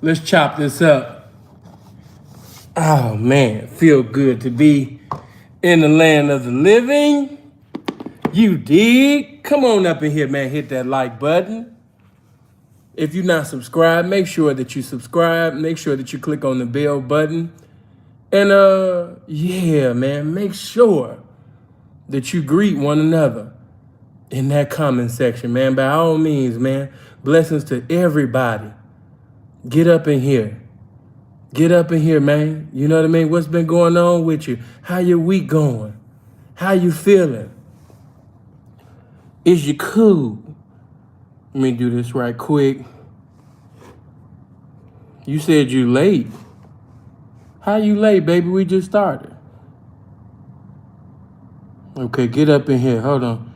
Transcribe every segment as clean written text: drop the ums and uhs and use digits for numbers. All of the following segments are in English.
Let's chop this up. Oh man, feel good to be in the land of the living. You dig? Come on up in here, man. Hit that like button. If you're not subscribed, make sure that you subscribe. Make sure that you click on the bell button. And yeah, man, make sure that you greet one another in that comment section, man. By all means, man. Blessings to everybody. Get up in here. Get up in here, man. You know what I mean? What's been going on with you? How your week going? How you feeling? Is you cool? Let me do this right quick. You said you late. How you late, baby? We just started. Okay, get up in here. Hold on.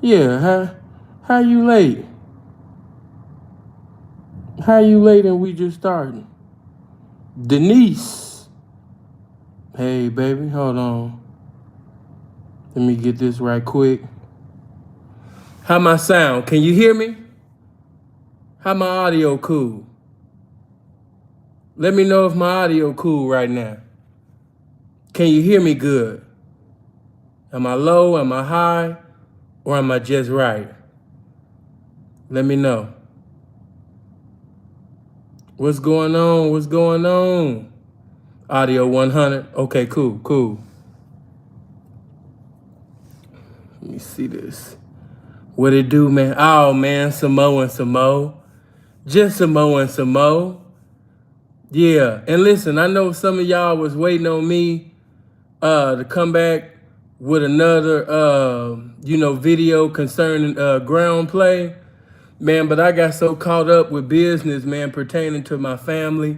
Yeah, how you late? How you late and we just started? Denise. Hey, baby, hold on. Let me get this right quick. How my sound? Can you hear me? How my audio cool? Let me know if my audio cool right now. Can you hear me good? Am I low? Am I high? Or am I just right? Let me know. What's going on? What's going on? Audio 100. Okay, cool. Let me see this. What it do, man? Oh, man, some more and some more. Just some more and some more. Yeah, and listen, I know some of y'all was waiting on me to come back with another, video concerning ground play. Man, but I got so caught up with business, man, pertaining to my family,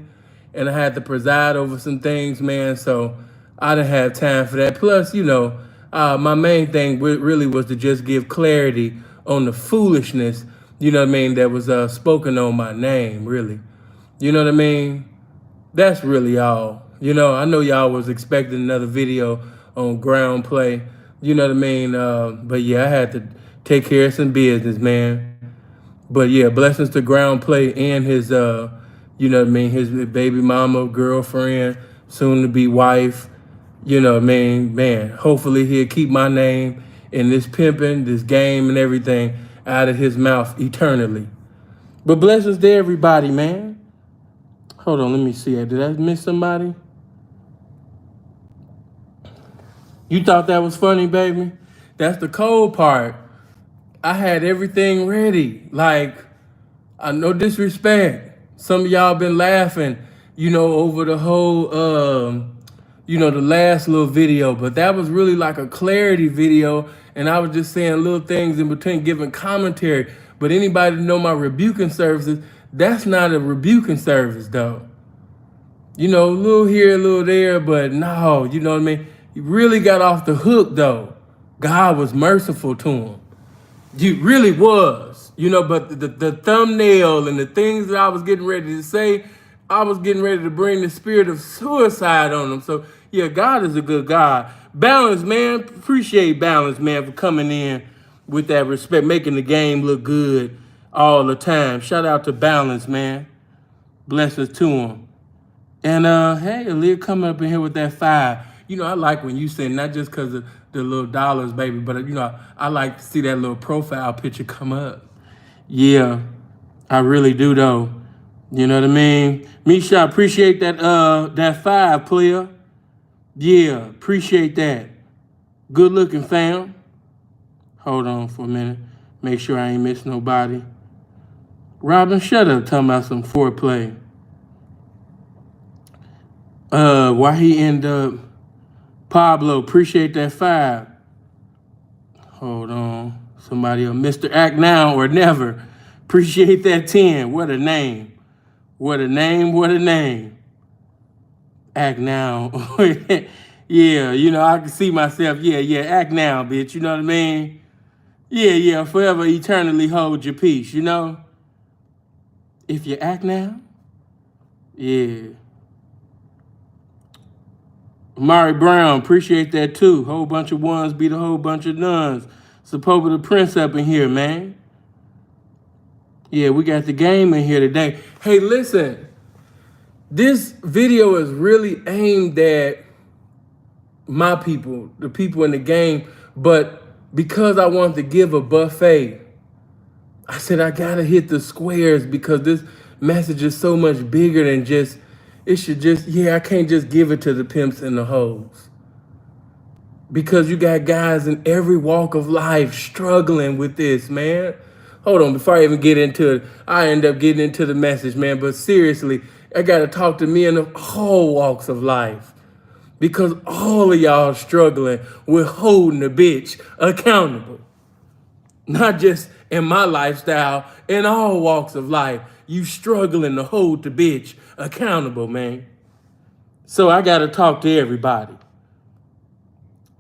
and I had to preside over some things, man, so I didn't have time for that. Plus, my main thing really was to just give clarity on the foolishness, that was spoken on my name, really. You know what I mean? That's really all. I know y'all was expecting another video on ground play, you know what I mean? But yeah, I had to take care of some business, man. But yeah, blessings to ground play and his, his baby mama, girlfriend, soon to be wife. Man, hopefully he'll keep my name in this pimping, this game and everything out of his mouth eternally. But blessings to everybody, man. Hold on, let me see. Did I miss somebody? You thought that was funny, baby? That's the cold part. I had everything ready. Like, no disrespect. Some of y'all been laughing, over the whole, the last little video. But that was really like a clarity video. And I was just saying little things in between, giving commentary. But anybody that know my rebuking services, that's not a rebuking service, though. A little here, a little there, but no, you know what I mean? He really got off the hook, though. God was merciful to him. He really was, but the thumbnail and the things that I was getting ready to say, I was getting ready to bring the spirit of suicide on him. So, yeah, God is a good God. Balance, man. Appreciate Balance, man, for coming in with that respect, making the game look good all the time. Shout out to Balance, man. Blessings to him. And, hey, Aaliyah coming up in here with that 5. I like when you say, not just because of the little dollars, baby, but, I like to see that little profile picture come up. Yeah, I really do, though. You know what I mean? Misha, appreciate that 5, player. Yeah, appreciate that. Good looking, fam. Hold on for a minute. Make sure I ain't miss nobody. Robin, shut up talking about some foreplay. Why he end up... Pablo, appreciate that 5. Hold on. Somebody else. Mr. Act Now or Never. Appreciate that 10. What a name. What a name. Act Now. Yeah, I can see myself. Yeah, act now, bitch. You know what I mean? Yeah, forever, eternally hold your peace, If you act now, yeah. Amari Brown, appreciate that too. Whole bunch of ones beat a whole bunch of nuns. Support the Prince up in here, man. Yeah, we got the game in here today. Hey, listen, This video is really aimed at my people, the people in the game, but because I wanted to give a buffet, I said I gotta hit the squares because this message is so much bigger than just, it should just, yeah, I can't just give it to the pimps and the hoes. Because you got guys in every walk of life struggling with this, man. Hold on, before I even get into it, I end up getting into the message, man. But seriously, I gotta talk to men of all walks of life. Because all of y'all struggling with holding a bitch accountable. Not just in my lifestyle, in all walks of life. You struggling to hold the bitch accountable, man. So I gotta talk to everybody.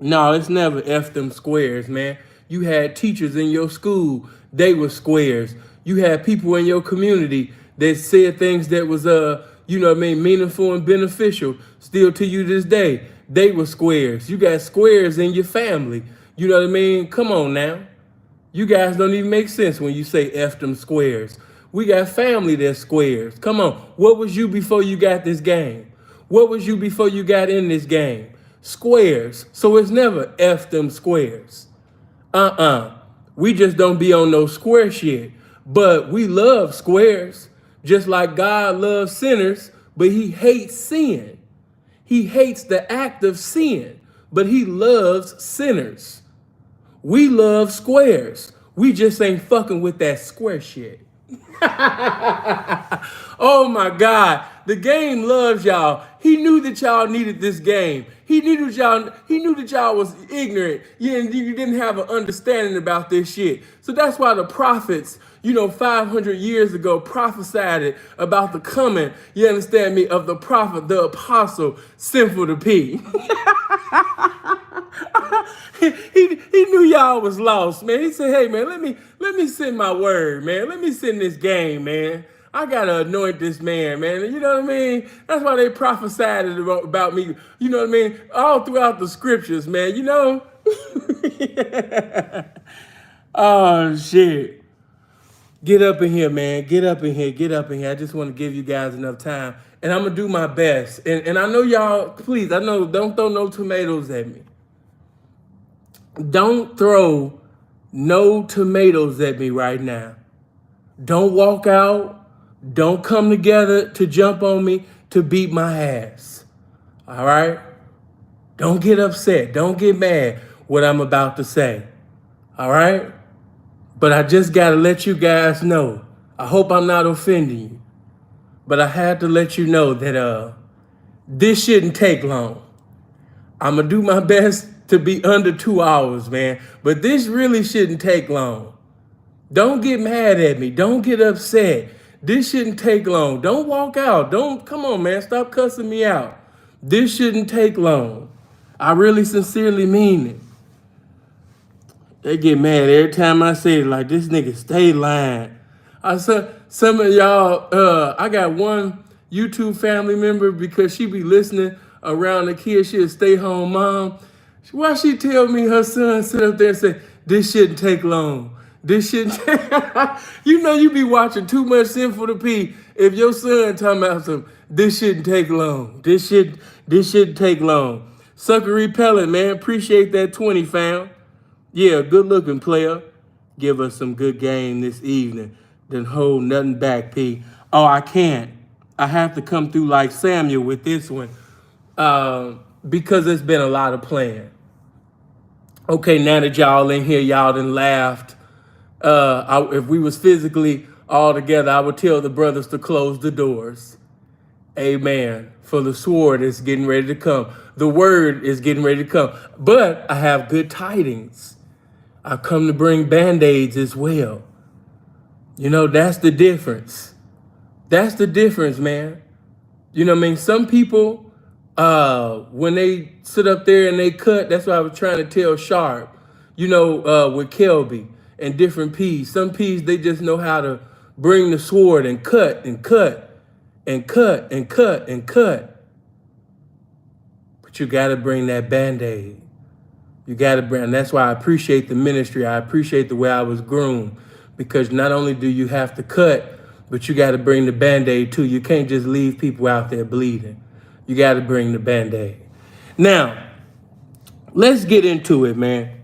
No, it's never F them squares, man. You had teachers in your school, they were squares. You had people in your community that said things that was meaningful and beneficial still to you this day. They were squares. You got squares in your family. You know what I mean? Come on now. You guys don't even make sense when you say F them squares. We got family that's squares. Come on. What was you before you got this game? What was you before you got in this game? Squares. So it's never F them squares. We just don't be on no square shit. But we love squares. Just like God loves sinners, but he hates sin. He hates the act of sin, but he loves sinners. We love squares. We just ain't fucking with that square shit. Oh my God. The game loves y'all. He knew that y'all needed this game. He knew that y'all was ignorant. You didn't have an understanding about this shit. So that's why the prophets, 500 years ago prophesied it about the coming, you understand me, of the prophet, the apostle, Sinful to P. He knew y'all was lost, man. He said, hey, man, let me send my word, man. Let me send this game, man. I gotta anoint this man, man. You know what I mean? That's why they prophesied it about me. You know what I mean? All throughout the scriptures, man. Oh, shit. Get up in here, man. Get up in here. Get up in here. I just want to give you guys enough time. And I'm going to do my best. And I know y'all, please, I know, don't throw no tomatoes at me. Don't throw no tomatoes at me right now. Don't walk out. Don't come together to jump on me to beat my ass. All right? Don't get upset. Don't get mad what I'm about to say. All right? But I just got to let you guys know. I hope I'm not offending you. But I had to let you know that this shouldn't take long. I'm going to do my best to be under 2 hours, man. But this really shouldn't take long. Don't get mad at me. Don't get upset. This shouldn't take long. Don't walk out. Come on, man. Stop cussing me out. This shouldn't take long. I really sincerely mean it. They get mad every time I say it, like, this nigga stay lying. Some of y'all, I got one YouTube family member, because she be listening around the kids, she a stay-home mom. Why she tell me her son sit up there and say, this shouldn't take long. This shouldn't take... you be watching too much Sinful to P if your son talking about something. This shouldn't take long. This shouldn't take long. Sucker repellent, man. Appreciate that 20, fam. Yeah, good looking player. Give us some good game this evening. Then hold nothing back, P. Oh, I can't. I have to come through like Samuel with this one. Because it's been a lot of playing. Okay, now that y'all in here, y'all done laughed. If we was physically all together, I would tell the brothers to close the doors. Amen. For the sword is getting ready to come. The word is getting ready to come. But I have good tidings. I've come to bring Band-Aids as well. That's the difference. That's the difference, man. Some people, when they sit up there and they cut, that's what I was trying to tell Sharp, with Kelby and different P's. Some P's, they just know how to bring the sword and cut and cut and cut and cut and cut. But you got to bring that Band-Aid. You got to bring, and that's why I appreciate the ministry. I appreciate the way I was groomed, because not only do you have to cut, but you got to bring the Band-Aid too. You can't just leave people out there bleeding. You got to bring the Band-Aid. Now, let's get into it, man.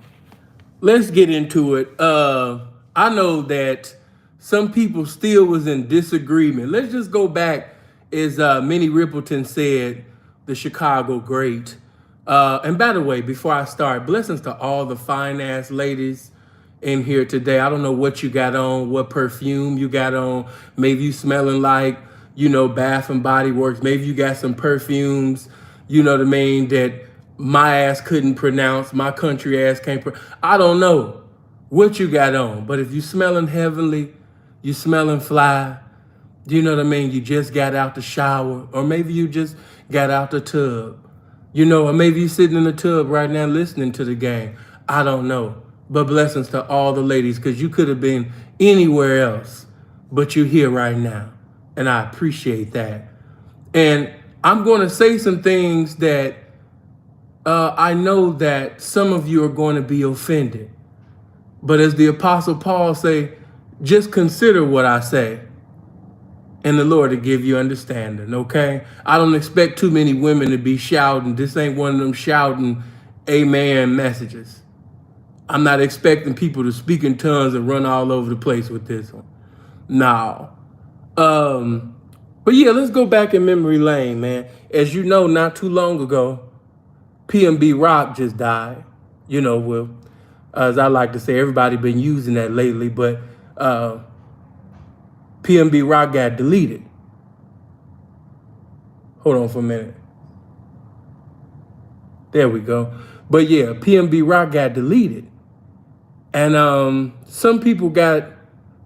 Let's get into it. I know that some people still was in disagreement. Let's just go back, as Minnie Rippleton said, the Chicago great. And by the way, before I start, blessings to all the fine ass ladies in here today. I don't know what you got on, what perfume you got on. Maybe you smelling like, Bath and Body Works. Maybe you got some perfumes, that my ass couldn't pronounce, my country ass can't I don't know what you got on, but if you smelling heavenly, you smelling fly, you just got out the shower, or maybe you just got out the tub, or maybe you sitting in the tub right now listening to the game. I don't know, but blessings to all the ladies, because you could have been anywhere else, but you're here right now, and I appreciate that. And I'm going to say some things that I know that some of you are going to be offended. But as the Apostle Paul say, just consider what I say, and the Lord will give you understanding, okay? I don't expect too many women to be shouting. This ain't one of them shouting amen messages. I'm not expecting people to speak in tongues and run all over the place with this one. No. But yeah, let's go back in memory lane, man. As you know, not too long ago, B1tch just died. Well, as I like to say, everybody been using that lately, but B1tch got deleted. Hold on for a minute. There we go. But yeah, B1tch got deleted. And some people got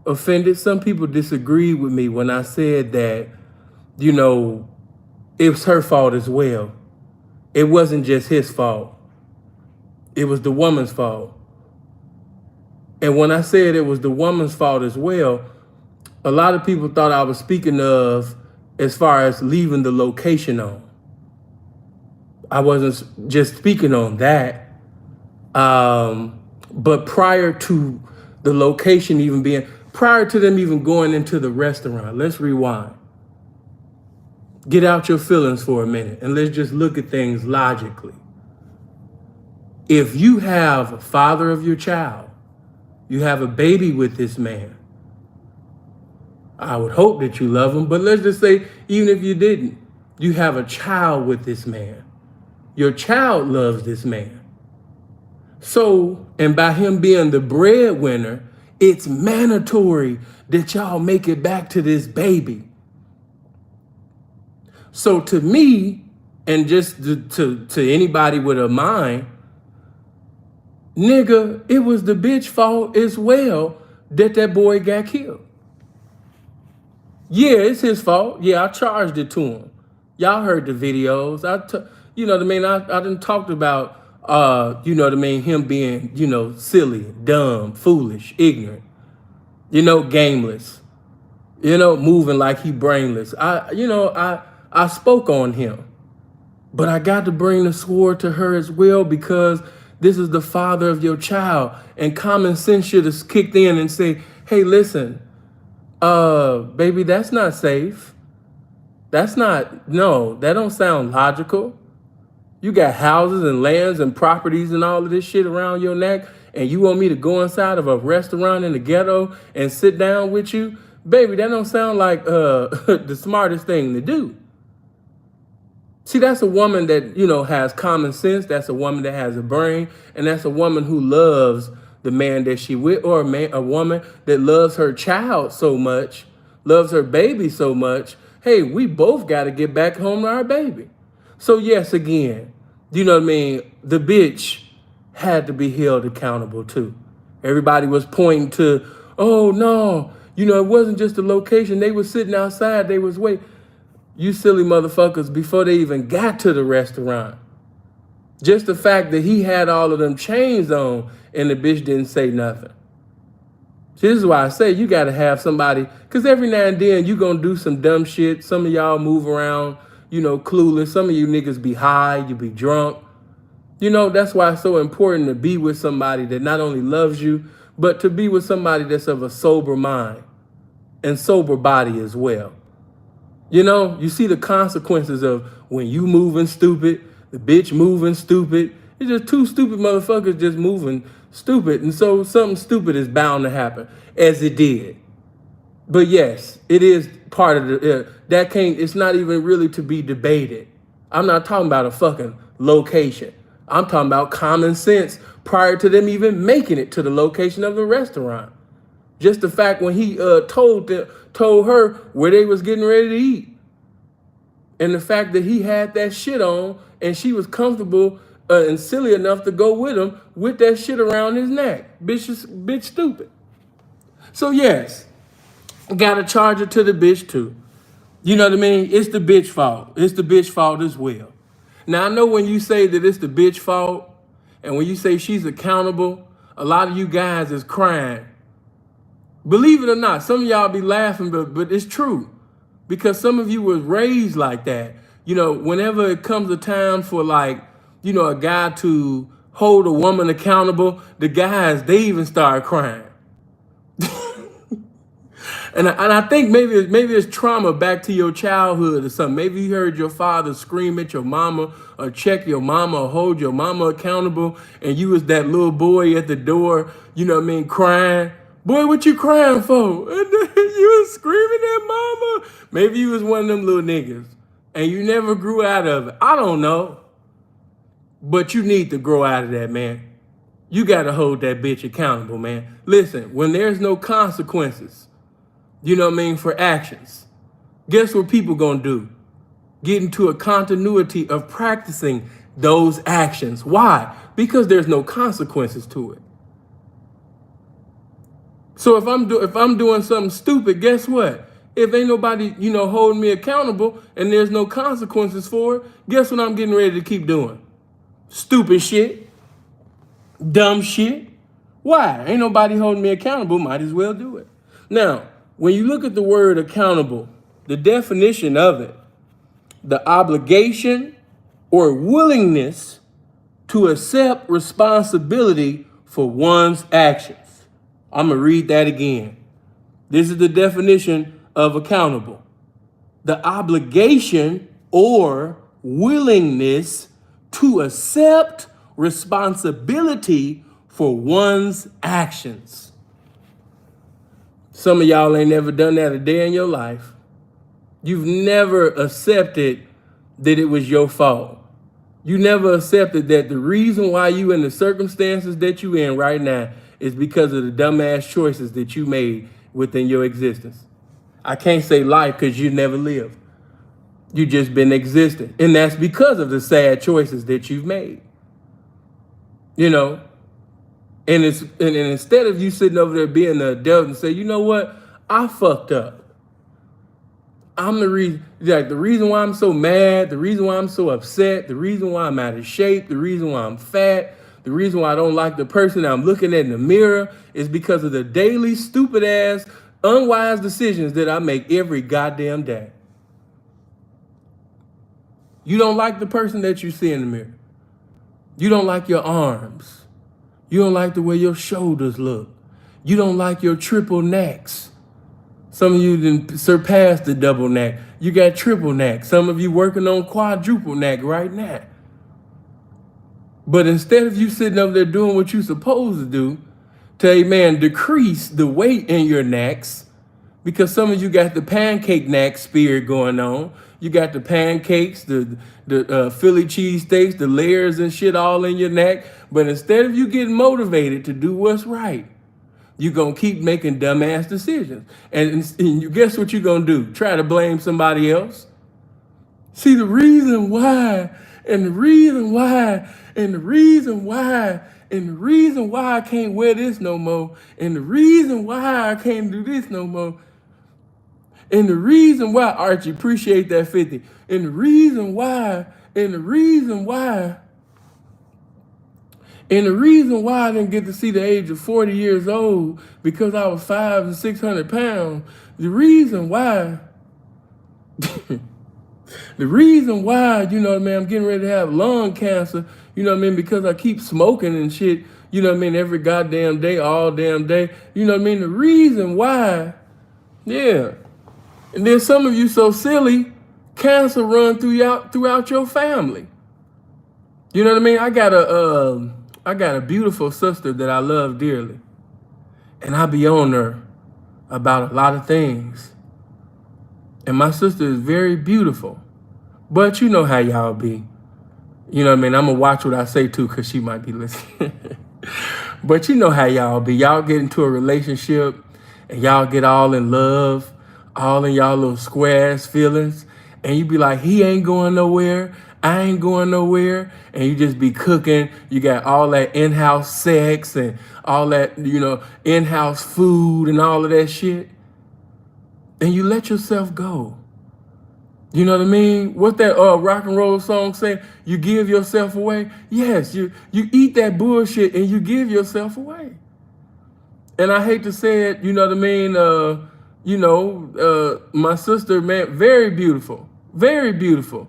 offended. Some people disagreed with me when I said that, it was her fault as well. It wasn't just his fault. It was the woman's fault. And when I said it was the woman's fault as well, a lot of people thought I was speaking of as far as leaving the location on. I wasn't just speaking on that. But prior to the location prior to them even going into the restaurant, let's rewind. Get out your feelings for a minute and let's just look at things logically. If you have a father of your child, you have a baby with this man, I would hope that you love him, but let's just say, even if you didn't, you have a child with this man. Your child loves this man. So, and by him being the breadwinner, it's mandatory that y'all make it back to this baby. So to me, and just to anybody with a mind, nigga, it was the bitch fault as well that boy got killed. Yeah, it's his fault. Yeah, I charged it to him. Y'all heard the videos. I done talked about, him being, silly, dumb, foolish, ignorant, gameless, moving like he brainless. I spoke on him, but I got to bring the sword to her as well, because this is the father of your child, and common sense should have kicked in and say, hey, listen, baby, that's not safe. That don't sound logical. You got houses and lands and properties and all of this shit around your neck, and you want me to go inside of a restaurant in the ghetto and sit down with you? Baby, that don't sound like the smartest thing to do. See, that's a woman that, has common sense. That's a woman that has a brain. And that's a woman who loves the man that she with, or a woman that loves her child so much, loves her baby so much. Hey, we both got to get back home to our baby. So yes, again, the bitch had to be held accountable too. Everybody was pointing to, oh no, it wasn't just the location. They were sitting outside. They was waiting. You silly motherfuckers, before they even got to the restaurant. Just the fact that he had all of them chains on and the bitch didn't say nothing. This is why I say you got to have somebody, because every now and then you going to do some dumb shit. Some of y'all move around, clueless. Some of you niggas be high, you be drunk. That's why it's so important to be with somebody that not only loves you, but to be with somebody that's of a sober mind. and sober body as well. You know, you see the consequences of when you moving stupid, the bitch moving stupid. It's just two stupid motherfuckers just moving stupid. And so something stupid is bound to happen, as it did. But yes, it is part of that can't, it's not even really to be debated. I'm not talking about a fucking location. I'm talking about common sense prior to them even making it to the location of the restaurant. Just the fact when he told her where they was getting ready to eat. And the fact that he had that shit on and she was comfortable and silly enough to go with him with that shit around his neck. Bitch stupid. So yes, gotta charge it to the bitch too. You know what I mean? It's the bitch fault. It's the bitch fault as well. Now I know when you say that it's the bitch fault and when you say she's accountable, a lot of you guys is crying. Believe it or not, some of y'all be laughing, but it's true. Because some of you was raised like that. You know, whenever it comes a time for like, you know, a guy to hold a woman accountable, the guys, they even start crying. And I think maybe it's trauma back to your childhood or something. Maybe you heard your father scream at your mama or check your mama or hold your mama accountable, and you was that little boy at the door, you know what I mean, crying. Boy, what you crying for? And then you was screaming at mama. Maybe you was one of them little niggas and you never grew out of it. I don't know. But you need to grow out of that, man. You got to hold that bitch accountable, man. Listen, when there's no consequences, you know what I mean, for actions, guess what people gonna do? Get into a continuity of practicing those actions. Why? Because there's no consequences to it. So if I'm doing something stupid, guess what? If ain't nobody, you know, holding me accountable and there's no consequences for it, guess what I'm getting ready to keep doing? Stupid shit, dumb shit. Why? Ain't nobody holding me accountable, might as well do it. Now, when you look at the word accountable, the definition of it, the obligation or willingness to accept responsibility for one's actions. I'm going to read that again. This is the definition of accountable. The obligation or willingness to accept responsibility for one's actions. Some of y'all ain't never done that a day in your life. You've never accepted that it was your fault. You never accepted that the reason why you in the circumstances that you in right now is because of the dumbass choices that you made within your existence. I can't say life because you never lived. You just been existing. And that's because of the sad choices that you've made. You know? And instead of you sitting over there being the adult and say, you know what? I fucked up. I'm the reason, like the reason why I'm so mad, the reason why I'm so upset, the reason why I'm out of shape, the reason why I'm fat, the reason why I don't like the person I'm looking at in the mirror is because of the daily stupid ass, unwise decisions that I make every goddamn day. You don't like the person that you see in the mirror. You don't like your arms. You don't like the way your shoulders look. You don't like your triple necks. Some of you didn't surpass the double neck. You got triple neck. Some of you working on quadruple neck right now. But instead of you sitting up there doing what you're supposed to do, to, man, decrease the weight in your necks, because some of you got the pancake neck spirit going on. You got the pancakes, the Philly cheesesteaks, the layers and shit all in your neck. But instead of you getting motivated to do what's right, you're going to keep making dumbass decisions. And you guess what you're going to do? Try to blame somebody else. See, the reason why, and the reason why, and the reason why, and the reason why I can't wear this no more, and the reason why I can't do this no more, and the reason why, Archie, appreciate that 50, and the reason why, and the reason why, and the reason why I didn't get to see the age of 40 years old because I was 500 and 600 pounds. The reason why, the reason why, you know what I mean, I'm getting ready to have lung cancer, you know what I mean, because I keep smoking and shit, you know what I mean, every goddamn day, all damn day. You know what I mean? The reason why Yeah. And then some of you so silly, cancer run throughout your family. You know what I mean? I got a beautiful sister that I love dearly. And I be on her about a lot of things. And my sister is very beautiful. But you know how y'all be. You know what I mean? I'm going to watch what I say too, because she might be listening. But you know how y'all be. Y'all get into a relationship and y'all get all in love, all in y'all little square ass feelings. And you be like, he ain't going nowhere. I ain't going nowhere. And you just be cooking. You got all that in-house sex and all that, in-house food and all of that shit. And you let yourself go. You know what I mean? What that rock and roll song say? You give yourself away. Yes, you eat that bullshit and you give yourself away. And I hate to say it, you know what I mean? My sister, man, very beautiful, very beautiful.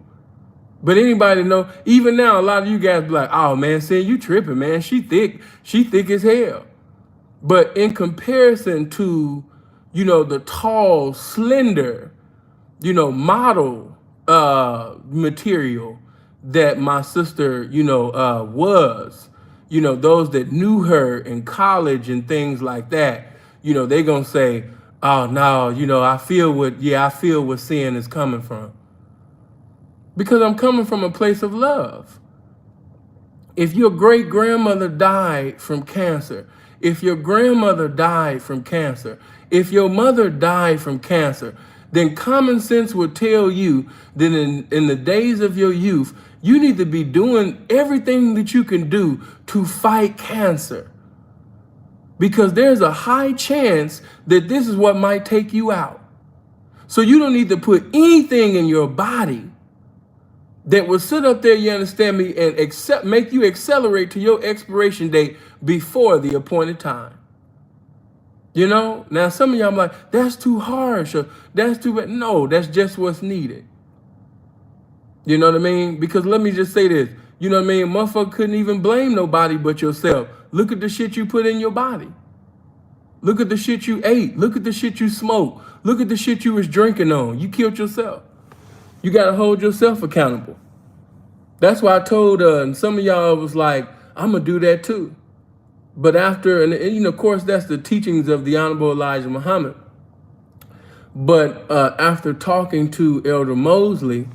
But anybody know? Even now, a lot of you guys be like, "Oh man, see you tripping, man. She thick as hell." But in comparison to, the tall, slender, model material that my sister, was, those that knew her in college and things like that, they gonna say, oh no, I feel what sin is coming from. Because I'm coming from a place of love. If your great grandmother died from cancer, if your grandmother died from cancer, if your mother died from cancer, then common sense would tell you that in the days of your youth, you need to be doing everything that you can do to fight cancer. Because there's a high chance that this is what might take you out. So you don't need to put anything in your body that will sit up there, you understand me, and make you accelerate to your expiration date before the appointed time. Now some of y'all like, that's too harsh, or that's too bad. No, that's just what's needed. You know what I mean? Because let me just say this, you know what I mean? Motherfucker couldn't even blame nobody but yourself. Look at the shit you put in your body. Look at the shit you ate. Look at the shit you smoked. Look at the shit you was drinking on. You killed yourself. You got to hold yourself accountable. That's why I told and some of y'all was like, I'm going to do that too. But after, and of course, that's the teachings of the Honorable Elijah Muhammad. But after talking to Elder Mosley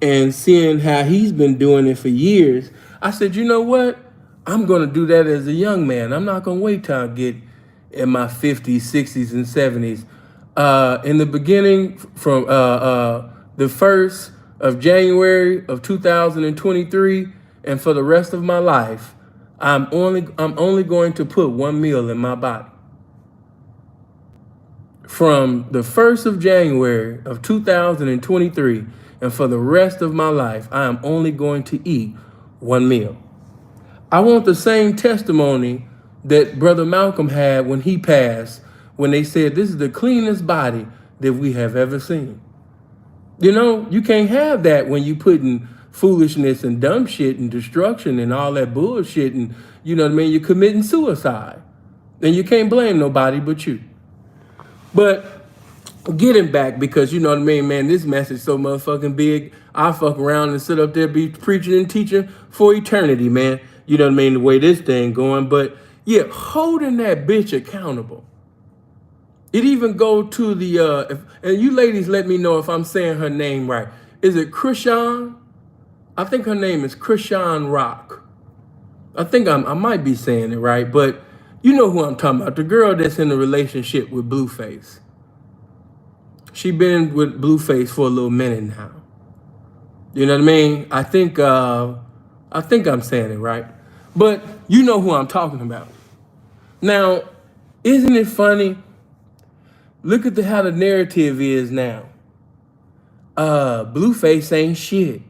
and seeing how he's been doing it for years, I said, you know what? I'm going to do that as a young man. I'm not going to wait till I get in my 50s, 60s, and 70s. In the beginning, from the 1st of January of 2023, and for the rest of my life, I'm only going to put one meal in my body. From the 1st of January of 2023, and for the rest of my life, I am only going to eat one meal. I want the same testimony that Brother Malcolm had when he passed, when they said, this is the cleanest body that we have ever seen. You can't have that when you putting foolishness and dumb shit and destruction and all that bullshit and, you're committing suicide. And you can't blame nobody but you. But getting back, because man, this message so motherfucking big, I fuck around and sit up there, be preaching and teaching for eternity, man. The way this thing going. But yeah, holding that bitch accountable. It even go to the, and you ladies let me know if I'm saying her name right. Is it Krishan? I think her name is Krishan Rock. I think I might be saying it right, but you know who I'm talking about. The girl that's in a relationship with Blueface. She been with Blueface for a little minute now. You know what I mean? I think I'm saying it right. But you know who I'm talking about. Now, isn't it funny? Look at how the narrative is now. Blueface ain't shit.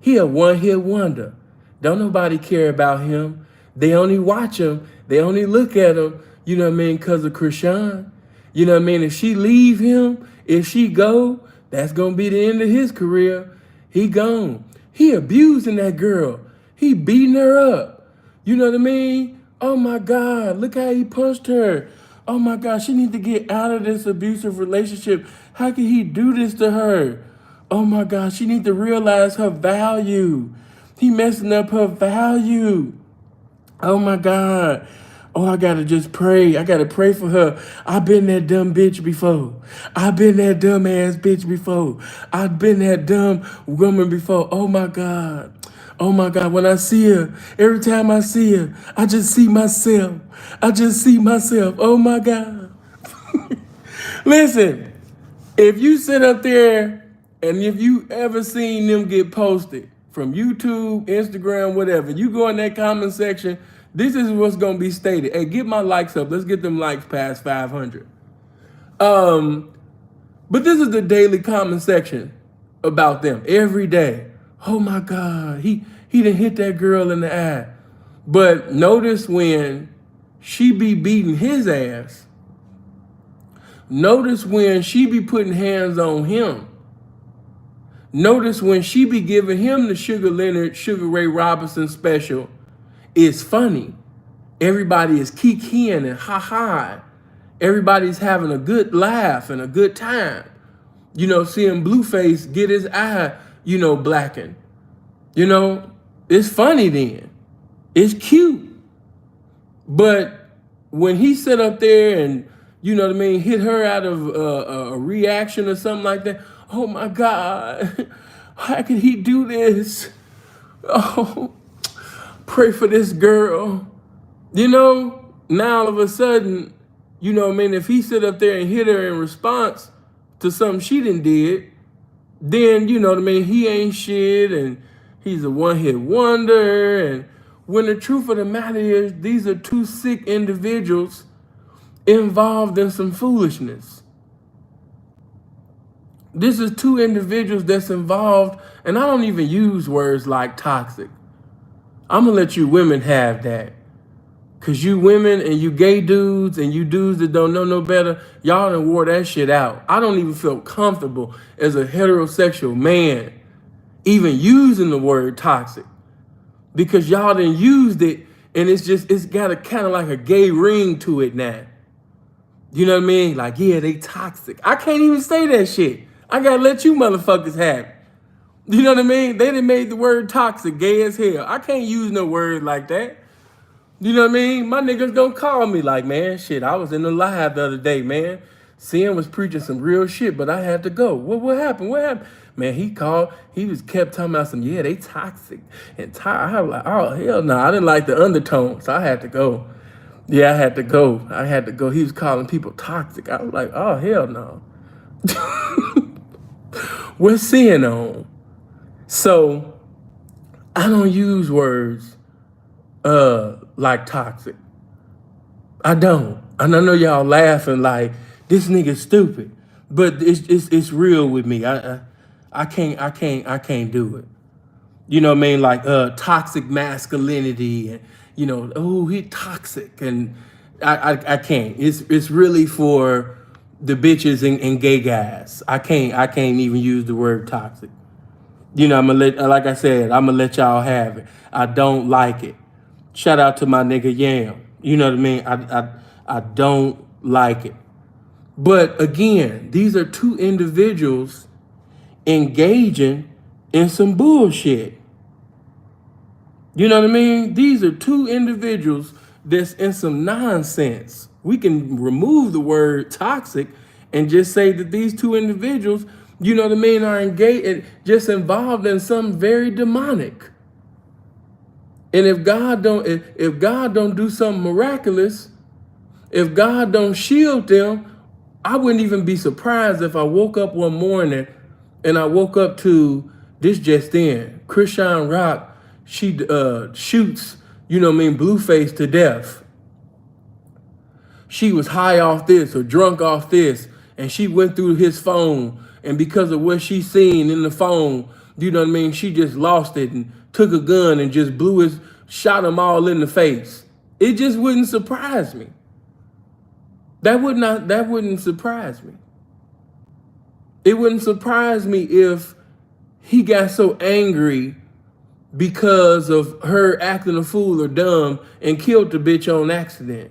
He a one-hit wonder. Don't nobody care about him. They only watch him. They only look at him, because of Krishan. If she leave him, if she go, that's going to be the end of his career. He gone. He abusing that girl. He beating her up. You know what I mean? Oh my God, look how he punched her. Oh my God, she need to get out of this abusive relationship. How can he do this to her? Oh my God, she need to realize her value. He messing up her value. Oh my God. Oh, I gotta just pray. I gotta pray for her. I've been that dumb bitch before. I've been that dumb ass bitch before. I've been that dumb woman before. Oh my God. Oh my God. When I see her, every time I see her, I just see myself. I just see myself. Oh my God. Listen, if you sit up there and if you ever seen them get posted from YouTube, Instagram, whatever, you go in that comment section, this is what's gonna be stated. Hey, get my likes up. Let's get them likes past 500. But this is the daily comment section about them every day. Oh my God, he done hit that girl in the eye. But notice when she be beating his ass. Notice when she be putting hands on him. Notice when she be giving him the Sugar Leonard, Sugar Ray Robinson special. It's funny. Everybody is kikiing and ha-ha. Everybody's having a good laugh and a good time. You know, seeing Blueface get his eye, blackened. It's funny then. It's cute. But when he sit up there and, hit her out of a reaction or something like that, oh my God, how could he do this? Oh, pray for this girl. Now all of a sudden, if he sit up there and hit her in response to something she done did, then, he ain't shit and he's a one-hit wonder. And when the truth of the matter is, these are two sick individuals involved in some foolishness. This is two individuals that's involved, and I don't even use words like toxic. I'm gonna let you women have that. Cause you women and you gay dudes and you dudes that don't know no better, y'all done wore that shit out. I don't even feel comfortable as a heterosexual man even using the word toxic. Because y'all done used it and it's got a kind of like a gay ring to it now. You know what I mean? Like, yeah, they toxic. I can't even say that shit. I gotta let you motherfuckers have it. You know what I mean? They done made the word toxic gay as hell. I can't use no word like that. You know what I mean? My niggas gonna call me like, man, shit, I was in the live the other day, man. Sin was preaching some real shit, but I had to go. What happened? What happened? Man, he called, kept talking about some, yeah, they toxic. And I was like, oh, hell no. I didn't like the undertones, so I had to go. Yeah, I had to go. He was calling people toxic. I was like, oh, hell no. We're seeing on. So I don't use words like toxic. I don't. And I know y'all laughing like this nigga stupid, but it's real with me. I can't do it. You know what I mean? Like toxic masculinity and oh, he toxic, and I can't. It's really for the bitches and gay guys. I can't even use the word toxic. I'm gonna like I said, I'm gonna let y'all have it. I don't like it. Shout out to my nigga Yam. You know what I mean? I don't like it. But again, these are two individuals engaging in some bullshit. You know what I mean? These are two individuals that's in some nonsense. We can remove the word toxic and just say that these two individuals, you know what I mean, are engaged and just involved in something very demonic. And if God don't do something miraculous, if God don't shield them, I wouldn't even be surprised if I woke up one morning and I woke up to this just in. Krishan Rock, she shoots, Blueface to death. She was high off this or drunk off this, and she went through his phone, and because of what she seen in the phone, she just lost it and took a gun and just shot them all in the face. It just wouldn't surprise me. That wouldn't surprise me. It wouldn't surprise me if he got so angry because of her acting a fool or dumb and killed the bitch on accident.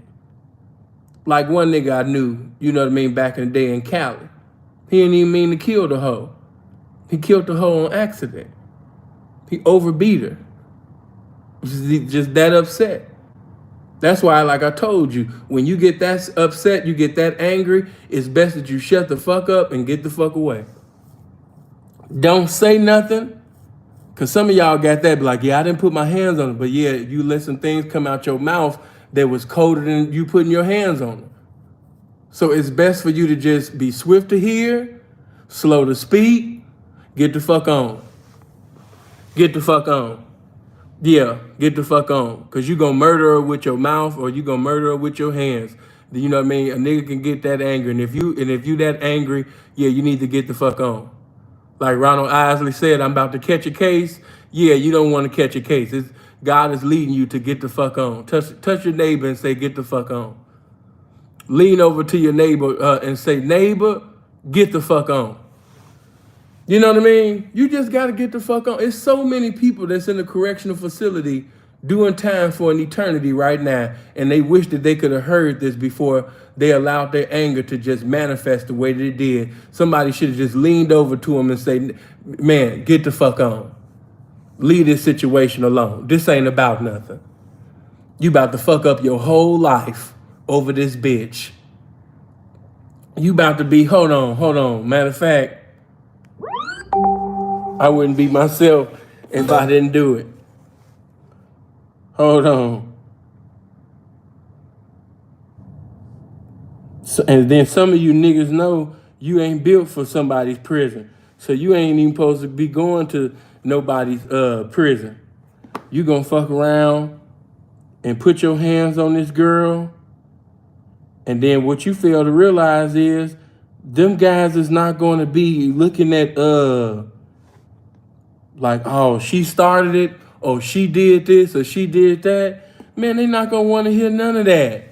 Like one nigga I knew, you know what I mean, back in the day in Cali. He didn't even mean to kill the hoe. He killed the hoe on accident. He overbeat her. Just that upset. That's why, like I told you, when you get that upset, you get that angry, it's best that you shut the fuck up and get the fuck away. Don't say nothing. Because some of y'all got that, be like, yeah, I didn't put my hands on it. But yeah, you let some things come out your mouth that was colder than you putting your hands on it. So it's best for you to just be swift to hear, slow to speak, get the fuck on. Get the fuck on. Yeah, get the fuck on. Because you going to murder her with your mouth or you going to murder her with your hands. You know what I mean? A nigga can get that angry. And if you that angry, yeah, you need to get the fuck on. Like Ronald Isley said, I'm about to catch a case. Yeah, you don't want to catch a case. God is leading you to get the fuck on. Touch your neighbor and say, get the fuck on. Lean over to your neighbor and say, neighbor, get the fuck on. You know what I mean? You just got to get the fuck on. It's so many people that's in a correctional facility doing time for an eternity right now, and they wish that they could have heard this before they allowed their anger to just manifest the way that it did. Somebody should have just leaned over to them and say, man, get the fuck on. Leave this situation alone. This ain't about nothing. You about to fuck up your whole life over this bitch. You about to be, hold on. Matter of fact, I wouldn't be myself if I didn't do it. Hold on. So, and then some of you niggas know you ain't built for somebody's prison. So you ain't even supposed to be going to nobody's prison. You gonna fuck around and put your hands on this girl. And then what you fail to realize is them guys is not going to be looking at like, oh, she started it, or she did this, or she did that. Man, they not going to want to hear none of that.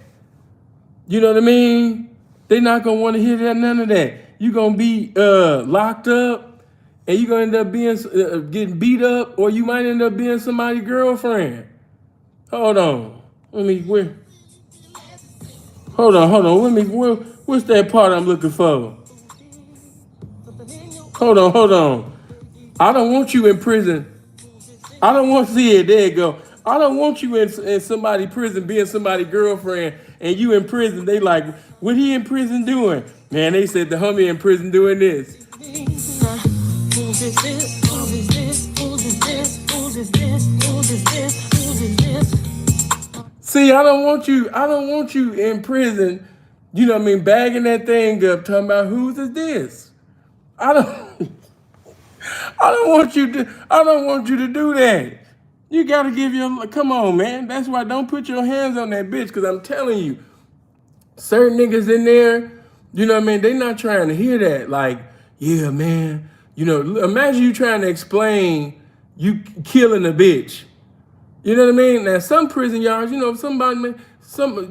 You know what I mean? They not going to want to hear that, none of that. You going to be locked up, and you going to end up being getting beat up, or you might end up being somebody's girlfriend. Hold on. Hold on. What's that part I'm looking for? Hold on. I don't want you in prison. I don't want to see it. There you go. I don't want you in somebody's prison being somebody's girlfriend and you in prison. They like, what he in prison doing? Man, they said the homie in prison doing this. See, I don't want you in prison, you know what I mean, bagging that thing up, talking about whose is this? I don't want you to do that. You gotta come on, man. That's why don't put your hands on that bitch, because I'm telling you, certain niggas in there, you know what I mean, they not trying to hear that. Like, yeah, man, you know, imagine you trying to explain you killing a bitch. You know what I mean? Now, some prison yards, you know,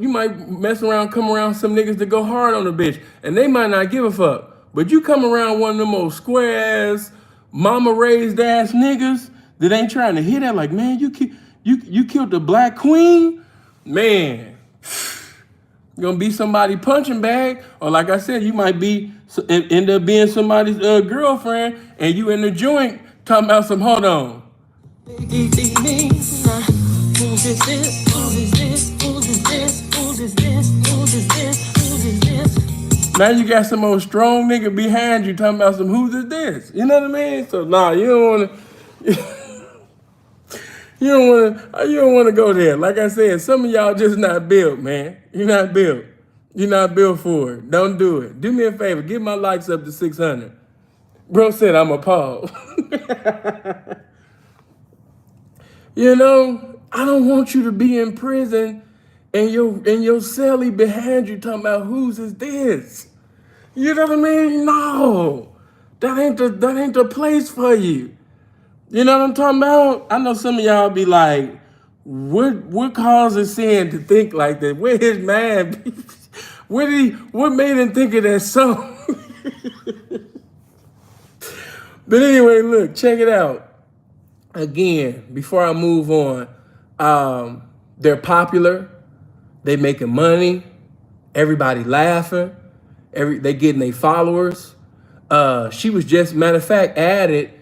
you might mess around, come around some niggas that go hard on a bitch, and they might not give a fuck. But you come around one of them old square ass, mama raised ass niggas that ain't trying to hear that. Like, man, you killed the black queen, man. You're gonna be somebody punching bag, or like I said, you might end up being somebody's girlfriend, and you in the joint talking about some. Hold on. Now you got some old strong nigga behind you talking about some who's is this? You know what I mean? So nah, you don't wanna go there. Like I said, some of y'all just not built, man. You're not built. You're not built for it. Don't do it. Do me a favor, get my likes up to 600. Bro said I'm appalled. You know, I don't want you to be in prison and your cellie behind you talking about whose is this? You know what I mean? No. That ain't the place for you. You know what I'm talking about? I know some of y'all be like, what causes sin to think like that? Where his man? What made him think of that song? But anyway, look, check it out. Again, before I move on, they're popular, they making money, Everybody laughing. They getting their followers. She was just, matter of fact, added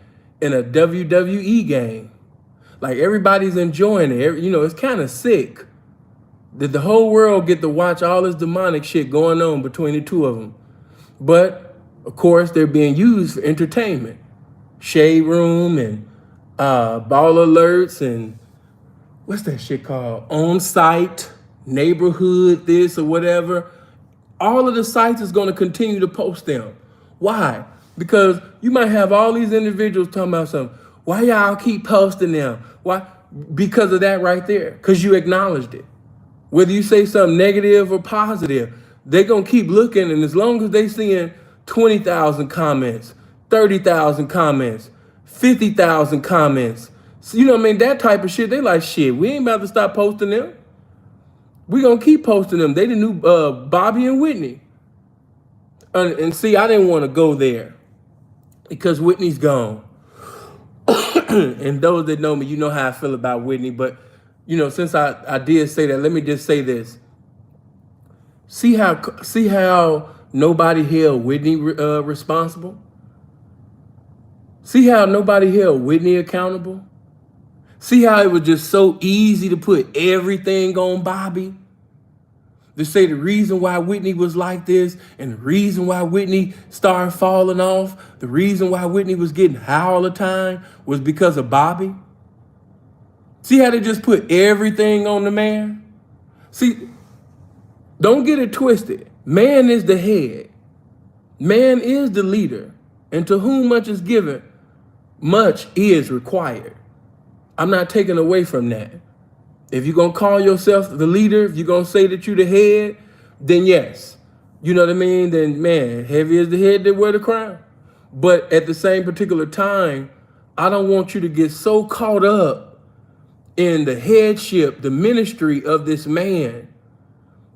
in a WWE game. Like everybody's enjoying it. It's kind of sick that the whole world get to watch all this demonic shit going on between the two of them. But of course, they're being used for entertainment. Shade Room and Ball Alerts and what's that shit called? On Site, Neighborhood, this or whatever. All of the sites is going to continue to post them. Why? Because you might have all these individuals talking about something. Why y'all keep posting them? Why? Because of that right there. Because you acknowledged it. Whether you say something negative or positive, they're going to keep looking. And as long as they seeing 20,000 comments, 30,000 comments, 50,000 comments, so, that type of shit, they like, shit, we ain't about to stop posting them. We going to keep posting them. They the new Bobby and Whitney. And see, I didn't want to go there because Whitney's gone. And those that know me, you know how I feel about Whitney. But, since I did say that, let me just say this. See how nobody held Whitney responsible? See how nobody held Whitney accountable? See how it was just so easy to put everything on Bobby? To say the reason why Whitney was like this and the reason why Whitney started falling off, the reason why Whitney was getting high all the time was because of Bobby. See how they just put everything on the man? See, don't get it twisted. Man is the head. Man is the leader. And to whom much is given, much is required. I'm not taking away from that. If you're going to call yourself the leader, if you're going to say that you're the head, then yes. You know what I mean? Then, man, heavy is the head that wear the crown. But at the same particular time, I don't want you to get so caught up in the headship, the ministry of this man,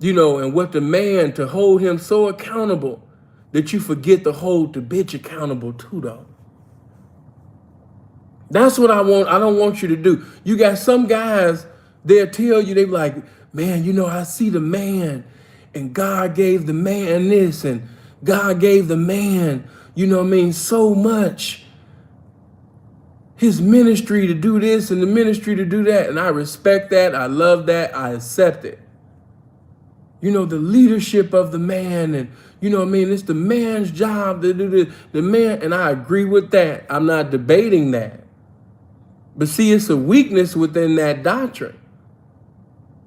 and what the man, to hold him so accountable that you forget to hold the bitch accountable too, though. That's what I want. I don't want you to do. You got some guys, they'll tell you, they be like, man, I see the man and God gave the man this and God gave the man, so much. His ministry to do this and the ministry to do that. And I respect that. I love that. I accept it. The leadership of the man and, it's the man's job to do this. The man, and I agree with that. I'm not debating that. But see, it's a weakness within that doctrine.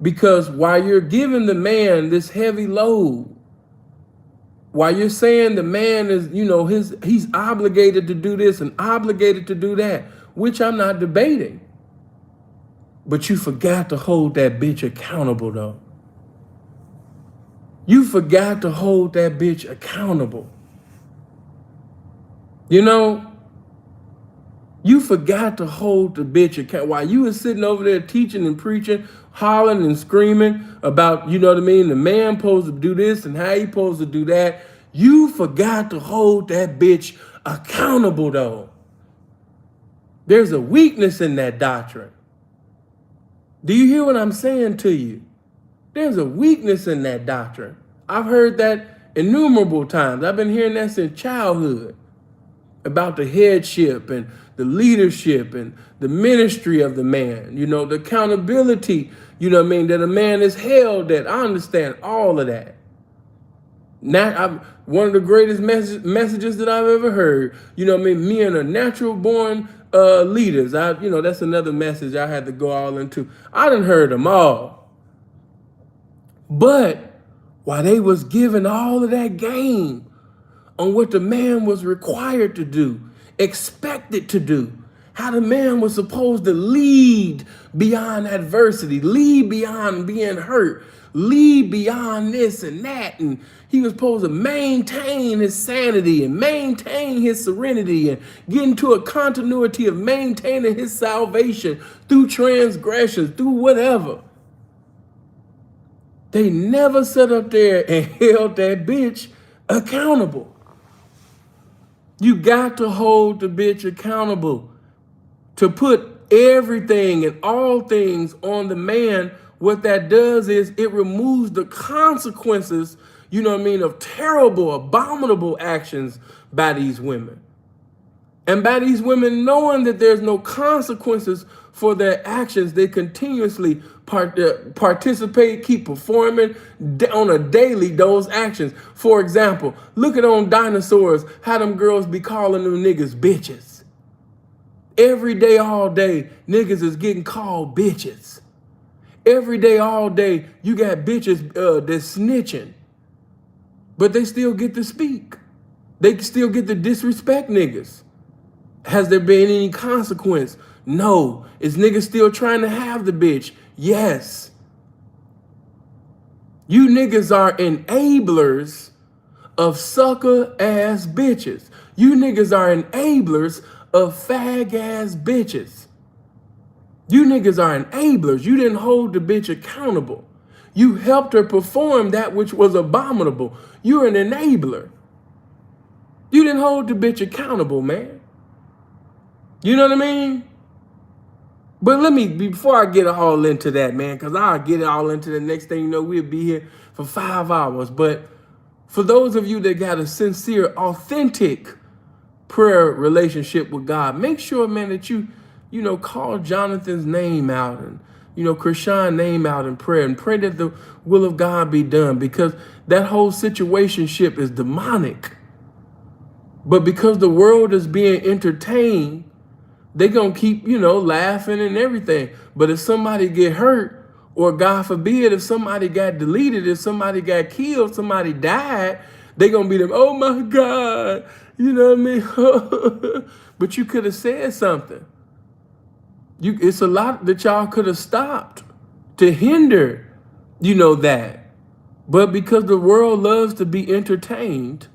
Because while you're giving the man this heavy load, while you're saying the man is, he's obligated to do this and obligated to do that, which I'm not debating. But you forgot to hold that bitch accountable, though. You forgot to hold that bitch accountable. You forgot to hold the bitch accountable. While you were sitting over there teaching and preaching, hollering and screaming about, the man supposed to do this and how he supposed to do that. You forgot to hold that bitch accountable, though. There's a weakness in that doctrine. Do you hear what I'm saying to you? There's a weakness in that doctrine. I've heard that innumerable times. I've been hearing that since childhood about the headship and the leadership and the ministry of the man, the accountability, that a man is held, that I understand all of that. One of the greatest messages that I've ever heard, me and a natural born leaders, that's another message I had to go all into. I done heard them all. But while they was giving all of that game on what the man was required to do, expected to do, how the man was supposed to lead beyond adversity, lead beyond being hurt, lead beyond this and that, and he was supposed to maintain his sanity and maintain his serenity and get into a continuity of maintaining his salvation through transgressions, through whatever. They never sat up there and held that bitch accountable. You got to hold the bitch accountable. To put everything and all things on the man what that does is it removes the consequences, you know what I mean, of terrible, abominable actions by these women. And by these women knowing that there's no consequences for their actions, they continuously participate, keep performing on a daily those actions. For example, look at on Dinosaurs, how them girls be calling them niggas bitches. Every day, all day, niggas is getting called bitches. Every day, all day, you got bitches that's snitching. But they still get to speak. They still get to disrespect niggas. Has there been any consequence? No. Is niggas still trying to have the bitch? Yes. You niggas are enablers of sucker ass bitches. You niggas are enablers of fag ass bitches. You niggas are enablers. You didn't hold the bitch accountable. You helped her perform that which was abominable. You're an enabler. You didn't hold the bitch accountable, man. You know what I mean? But let me, before I get all into that, man, because I'll get it all into the next thing you know, we'll be here for 5 hours. But for those of you that got a sincere, authentic prayer relationship with God, make sure, man, that you call Jonathan's name out and, Krishan's name out in prayer and pray that the will of God be done, because that whole situationship is demonic. But because the world is being entertained, they gonna keep, laughing and everything. But if somebody get hurt, or God forbid, if somebody got deleted, if somebody got killed, somebody died, they gonna be them, oh my God, you know what I mean? But you could have said something. It's a lot that y'all could have stopped to hinder, that. But because the world loves to be entertained,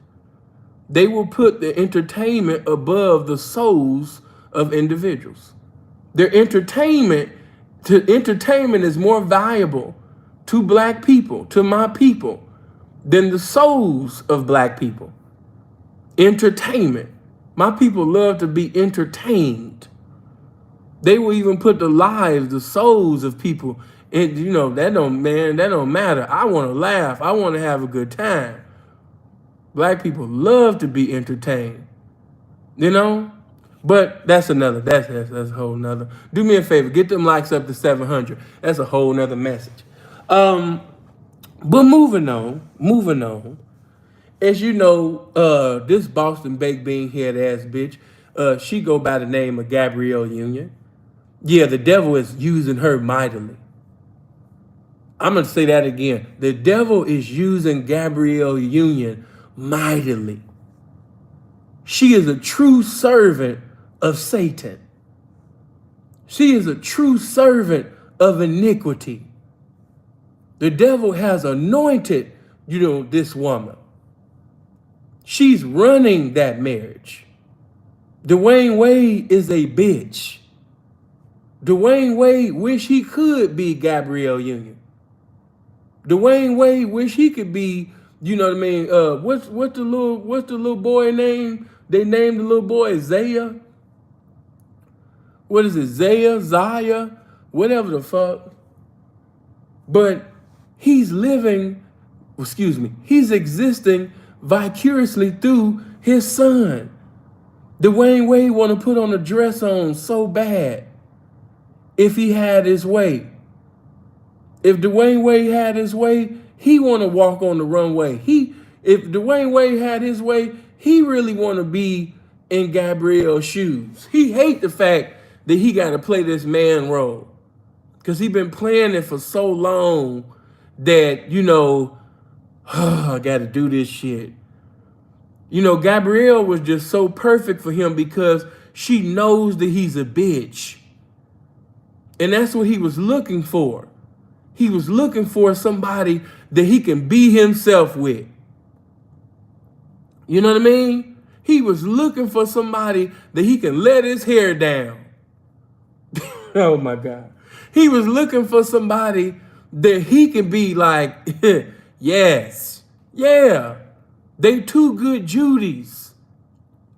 they will put the entertainment above the souls of individuals. Their entertainment is more valuable to black people, to my people, than the souls of black people. Entertainment. My people love to be entertained. They will even put the lives, the souls of people, and that don't matter. I want to laugh. I want to have a good time. Black people love to be entertained, But that's a whole nother. Do me a favor, get them likes up to 700. That's a whole nother message. But moving on. As you know, this Boston baked bean head ass bitch, she go by the name of Gabrielle Union. Yeah, the devil is using her mightily. I'm going to say that again. The devil is using Gabrielle Union mightily. She is a true servant of Satan. She is a true servant of iniquity. The devil has anointed, this woman. She's running that marriage. Dwayne Wade is a bitch. Dwayne Wade wish he could be Gabrielle Union. Dwayne Wade wish he could be, what's the little boy name? They named the little boy Zaya. What is it? Zaya, whatever the fuck. But he's existing vicariously through his son. Dwayne Wade want to put on a dress on so bad. If he had his way. If Dwayne Wade had his way, he want to walk on the runway. If Dwayne Wade had his way, he really want to be in Gabrielle's shoes. He hate the fact that he got to play this man role, because he been playing it for so long that, I got to do this shit. Gabrielle was just so perfect for him because she knows that he's a bitch. And that's what he was looking for. He was looking for somebody that he can be himself with. You know what I mean? He was looking for somebody that he can let his hair down. Oh my God. He was looking for somebody that he can be like, yes, yeah, they two good Judys.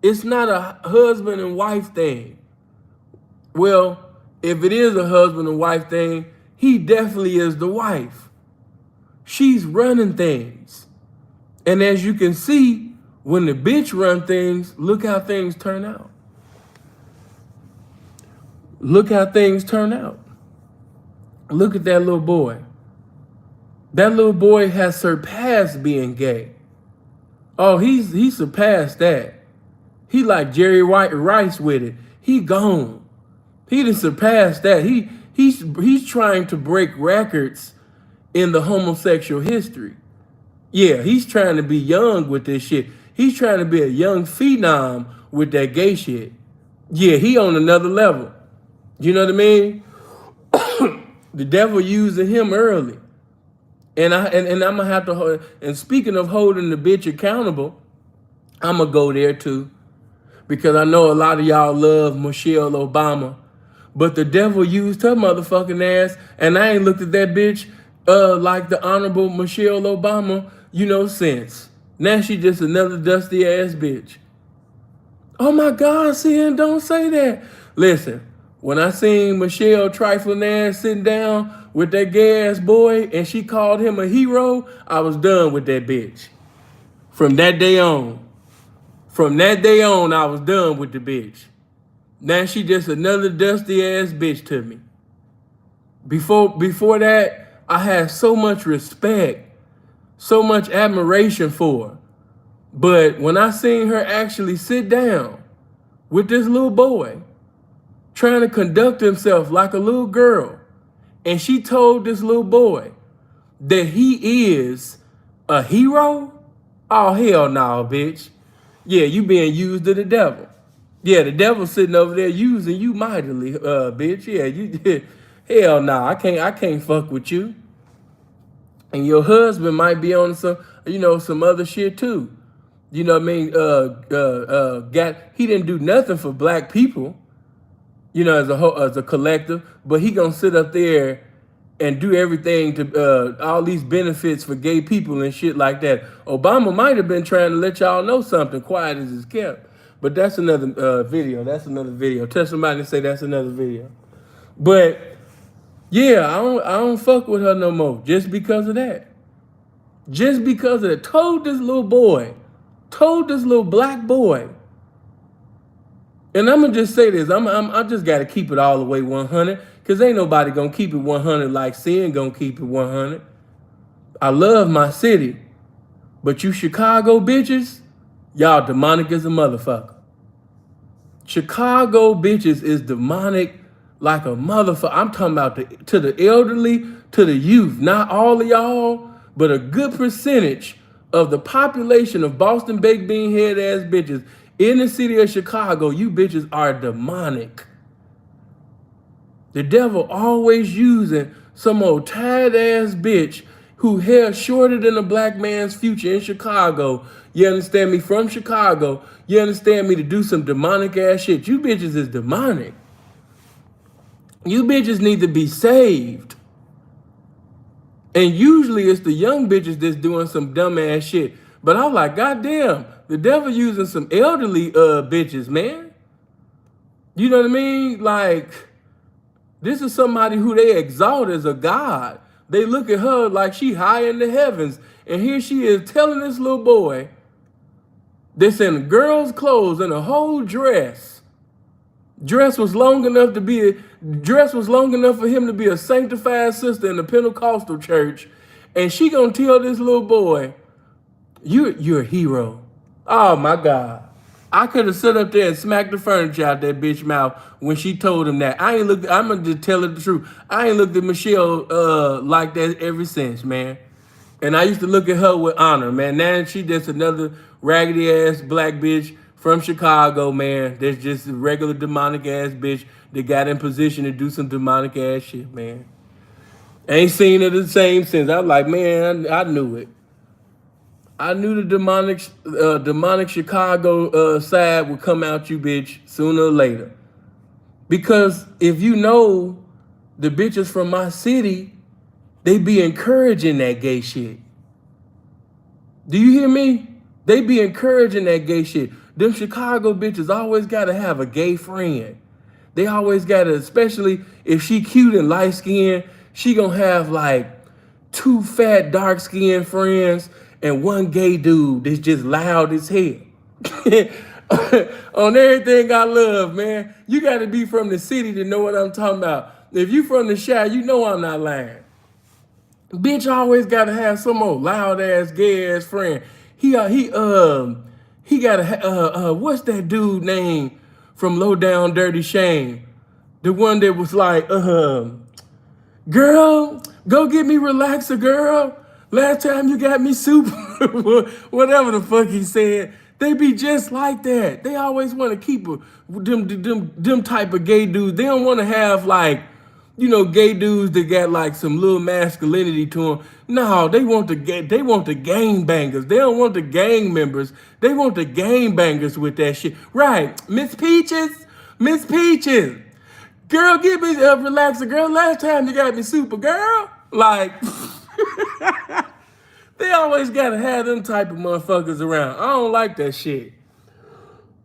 It's not a husband and wife thing. Well, if it is a husband and wife thing, he definitely is the wife. She's running things. And as you can see, when the bitch run things, look how things turn out. Look how things turn out. Look at that little boy. That little boy has surpassed being gay. Oh, he surpassed that. He like Jerry White Rice with it. He gone. He done surpassed that. He's trying to break records in the homosexual history. Yeah, he's trying to be young with this shit. He's trying to be a young phenom with that gay shit. Yeah, he on another level. You know what I mean? The devil using him early. And I'm gonna have to hold, and speaking of holding the bitch accountable, I'm gonna go there too. Because I know a lot of y'all love Michelle Obama. But the devil used her motherfucking ass, and I ain't looked at that bitch like the Honorable Michelle Obama, since. Now she just another dusty ass bitch. Oh my God, Sin, don't say that. Listen, when I seen Michelle trifling ass sitting down with that gay ass boy and she called him a hero, I was done with that bitch. From that day on. I was done with the bitch. Now she just another dusty ass bitch to me. Before that, I had so much respect, so much admiration for her. But when I seen her actually sit down with this little boy, trying to conduct himself like a little girl, and she told this little boy that he is a hero, oh hell no, bitch. Yeah, you being used to the devil. Yeah, the devil sitting over there using you mightily, bitch. Yeah, you hell no, I can't fuck with you. And your husband might be on some other shit too. You know what I mean? He didn't do nothing for black people, as a collective, but he gonna sit up there and do everything to all these benefits for gay people and shit like that. Obama might have been trying to let y'all know something, quiet as it's kept. But that's another video. That's another video. Tell somebody to say that's another video. But yeah, I don't fuck with her no more just because of that. Just because of it. Told this little black boy. And I'm gonna just say this. I just gotta keep it all the way 100, cause ain't nobody gonna keep it 100 like Sin gonna keep it 100. I love my city, but you Chicago bitches, y'all demonic as a motherfucker. Chicago bitches is demonic like a motherfucker. I'm talking about to the elderly, to the youth. Not all of y'all, but a good percentage of the population of Boston baked bean head ass bitches in the city of Chicago. You bitches are demonic. The devil always using some old tired ass bitch who hair shorter than a black man's future in Chicago. You understand me? From Chicago. You understand me? To do some demonic ass shit. You bitches is demonic. You bitches need to be saved. And usually it's the young bitches that's doing some dumb ass shit. But I'm like, goddamn, the devil using some elderly bitches, man. You know what I mean? Like, this is somebody who they exalt as a god. They look at her like she high in the heavens. And here she is telling this little boy that's in girl's clothes and a whole dress. Dress was long enough for him to be a sanctified sister in the Pentecostal church. And she gonna tell this little boy, you're a hero. Oh my God. I could have sat up there and smacked the furniture out that bitch mouth when she told him that. I'm gonna just tell her the truth. I ain't looked at Michelle like that ever since, man. And I used to look at her with honor, man. Now she just another raggedy ass black bitch from Chicago, man. That's just a regular demonic ass bitch that got in position to do some demonic ass shit, man. Ain't seen her the same since. I was like, man, I knew it. I knew the demonic Chicago side would come out you bitch sooner or later. Because if you know the bitches from my city, they be encouraging that gay shit. Do you hear me? They be encouraging that gay shit. Them Chicago bitches always gotta have a gay friend. They always gotta, especially if she cute and light skinned, she gonna have like 2 fat, dark-skinned friends and 1 gay dude that's just loud as hell. On everything I love, man. You got to be from the city to know what I'm talking about. If you from the Chi, you know I'm not lying. Bitch always got to have some old loud ass, gay ass friend. He got a what's that dude name from Low Down Dirty Shame? The one that was like, girl, go get me relaxer, girl. Last time you got me soup, whatever the fuck he said. They be just like that. They always want to keep them type of gay dudes. They don't want to have like, gay dudes that got like some little masculinity to them. No, they want the gang bangers. They don't want the gang members. They want the gang bangers with that shit. Right, Miss Peaches, girl, give me a relaxer, girl. Last time you got me super, girl. Like, they always gotta have them type of motherfuckers around. I don't like that shit.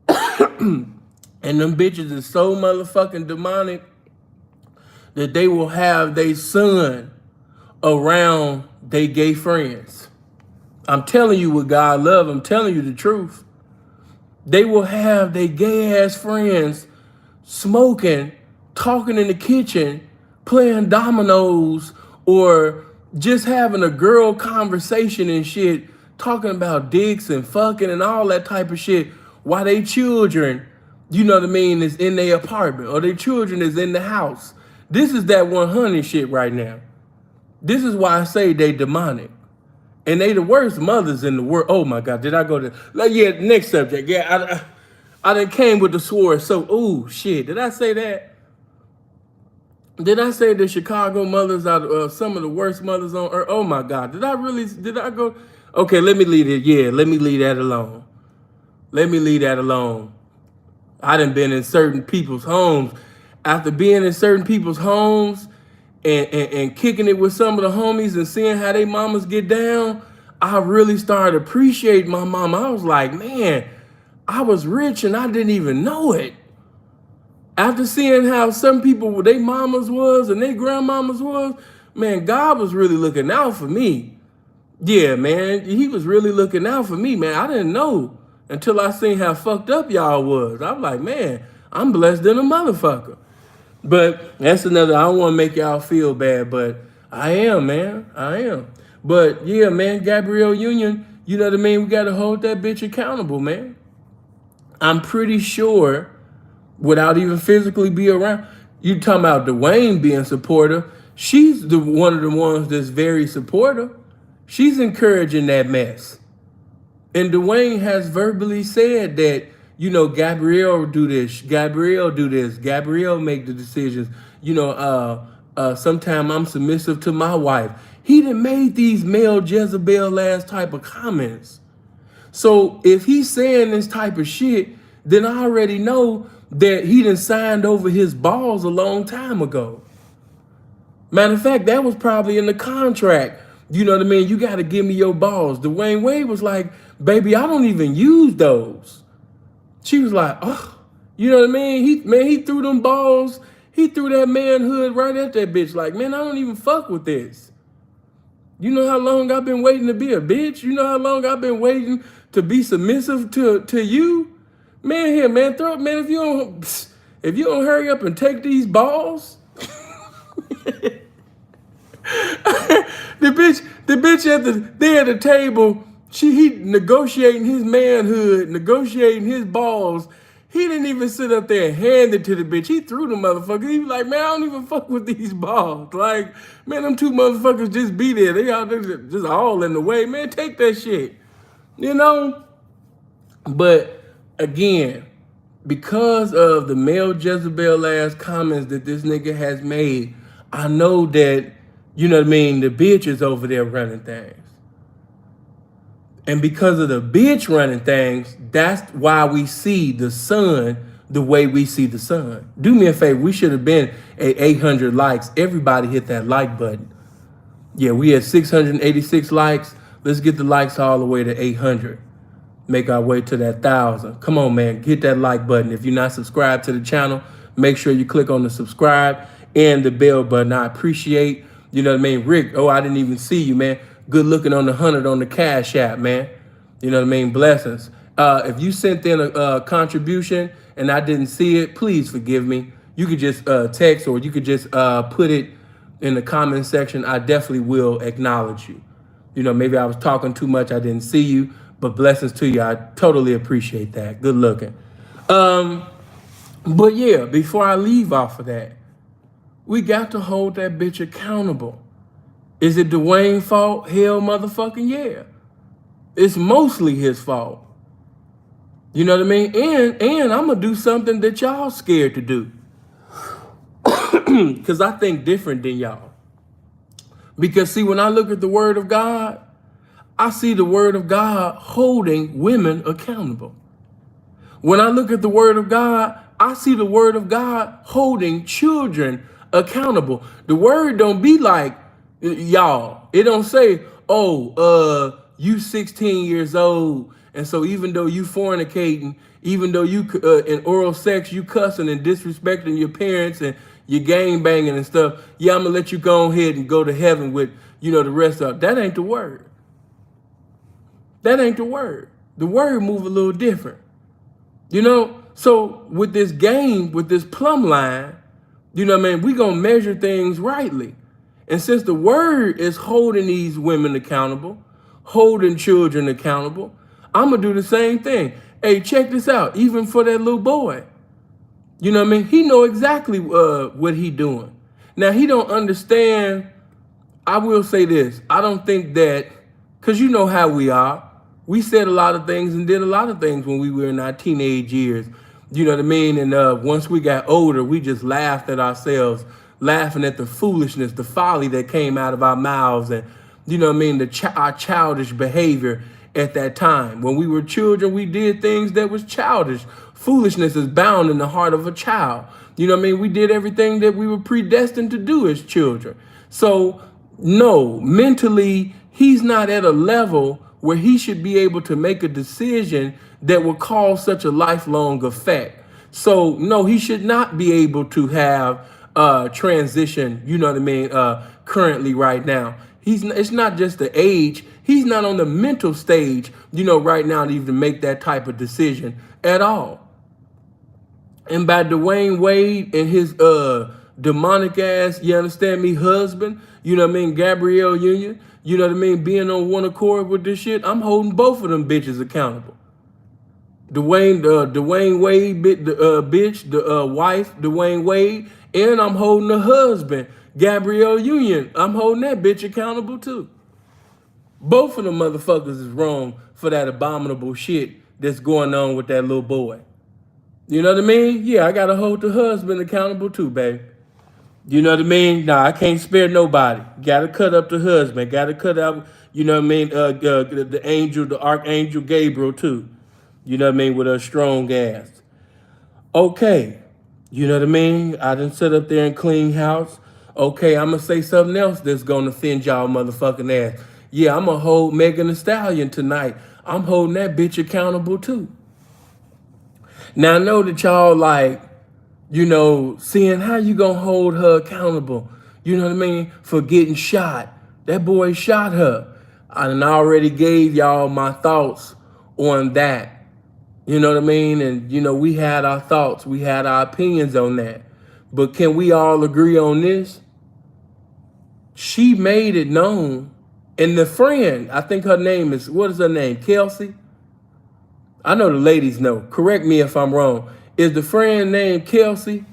And them bitches is so motherfucking demonic that they will have their son around they gay friends. I'm telling you what God love. I'm telling you the truth. They will have their gay ass friends smoking, talking in the kitchen, playing dominoes, or just having a girl conversation and shit, talking about dicks and fucking and all that type of shit while they children, is in their apartment or their children is in the house. This is that 100 shit right now. This is why I say they demonic. And they the worst mothers in the world. Oh my God, did I go to, next subject. Yeah, I done came with the sword. So, oh shit, did I say that? Did I say the Chicago mothers are some of the worst mothers on earth? Oh my God, did I go? Okay, let me leave it. Yeah, let me leave that alone. I done been in certain people's homes. After being in certain people's homes and kicking it with some of the homies and seeing how they mamas get down, I really started appreciating my mama. I was like, man, I was rich and I didn't even know it. After seeing how some people, they mamas was and they grandmamas was, man, God was really looking out for me. Yeah, man, he was really looking out for me, man. I didn't know until I seen how fucked up y'all was. I'm like, man, I'm blessed than a motherfucker. But that's another, I don't want to make y'all feel bad, but I am, man. I am. But yeah, man, Gabrielle Union, we got to hold that bitch accountable, man. I'm pretty sure, without even physically be around, you talking about Dwayne being supportive, she's one of the ones that's very supportive. She's encouraging that mess. And Dwayne has verbally said that, Gabrielle do this, Gabrielle do this, Gabrielle make the decisions. Sometimes I'm submissive to my wife. He done made these male Jezebel ass type of comments. So if he's saying this type of shit, then I already know that he done signed over his balls a long time ago. Matter of fact, that was probably in the contract. You know what I mean? You got to give me your balls. Dwayne Wade was like, baby, I don't even use those. She was like, oh, you know what I mean? He threw them balls. He threw that manhood right at that bitch. Like, man, I don't even fuck with this. You know how long I've been waiting to be a bitch? You know how long I've been waiting to be submissive to you? Man, here, man, if you don't hurry up and take these balls. The bitch at the table, he negotiating his manhood, negotiating his balls. He didn't even sit up there and hand it to the bitch. He threw the motherfucker. He was like, man, I don't even fuck with these balls. Like, man, them 2 motherfuckers just be there. They all just all in the way. Man, take that shit. But again, because of the male Jezebel ass comments that this nigga has made, I know that, the bitch is over there running things. And because of the bitch running things, that's why we see the sun the way we see the sun. Do me a favor. We should have been at 800 likes. Everybody hit that like button. Yeah, we had 686 likes. Let's get the likes all the way to 800. Make our way to that 1,000. Come on, man. Hit that like button. If you're not subscribed to the channel, make sure you click on the subscribe and the bell button. I appreciate You know what I mean? Rick, oh, I didn't even see you, man. Good looking on the 100 on the Cash App, man. You know what I mean? Blessings. If you sent in a contribution and I didn't see it, please forgive me. You could just text, or you could just put it in the comment section. I definitely will acknowledge you. You know, maybe I was talking too much. I didn't see you, but blessings to you. I totally appreciate that. Good looking. But yeah, before I leave off of that, we got to hold that bitch accountable. Is it Dwayne's fault? Hell motherfucking yeah. It's mostly his fault. You know what I mean? And I'm gonna do something that y'all scared to do. Cause I think different than y'all. Because see, when I look at the word of God, I see the word of God holding women accountable. When I look at the word of God, I see the word of God holding children accountable. The word don't be like, y'all, it don't say, oh, you 16 years old, and so even though you fornicating, even though you in oral sex, you cussing and disrespecting your parents and you gang banging and stuff, yeah, I'm gonna let you go ahead and go to heaven with, the rest of it. That ain't the word. That ain't the word. The word move a little different. So with this game, with this plumb line, we gonna measure things rightly. And since the word is holding these women accountable, holding children accountable, I'm gonna do the same thing. Hey, check this out. Even for that little boy, he know exactly what he doing. Now he don't understand. I will say this. I don't think that, because you know how we are. We said a lot of things and did a lot of things when we were in our teenage years. You know what I mean? And once we got older, we just laughed at ourselves, laughing at the foolishness, the folly that came out of our mouths, and our childish behavior at that time. When we were children, we did things that was childish. Foolishness is bound in the heart of a child. We did everything that we were predestined to do as children. So no, mentally, he's not at a level where he should be able to make a decision that will cause such a lifelong effect. So no, he should not be able to have transition, currently right now. It's not just the age. He's not on the mental stage, right now to even make that type of decision at all. And by Dwayne Wade and his demonic ass, you understand me, husband, Gabrielle Union, being on one accord with this shit, I'm holding both of them bitches accountable. Dwayne Wade, the wife, Dwayne Wade, and I'm holding the husband, Gabrielle Union. I'm holding that bitch accountable too. Both of them motherfuckers is wrong for that abominable shit that's going on with that little boy. You know what I mean? Yeah, I gotta hold the husband accountable too, babe. You know what I mean? Nah, I can't spare nobody. Gotta cut up the husband. Gotta cut up, the angel, the archangel Gabriel too. You know what I mean? With a strong ass. Okay. You know what I mean? I done sit up there and clean house. Okay, I'm gonna say something else that's gonna offend y'all motherfucking ass. Yeah, I'm gonna hold Megan Thee Stallion tonight. I'm holding that bitch accountable too. Now I know that y'all seeing how you gonna hold her accountable, for getting shot. That boy shot her. I done already gave y'all my thoughts on that. You know what I mean? And, we had our thoughts. We had our opinions on that. But can we all agree on this? She made it known. And the friend, I think her name is, what is her name? Kelsey? I know the ladies know. Correct me if I'm wrong. Is the friend named Kelsey?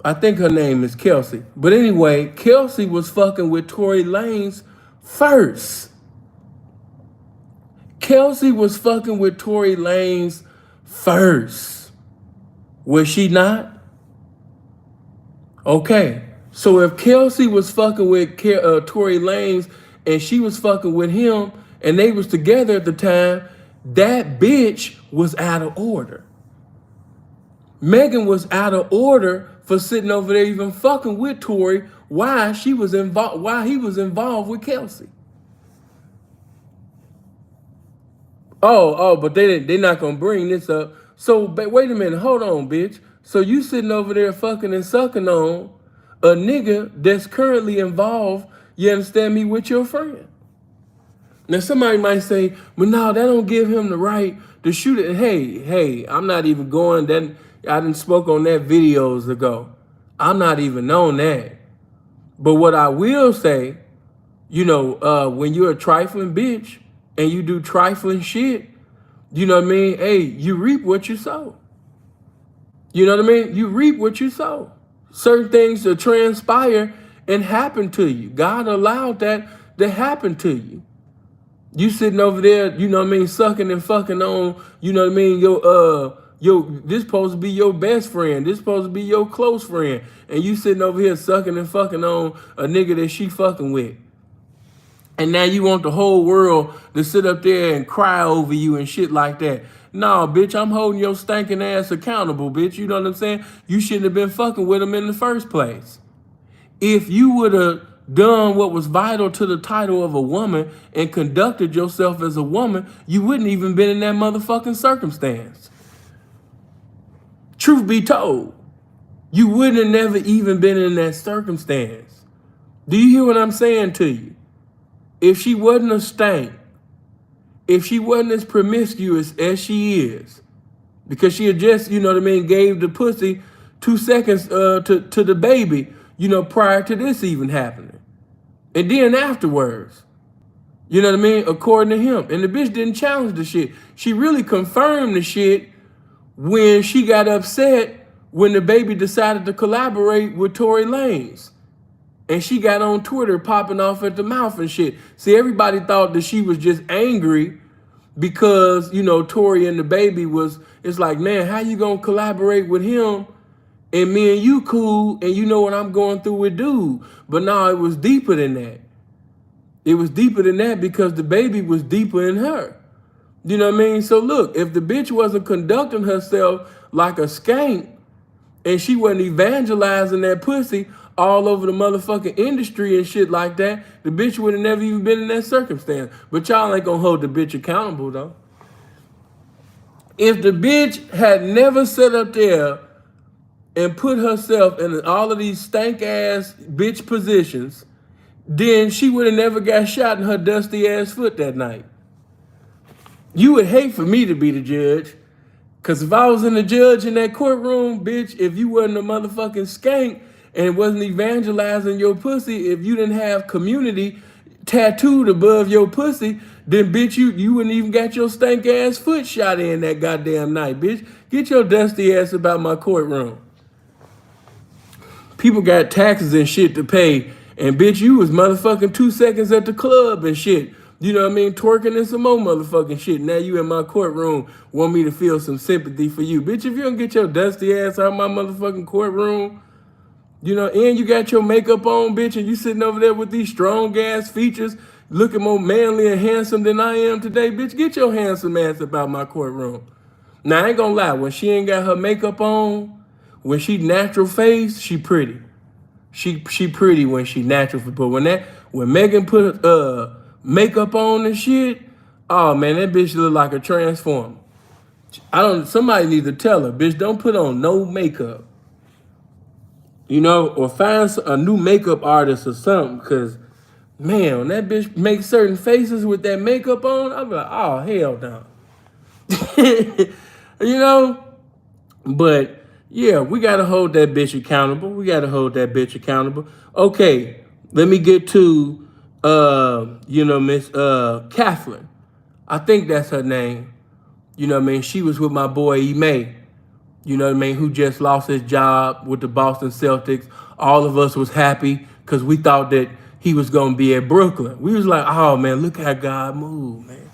I think her name is Kelsey. But anyway, Kelsey was fucking with Tory Lanez first. Kelsey was fucking with Tory Lanez first. Was she not? Okay. So if Kelsey was fucking with Tory Lanez and she was fucking with him and they was together at the time, that bitch was out of order. Megan was out of order for sitting over there even fucking with Tory while he was involved with Kelsey. But they're not gonna bring this up. So wait a minute, hold on, bitch. So you sitting over there fucking and sucking on a nigga that's currently involved, you understand me, with your friend. Now somebody might say, but no, that don't give him the right to shoot it. Hey, I'm not even going that. I didn't spoke on that videos ago. I'm not even on that. But what I will say, when you're a trifling bitch and you do trifling shit, you know what I mean? Hey, you reap what you sow. You know what I mean? You reap what you sow. Certain things to transpire and happen to you. God allowed that to happen to you. You sitting over there, you know what I mean, sucking and fucking on, you know what I mean, this supposed to be your best friend. This supposed to be your close friend. And you sitting over here sucking and fucking on a nigga that she fucking with. And now you want the whole world to sit up there and cry over you and shit like that. Nah, bitch, I'm holding your stinking ass accountable, bitch. You know what I'm saying? You shouldn't have been fucking with him in the first place. If you would have done what was vital to the title of a woman and conducted yourself as a woman, you wouldn't even been in that motherfucking circumstance. Truth be told, you wouldn't have never even been in that circumstance. Do you hear what I'm saying to you? If she wasn't a stank, if she wasn't as promiscuous as she is, because she had just, you know what I mean, gave the pussy 2 seconds to the baby, prior to this even happening. And then afterwards, you know what I mean, according to him. And the bitch didn't challenge the shit. She really confirmed the shit when she got upset when the baby decided to collaborate with Tory Lanez. And she got on Twitter popping off at the mouth and shit. See, everybody thought that she was just angry because, Tory and the baby it's like, man, how you gonna collaborate with him and me and you cool and you know what I'm going through with dude? But no, it was deeper than that. It was deeper than that because the baby was deeper in her. You know what I mean? So look, if the bitch wasn't conducting herself like a skank and she wasn't evangelizing that pussy all over the motherfucking industry and shit like that, the bitch would have never even been in that circumstance. But y'all ain't gonna hold the bitch accountable though. If the bitch had never sat up there and put herself in all of these stank ass bitch positions, then she would have never got shot in her dusty ass foot that night. You would hate for me to be the judge. Cause if I was in the judge in that courtroom, bitch, if you wasn't a motherfucking skank and wasn't evangelizing your pussy, if you didn't have community tattooed above your pussy, then bitch, you wouldn't even got your stank ass foot shot in that goddamn night, bitch. Get your dusty ass about my courtroom. People got taxes and shit to pay, and bitch, you was motherfucking 2 seconds at the club and shit. You know what I mean? Twerking and some more motherfucking shit. Now you in my courtroom, want me to feel some sympathy for you. Bitch, if you don't get your dusty ass out of my motherfucking courtroom, and you got your makeup on, bitch, and you sitting over there with these strong ass features, looking more manly and handsome than I am today, bitch, get your handsome ass about my courtroom. Now, I ain't gonna lie, when she ain't got her makeup on, when she natural face, she pretty. She pretty when she natural, but when Megan put makeup on and shit, oh man, that bitch look like a transformer. Somebody needs to tell her, bitch, don't put on no makeup. Or find a new makeup artist or something, because man, when that bitch makes certain faces with that makeup on, I'm like, oh hell no. But yeah, we gotta hold that bitch accountable. Okay, let me get to Miss Kathleen. I think that's her name. She was with my boy E. May. Who just lost his job with the Boston Celtics. All of us was happy because we thought that he was gonna be at Brooklyn. We was like, oh man, look how God moved, man.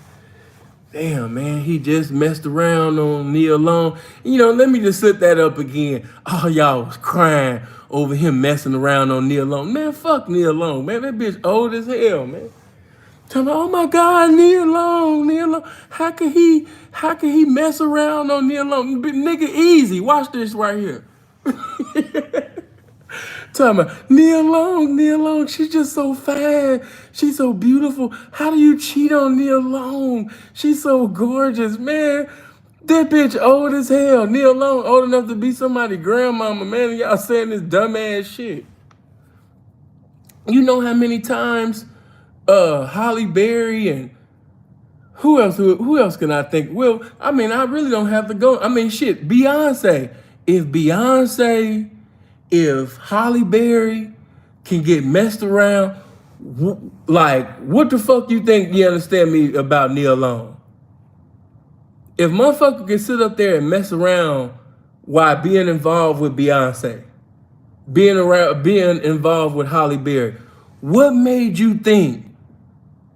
Damn, man, he just messed around on Nia Long. Let me just slip that up again. Oh, y'all was crying over him messing around on Nia Long. Man, fuck Nia Long, man. That bitch old as hell, man. Tell me, oh my God, Nia Long. How can he mess around on Nia Long? Nigga, easy. Watch this right here. Tell me, Nia Long, she's just so fine. She's so beautiful. How do you cheat on Nia Long? She's so gorgeous, man. That bitch old as hell. Nia Long old enough to be somebody's grandmama, man. And y'all saying this dumbass shit. You know how many times Holly Berry and who else can I think? Well, I mean, I really don't have to go. I mean, shit, Beyonce. Beyonce, if Holly Berry can get messed around, like, what the fuck you think you understand me about Neil Long? If motherfucker can sit up there and mess around while being involved with Beyonce, being involved with Holly Berry, what made you think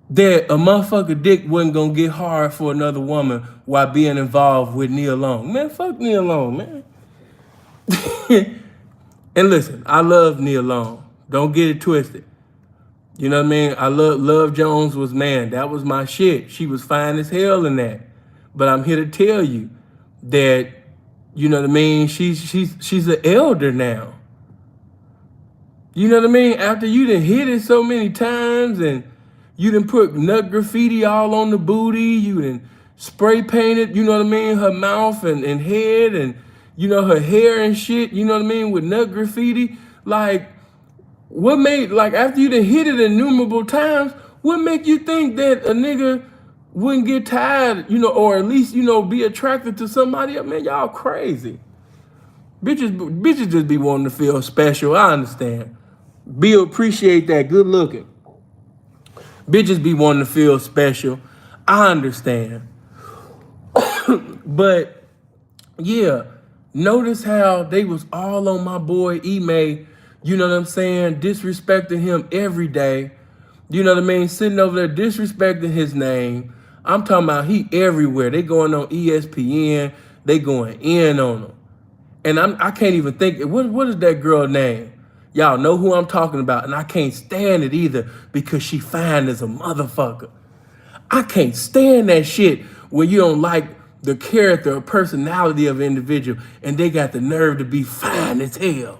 that a motherfucker dick wasn't gonna get hard for another woman while being involved with Neil Long? Man, fuck Neil Long, man. And listen, I love Neil Long. Don't get it twisted. You know what I mean? I Love Jones was, man, that was my shit. She was fine as hell in that. But I'm here to tell you that, you know what I mean, she's an elder now. You know what I mean? After you done hit it so many times and you done put nut graffiti all on the booty, you done spray painted, you know what I mean, her mouth and head and, you know, her hair and shit, you know what I mean, with nut graffiti. Like, what made, like, after you done hit it innumerable times, what make you think that a nigga wouldn't get tired, you know, or at least, you know, be attracted to somebody else? Man, y'all crazy. Bitches just be wanting to feel special. I understand. Bill appreciate that. Good looking. Bitches be wanting to feel special. I understand. But yeah, notice how they was all on my boy Ime, you know what I'm saying, disrespecting him every day. You know what I mean? Sitting over there disrespecting his name. I'm talking about he everywhere. They going on ESPN. They going in on him. And I can't even think, what is that girl name? Y'all know who I'm talking about, and I can't stand it either because she fine as a motherfucker. I can't stand that shit when you don't like the character or personality of an individual and they got the nerve to be fine as hell.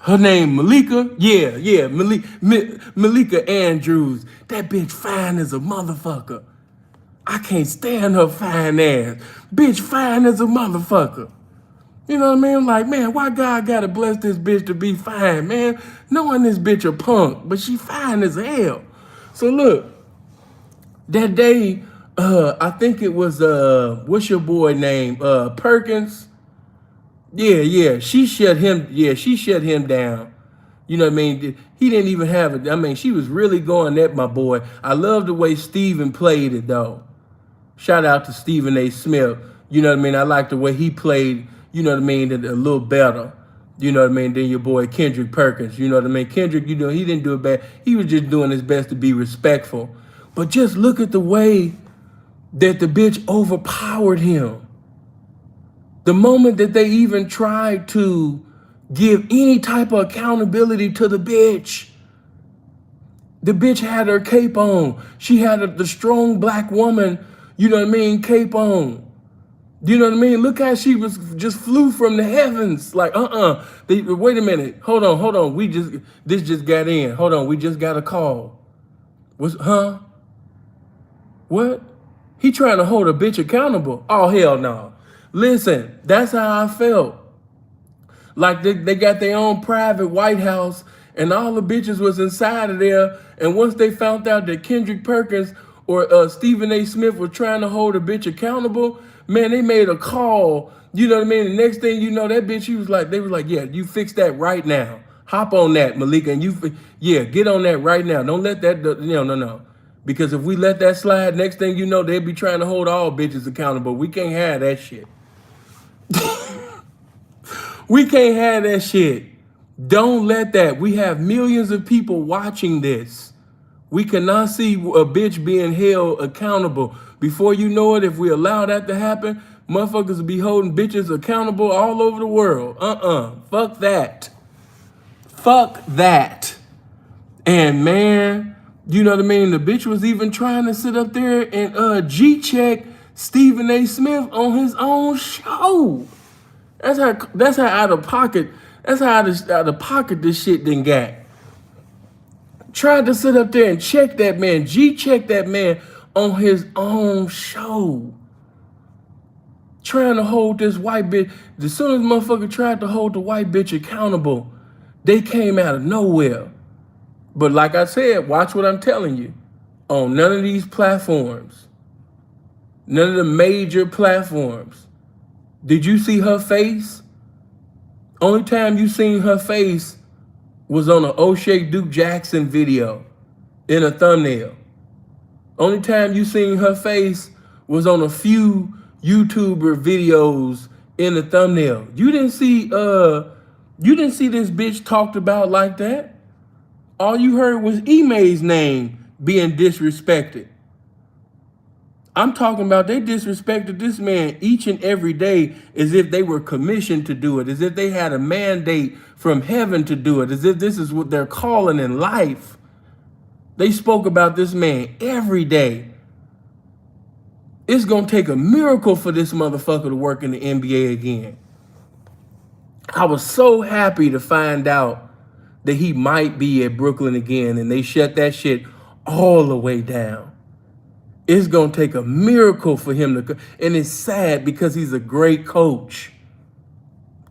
Her name Malika? Yeah, Malika Andrews. That bitch fine as a motherfucker. I can't stand her fine ass. Bitch fine as a motherfucker. You know what I mean? I'm like, man, why God gotta bless this bitch to be fine, man? Knowing this bitch a punk, but she fine as hell. So look, that day, I think it was, what's your boy name? Perkins? Yeah, she shut him down. You know what I mean? He didn't even have it. I mean, she was really going at my boy. I love the way Steven played it, though. Shout out to Stephen A. Smith. You know what I mean? I like the way he played, you know what I mean, a little better. You know what I mean, than your boy Kendrick Perkins. You know what I mean? Kendrick, you know, he didn't do it bad. He was just doing his best to be respectful. But just look at the way that the bitch overpowered him. The moment that they even tried to give any type of accountability to the bitch had her cape on. She had the strong black woman, you know what I mean, cape on. You know what I mean? Look how she was just flew from the heavens. Like, wait a minute. Hold on. This just got in. Hold on, we just got a call. What? He trying to hold a bitch accountable? Oh, hell no. Listen, that's how I felt. Like they got their own private White House and all the bitches was inside of there. And once they found out that Kendrick Perkins or Stephen A. Smith was trying to hold a bitch accountable, man, they made a call. You know what I mean? The next thing you know, that bitch, they was like, yeah, you fix that right now. Hop on that, Malika, and get on that right now. Don't let that, no. Because if we let that slide, next thing you know, they'll be trying to hold all bitches accountable. We can't have that shit. We can't have that shit. Don't let that. We have millions of people watching this. We cannot see a bitch being held accountable. Before you know it, if we allow that to happen, motherfuckers will be holding bitches accountable all over the world. Fuck that. Fuck that. And man, you know what I mean? The bitch was even trying to sit up there and G-check Stephen A. Smith on his own show. That's how out of pocket this shit done got. Tried to sit up there and check that man, G-check that man on his own show. Trying to hold this white bitch. As soon as motherfucker tried to hold the white bitch accountable, they came out of nowhere. But like I said, watch what I'm telling you. On none of these platforms, none of the major platforms, did you see her face? Only time you seen her face was on an O'Shea Duke Jackson video in a thumbnail. Only time you seen her face was on a few YouTuber videos in the thumbnail. You didn't see this bitch talked about like that. All you heard was Ime's name being disrespected. I'm talking about they disrespected this man each and every day as if they were commissioned to do it, as if they had a mandate from heaven to do it, as if this is what they're calling in life. They spoke about this man every day. It's going to take a miracle for this motherfucker to work in the NBA again. I was so happy to find out that he might be at Brooklyn again, and they shut that shit all the way down. It's going to take a miracle for him to, and it's sad because he's a great coach.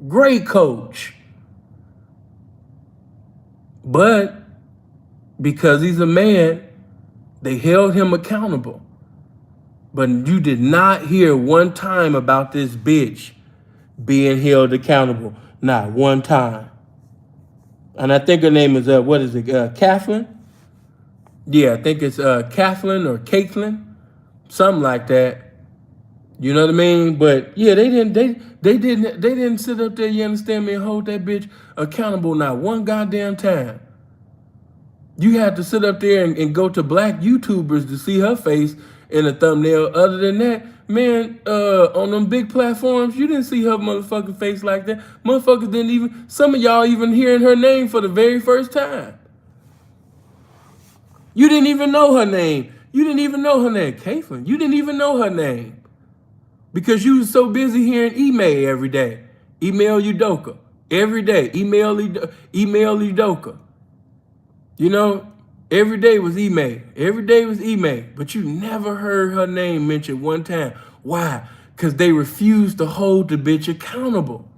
Great coach. But because he's a man, they held him accountable. But you did not hear one time about this bitch being held accountable. Not one time. And I think her name is, Kathleen? Yeah, I think it's Kathleen or Caitlin. Something like that. You know what I mean? But yeah, they didn't sit up there, you understand me, and hold that bitch accountable not one goddamn time. You had to sit up there and go to black YouTubers to see her face in a thumbnail. Other than that, man, on them big platforms, you didn't see her motherfucking face like that. Motherfuckers didn't even, some of y'all even hearing her name for the very first time. You didn't even know her name. You didn't even know her name, Caitlin. You didn't even know her name because you was so busy hearing email every day. Email Udoka every day. Email Udoka. You know, every day was email. Every day was email. But you never heard her name mentioned one time. Why? Because they refused to hold the bitch accountable.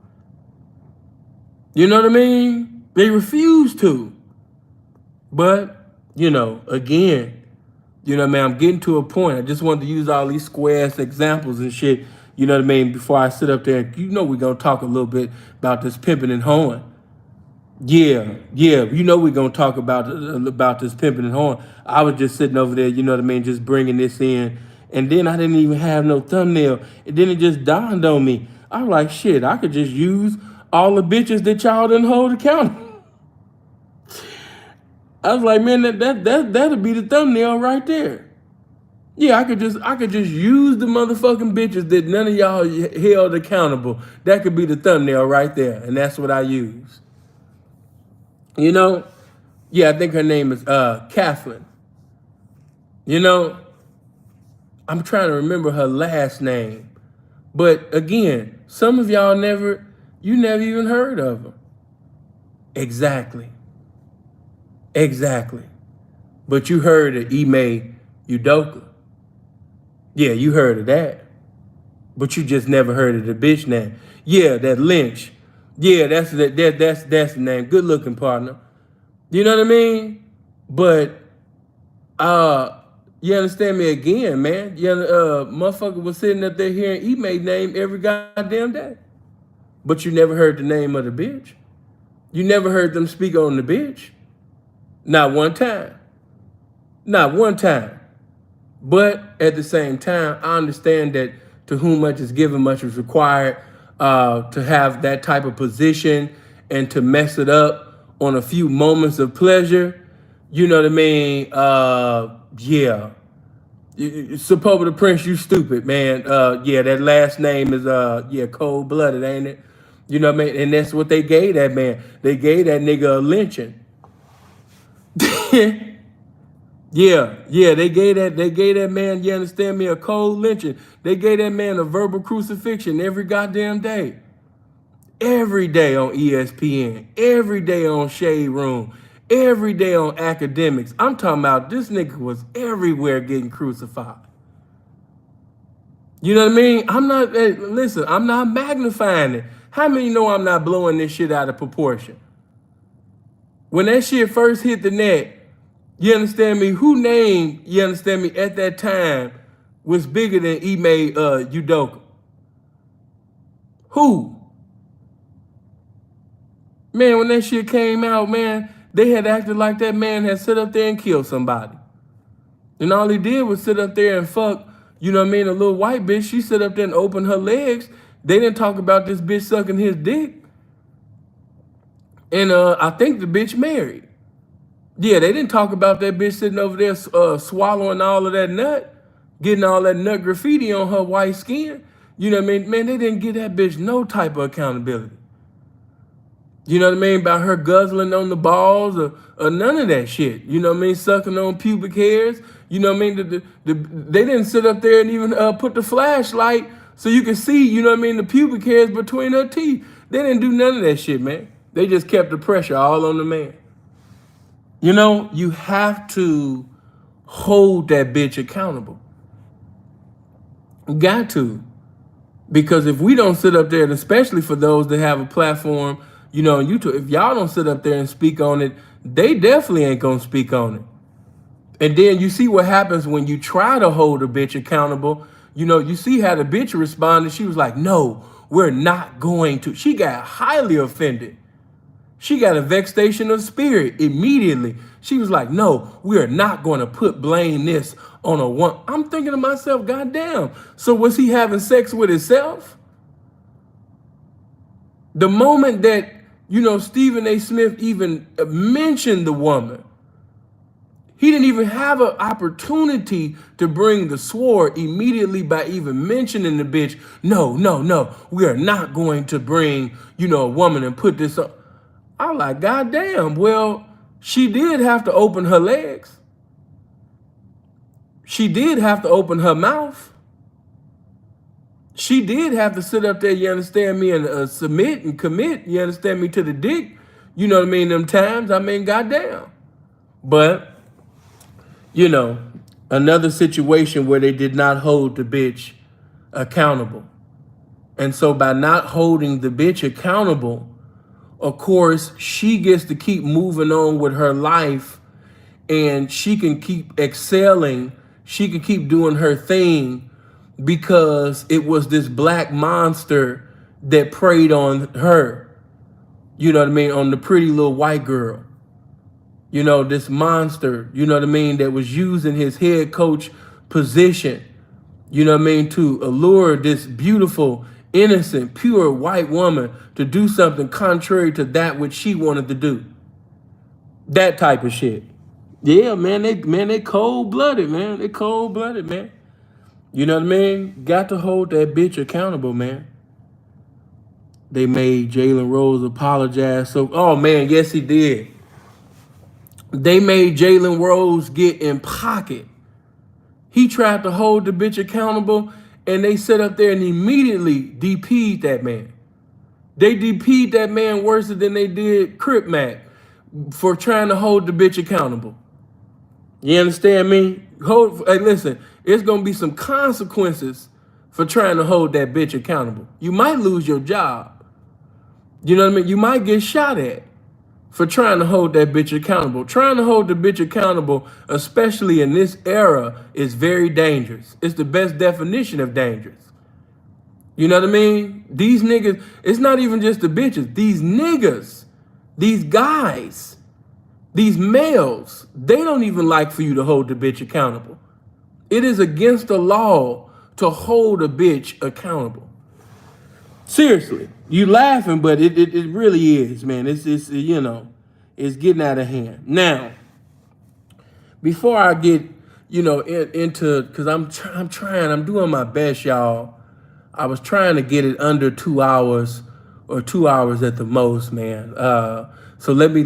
You know what I mean? They refused to. But, you know, again, you know what I mean? I'm getting to a point. I just wanted to use all these square-ass examples and shit, you know what I mean, before I sit up there. You know we're going to talk a little bit about this pimping and hoeing. Yeah, you know we're going to talk about this pimping and hoeing. I was just sitting over there, you know what I mean, just bringing this in. And then I didn't even have no thumbnail. And then it just dawned on me. I'm like, shit, I could just use all the bitches that y'all didn't hold accountable. I was like, man, that'll be the thumbnail right there. Yeah, I could just use the motherfucking bitches that none of y'all held accountable. That could be the thumbnail right there, and that's what I use. You know, yeah, I think her name is Kathleen. You know, I'm trying to remember her last name, but again, some of y'all never even heard of her. Exactly. But you heard of Ime Udoka. Yeah, you heard of that. But you just never heard of the bitch name. Yeah, that Lynch. Yeah, that's the name. Good looking partner. You know what I mean? But you understand me again, man. Motherfucker was sitting up there hearing Ime name every goddamn day. But you never heard the name of the bitch. You never heard them speak on the bitch. Not one time. Not one time. But at the same time, I understand that to whom much is given, much is required. To have that type of position and to mess it up on a few moments of pleasure, you know what I mean? Yeah. Suppose the Prince, you stupid, man. Yeah, that last name is cold-blooded, ain't it? You know what I mean? And that's what they gave that man. They gave that nigga a lynching. Yeah, they gave that man, you understand me, a cold lynching. They gave that man a verbal crucifixion every goddamn day. Every day on ESPN, every day on Shade Room, every day on academics. I'm talking about this nigga was everywhere getting crucified. You know what I mean? I'm not magnifying it. How many know I'm not blowing this shit out of proportion? When that shit first hit the net, you understand me? Who named, you understand me, at that time was bigger than Ime Udoka? Who? Man, when that shit came out, man, they had acted like that man had sit up there and killed somebody. And all he did was sit up there and fuck, you know what I mean, a little white bitch. She sit up there and opened her legs. They didn't talk about this bitch sucking his dick. And I think the bitch married. Yeah, they didn't talk about that bitch sitting over there swallowing all of that nut, getting all that nut graffiti on her white skin. You know what I mean? Man, they didn't give that bitch no type of accountability. You know what I mean? About her guzzling on the balls or none of that shit. You know what I mean? Sucking on pubic hairs. You know what I mean? They didn't sit up there and even put the flashlight so you could see, you know what I mean, the pubic hairs between her teeth. They didn't do none of that shit, man. They just kept the pressure all on the man. You know, you have to hold that bitch accountable. You got to. Because if we don't sit up there, and especially for those that have a platform, you know, on YouTube, if y'all don't sit up there and speak on it, they definitely ain't gonna speak on it. And then you see what happens when you try to hold a bitch accountable. You know, you see how the bitch responded. She was like, no, we're not going to. She got highly offended. She got a vexation of spirit immediately. She was like, no, we are not going to blame this on a one. I'm thinking to myself, goddamn. So was he having sex with himself? The moment that, you know, Stephen A. Smith even mentioned the woman, he didn't even have an opportunity to bring the sword immediately by even mentioning the bitch. No, no, no, we are not going to bring, you know, a woman and put this up. I'm like, goddamn, well, she did have to open her legs. She did have to open her mouth. She did have to sit up there, you understand me, and submit and commit, you understand me, to the dick. You know what I mean, them times, I mean, goddamn. But, you know, another situation where they did not hold the bitch accountable. And so by not holding the bitch accountable, of course, she gets to keep moving on with her life and she can keep excelling. She can keep doing her thing because it was this black monster that preyed on her. You know what I mean? On the pretty little white girl. You know, this monster, you know what I mean, that was using his head coach position, you know what I mean, to allure this beautiful, innocent, pure white woman to do something contrary to that which she wanted to do. That type of shit. Yeah, man, they cold-blooded, man. They cold-blooded, man. You know what I mean? Got to hold that bitch accountable, man. They made Jalen Rose apologize. So, oh man, yes he did. They made Jalen Rose get in pocket. He tried to hold the bitch accountable, and they sat up there and immediately DP'd that man. They DP'd that man worse than they did Crip Mac for trying to hold the bitch accountable. You understand me? Hey, listen, it's going to be some consequences for trying to hold that bitch accountable. You might lose your job. You know what I mean? You might get shot at for trying to hold that bitch accountable. Trying to hold the bitch accountable, especially in this era, is very dangerous. It's the best definition of dangerous. You know what I mean? These niggas, it's not even just the bitches. These niggas, these guys, these males, they don't even like for you to hold the bitch accountable. It is against the law to hold a bitch accountable. Seriously, you laughing, but it really is, man. It's you know, it's getting out of hand. Now, before I get, you know, into, because I'm doing my best, y'all. I was trying to get it under 2 hours or 2 hours at the most, man. So let me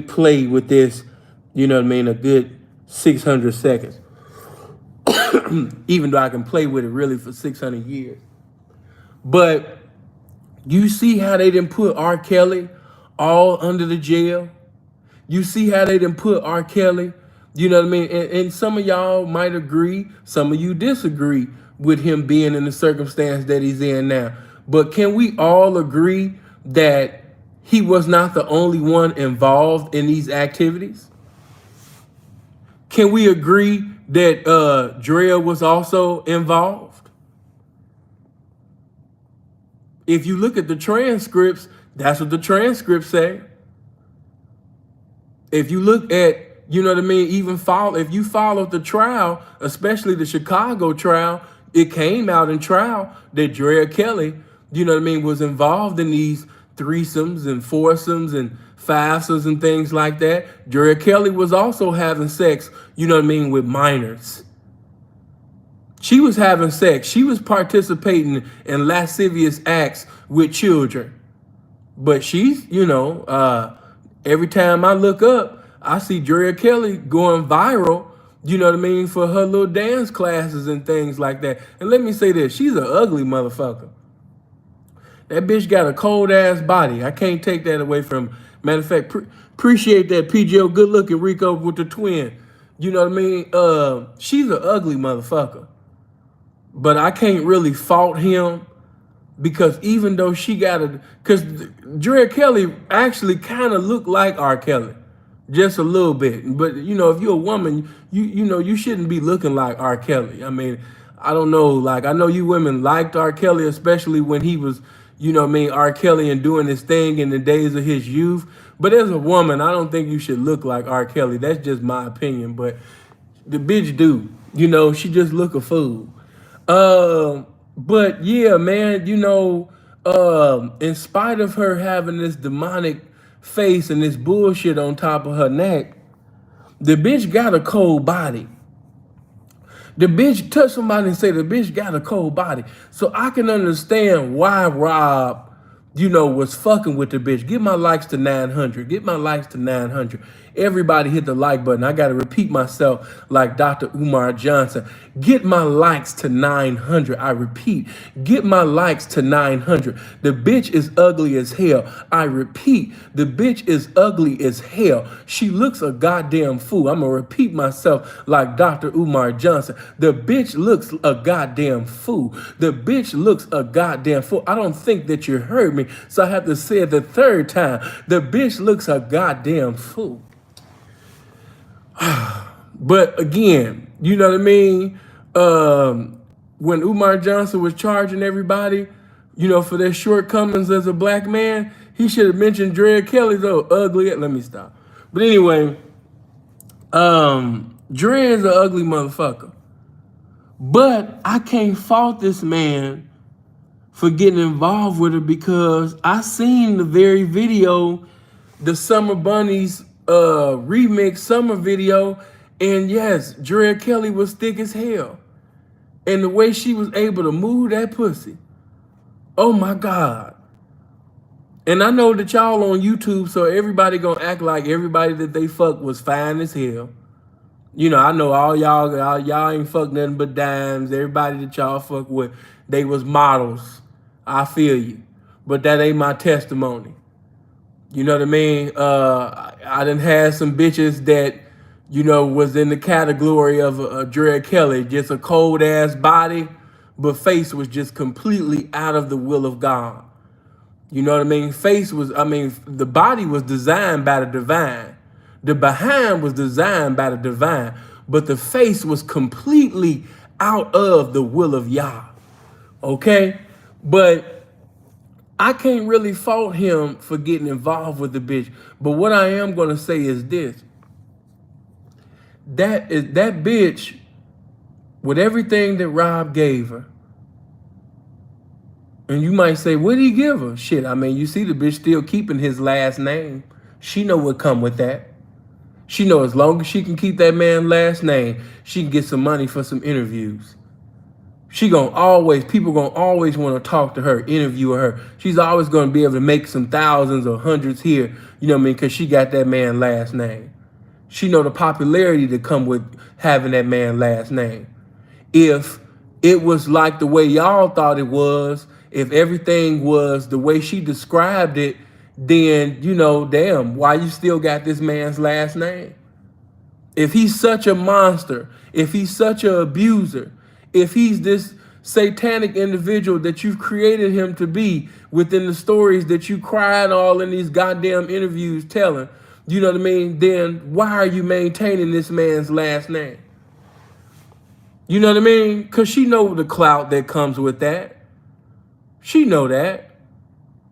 play with this, you know what I mean, a good 600 seconds. Even though I can play with it really for 600 years. But you see how they didn't put R. Kelly all under the jail? You see how they didn't put R. Kelly, you know what I mean? And some of y'all might agree, some of you disagree with him being in the circumstance that he's in now. But can we all agree that he was not the only one involved in these activities? Can we agree that Drea was also involved? If you look at the transcripts, that's what the transcripts say. If you look at, you know what I mean, if you followed the trial, especially the Chicago trial, it came out in trial that Drea Kelly, you know what I mean, was involved in these threesomes and foursomes and fivesomes and things like that. Drea Kelly was also having sex, you know what I mean, with minors. She was having sex. She was participating in lascivious acts with children. But she's, every time I look up, I see Drea Kelly going viral, you know what I mean, for her little dance classes and things like that. And let me say this, she's an ugly motherfucker. That bitch got a cold ass body. I can't take that away from her. Matter of fact, appreciate that PGO, good looking Rico with the twin. You know what I mean? She's an ugly motherfucker. But I can't really fault him, because even though she got because Drea Kelly actually kind of looked like R. Kelly, just a little bit. But if you're a woman, you shouldn't be looking like R. Kelly. I mean, I don't know, like, I know you women liked R. Kelly, especially when he was, R. Kelly and doing his thing in the days of his youth. But as a woman, I don't think you should look like R. Kelly. That's just my opinion. But the bitch do, she just look a fool. But yeah, man, in spite of her having this demonic face and this bullshit on top of her neck, the bitch got a cold body. The bitch, touch somebody and say the bitch got a cold body. So I can understand why Rob, was fucking with the bitch. Get my likes to 900. Get my likes to 900. Everybody hit the like button. I got to repeat myself like Dr. Umar Johnson. Get my likes to 900. I repeat, get my likes to 900. The bitch is ugly as hell. I repeat, the bitch is ugly as hell. She looks a goddamn fool. I'm going to repeat myself like Dr. Umar Johnson. The bitch looks a goddamn fool. The bitch looks a goddamn fool. I don't think that you heard me, so I have to say it the third time. The bitch looks a goddamn fool. But again, you know what I mean? When Umar Johnson was charging everybody, for their shortcomings as a black man, he should have mentioned Drea Kelly, though. Ugly. Let me stop. But anyway, Drea is an ugly motherfucker. But I can't fault this man for getting involved with her, because I seen the very video, the Summer Bunnies remix summer video, and yes, Drea Kelly was thick as hell. And the way she was able to move that pussy, oh my God. And I know that y'all on YouTube, so everybody gonna act like everybody that they fuck was fine as hell. I know all y'all ain't fuck nothing but dimes. Everybody that y'all fuck with, they was models. I feel you. But that ain't my testimony. You know what I mean? I done had some bitches that, was in the category of Drea Kelly, just a cold ass body, but face was just completely out of the will of God. You know what I mean? The body was designed by the divine. The behind was designed by the divine, but the face was completely out of the will of Yah. Okay? But I can't really fault him for getting involved with the bitch. But what I am going to say is this. That bitch, with everything that Rob gave her, and you might say, what did he give her? Shit, you see the bitch still keeping his last name. She know what come with that. She know as long as she can keep that man's last name, she can get some money for some interviews. People gonna always want to talk to her, interview her. She's always gonna be able to make some thousands or hundreds here, because she got that man's last name. She know the popularity that come with having that man's last name. If it was like the way y'all thought it was, if everything was the way she described it, then, damn, why you still got this man's last name? If he's such a monster, if he's such an abuser, if he's this satanic individual that you've created him to be within the stories that you cried all in these goddamn interviews telling, you know what I mean, then why are you maintaining this man's last name? You know what I mean? Because she know the clout that comes with that. She know that.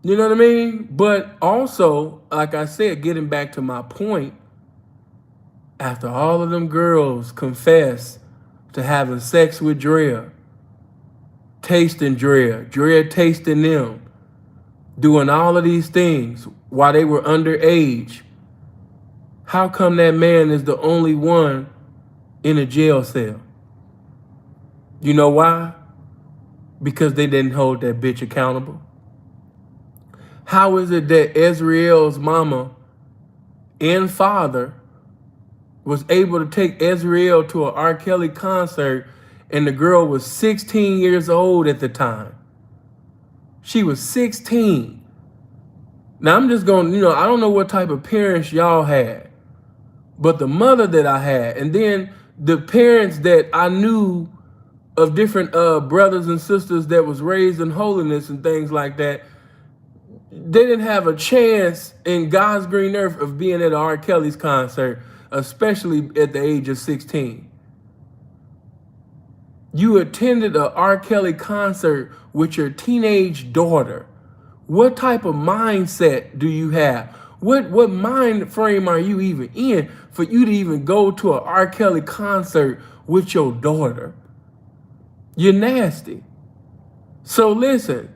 You know what I mean? But also, like I said, getting back to my point, after all of them girls confess to having sex with Drea, tasting Drea tasting them, doing all of these things while they were underage, how come that man is the only one in a jail cell? You know why? Because they didn't hold that bitch accountable. How is it that Ezreal's mama and father was able to take Ezreal to an R. Kelly concert and the girl was 16 years old at the time? She was 16. Now I'm just going, I don't know what type of parents y'all had, but the mother that I had, and then the parents that I knew of different brothers and sisters that was raised in holiness and things like that, they didn't have a chance in God's green earth of being at R. Kelly's concert, especially at the age of 16. You attended a R. Kelly concert with your teenage daughter. What type of mindset do you have? What mind frame are you even in for you to even go to an R. Kelly concert with your daughter? You're nasty. So listen,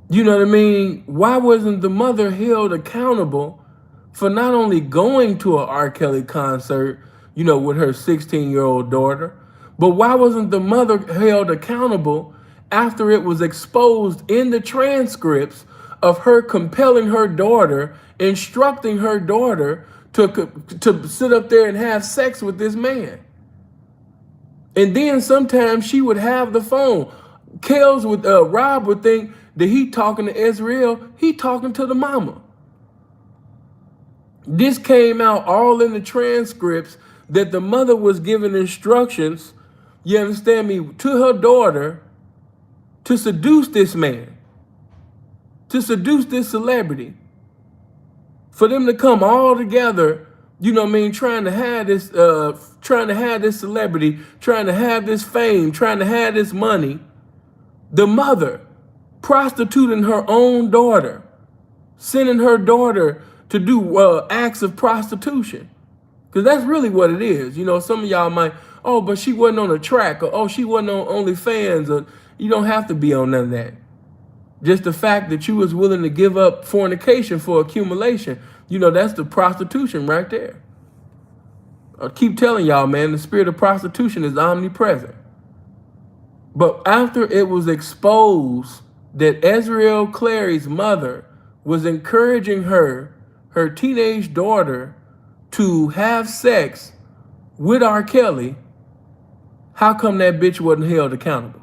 you know what I mean? Why wasn't the mother held accountable for not only going to an R. Kelly concert, with her 16-year-old daughter, but why wasn't the mother held accountable after it was exposed in the transcripts of her compelling her daughter, instructing her daughter to sit up there and have sex with this man? And then sometimes she would have the phone. Rob would think that he talking to Ezreal, he talking to the mama. This came out all in the transcripts that the mother was giving instructions, you understand me, to her daughter to seduce this man, to seduce this celebrity, for them to come all together, trying to have this celebrity, trying to have this fame, trying to have this money. The mother prostituting her own daughter, sending her daughter to do acts of prostitution. Because that's really what it is. Some of y'all might, but she wasn't on a track, or she wasn't on OnlyFans, or you don't have to be on none of that. Just the fact that you was willing to give up fornication for accumulation, that's the prostitution right there. I keep telling y'all, man, the spirit of prostitution is omnipresent. But after it was exposed that Ezreal Clary's mother was encouraging her teenage daughter, to have sex with R. Kelly, how come that bitch wasn't held accountable?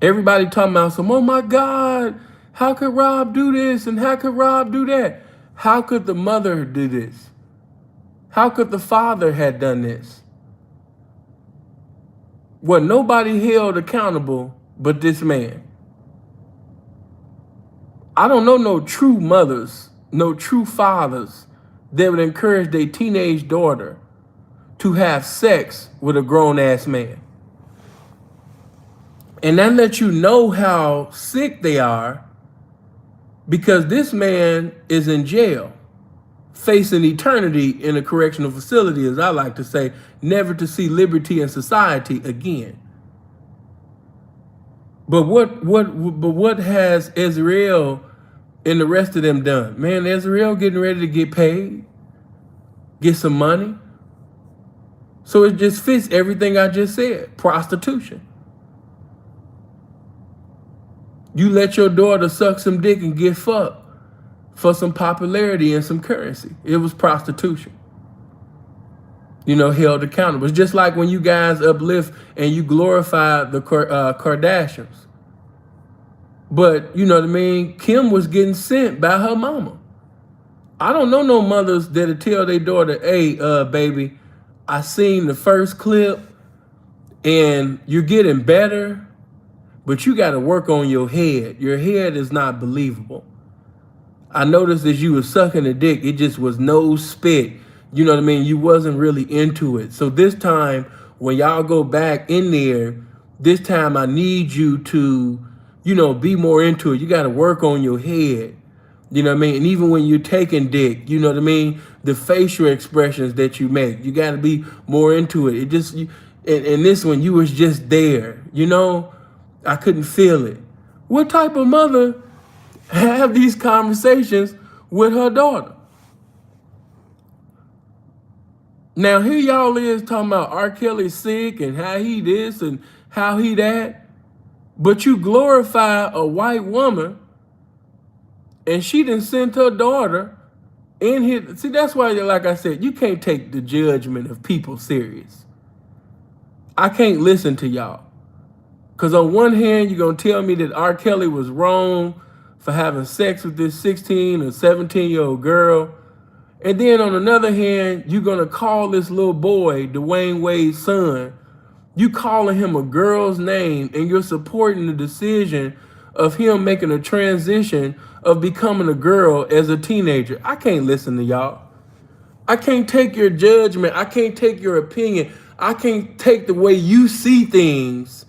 Everybody talking about some, oh my God, how could Rob do this and how could Rob do that? How could the mother do this? How could the father have done this? Well, nobody held accountable but this man. I don't know no true mothers, no true fathers that would encourage their teenage daughter to have sex with a grown-ass man. And that lets you know how sick they are, because this man is in jail, facing eternity in a correctional facility, as I like to say, never to see liberty in society again. But what has Ezreal and the rest of them done? Man, Ezreal getting ready to get paid, get some money. So it just fits everything I just said. Prostitution. You let your daughter suck some dick and get fucked for some popularity and some currency. It was prostitution. Held accountable. It's just like when you guys uplift and you glorify the Kardashians. But, you know what I mean? Kim was getting sent by her mama. I don't know no mothers that'll tell their daughter, hey, baby, I seen the first clip, and you're getting better, but you got to work on your head. Your head is not believable. I noticed as you were sucking the dick, it just was no spit. You know what I mean? You wasn't really into it. So this time, when y'all go back in there, this time I need you to, be more into it. You got to work on your head. You know what I mean? And even when you're taking dick, you know what I mean? The facial expressions that you make, you got to be more into it. It just, and this one, you was just there, I couldn't feel it. What type of mother have these conversations with her daughter? Now here y'all is talking about R. Kelly sick and how he this and how he that, but you glorify a white woman, and she done sent her daughter in here. See, that's why, like I said, you can't take the judgment of people serious. I can't listen to y'all. Because on one hand, you're going to tell me that R. Kelly was wrong for having sex with this 16 or 17-year-old girl. And then on another hand, you're going to call this little boy, Dwayne Wade's son, you calling him a girl's name, and you're supporting the decision of him making a transition of becoming a girl as a teenager. I can't listen to y'all. I can't take your judgment. I can't take your opinion. I can't take the way you see things,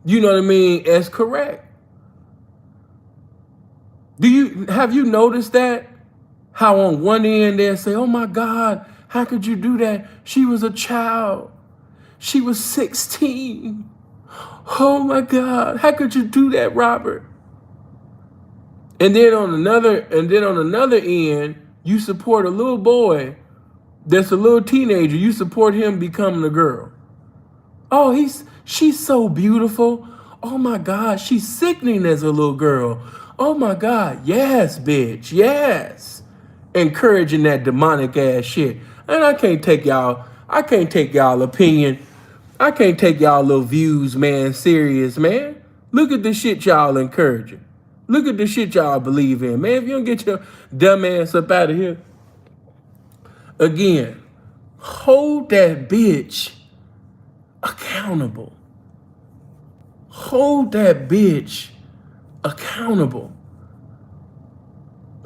as correct. Have you noticed that? How on one end they say, oh my God, how could you do that? She was a child. She was 16. Oh my God, how could you do that, Robert? And then on another end, you support a little boy that's a little teenager. You support him becoming a girl. Oh, she's so beautiful. Oh my God, she's sickening as a little girl. Oh my God, yes, bitch, yes. Encouraging that demonic ass shit. And I can't take y'all opinion. I can't take y'all little views, man, serious, man. Look at the shit y'all encouraging. Look at the shit y'all believe in, man. If you don't get your dumb ass up out of here. Again, hold that bitch accountable. Hold that bitch accountable.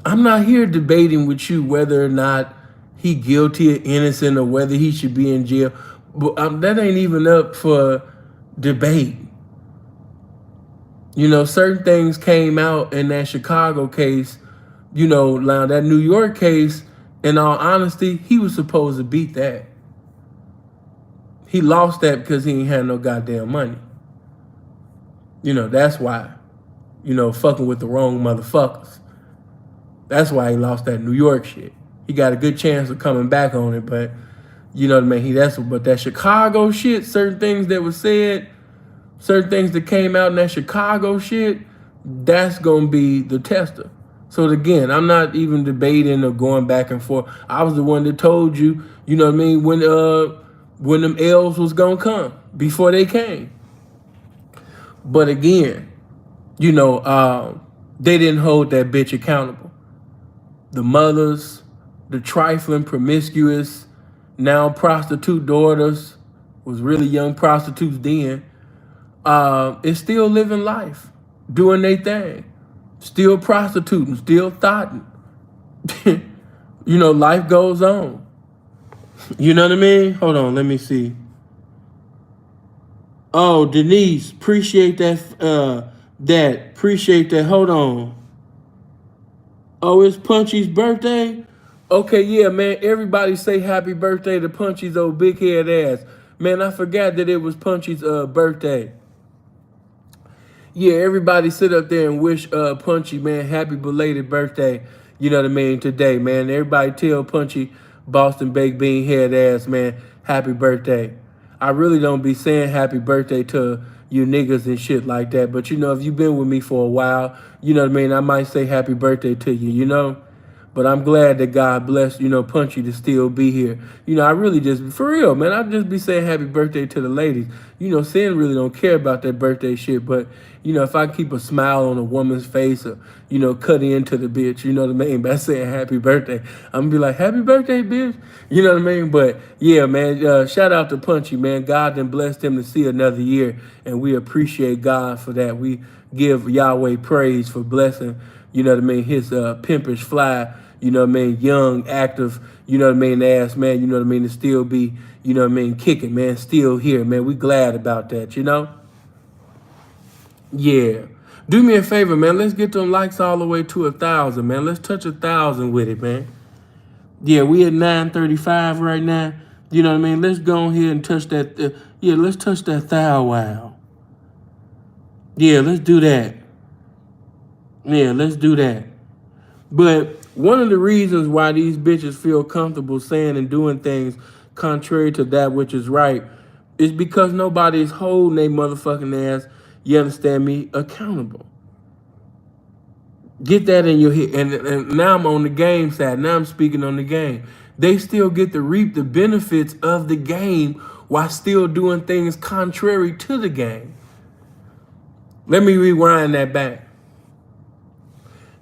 I'm not here debating with you whether or not he guilty or innocent or whether he should be in jail. But that ain't even up for debate. Certain things came out in that Chicago case, now that New York case, in all honesty, he was supposed to beat that. He lost that because he ain't had no goddamn money. That's why. Fucking with the wrong motherfuckers. That's why he lost that New York shit. He got a good chance of coming back on it, but you know what I mean? But that Chicago shit, certain things that was said, certain things that came out in that Chicago shit, that's gonna be the tester. So again, I'm not even debating or going back and forth. I was the one that told you, you know what I mean, when them L's was gonna come before they came. But again, they didn't hold that bitch accountable. The mothers, the trifling, promiscuous, now prostitute daughters, was really young prostitutes then, is still living life, doing their thing, still prostituting, still thotting. Life goes on. You know what I mean? Hold on, let me see. Oh, Denise, appreciate that. Appreciate that. Hold on. Oh, it's Punchy's birthday? Okay, yeah, man. Everybody say happy birthday to Punchy's old big head ass. Man, I forgot that it was Punchy's birthday. Yeah, everybody sit up there and wish Punchy, man, happy belated birthday. You know what I mean, today, man. Everybody tell Punchy, Boston baked bean head ass, man, happy birthday. I really don't be saying happy birthday to you niggas and shit like that. But, if you've been with me for a while, you know what I mean, I might say happy birthday to you, But I'm glad that God blessed, Punchy to still be here. I really just, for real, man, I'd just be saying happy birthday to the ladies. Sin really don't care about that birthday shit, but, if I keep a smile on a woman's face or, cut into the bitch, you know what I mean, by saying happy birthday, I'm gonna be like, happy birthday, bitch. You know what I mean? But, yeah, man, shout out to Punchy, man. God then blessed him to see another year, and we appreciate God for that. We give Yahweh praise for blessing, his pimpish fly, young, active, ass man, to still be, kicking, man, still here, man. We glad about that, Yeah. Do me a favor, man. Let's get them likes all the way to 1,000, man. Let's touch 1,000 with it, man. Yeah, we at 935 right now. Let's go ahead and touch that. Let's touch that thou wow. Yeah, let's do that. Yeah, let's do that. But one of the reasons why these bitches feel comfortable saying and doing things contrary to that which is right is because nobody is holding their motherfucking ass, you understand me, accountable. Get that in your head. And now I'm on the game side. Now I'm speaking on the game. They still get to reap the benefits of the game while still doing things contrary to the game. Let me rewind that back.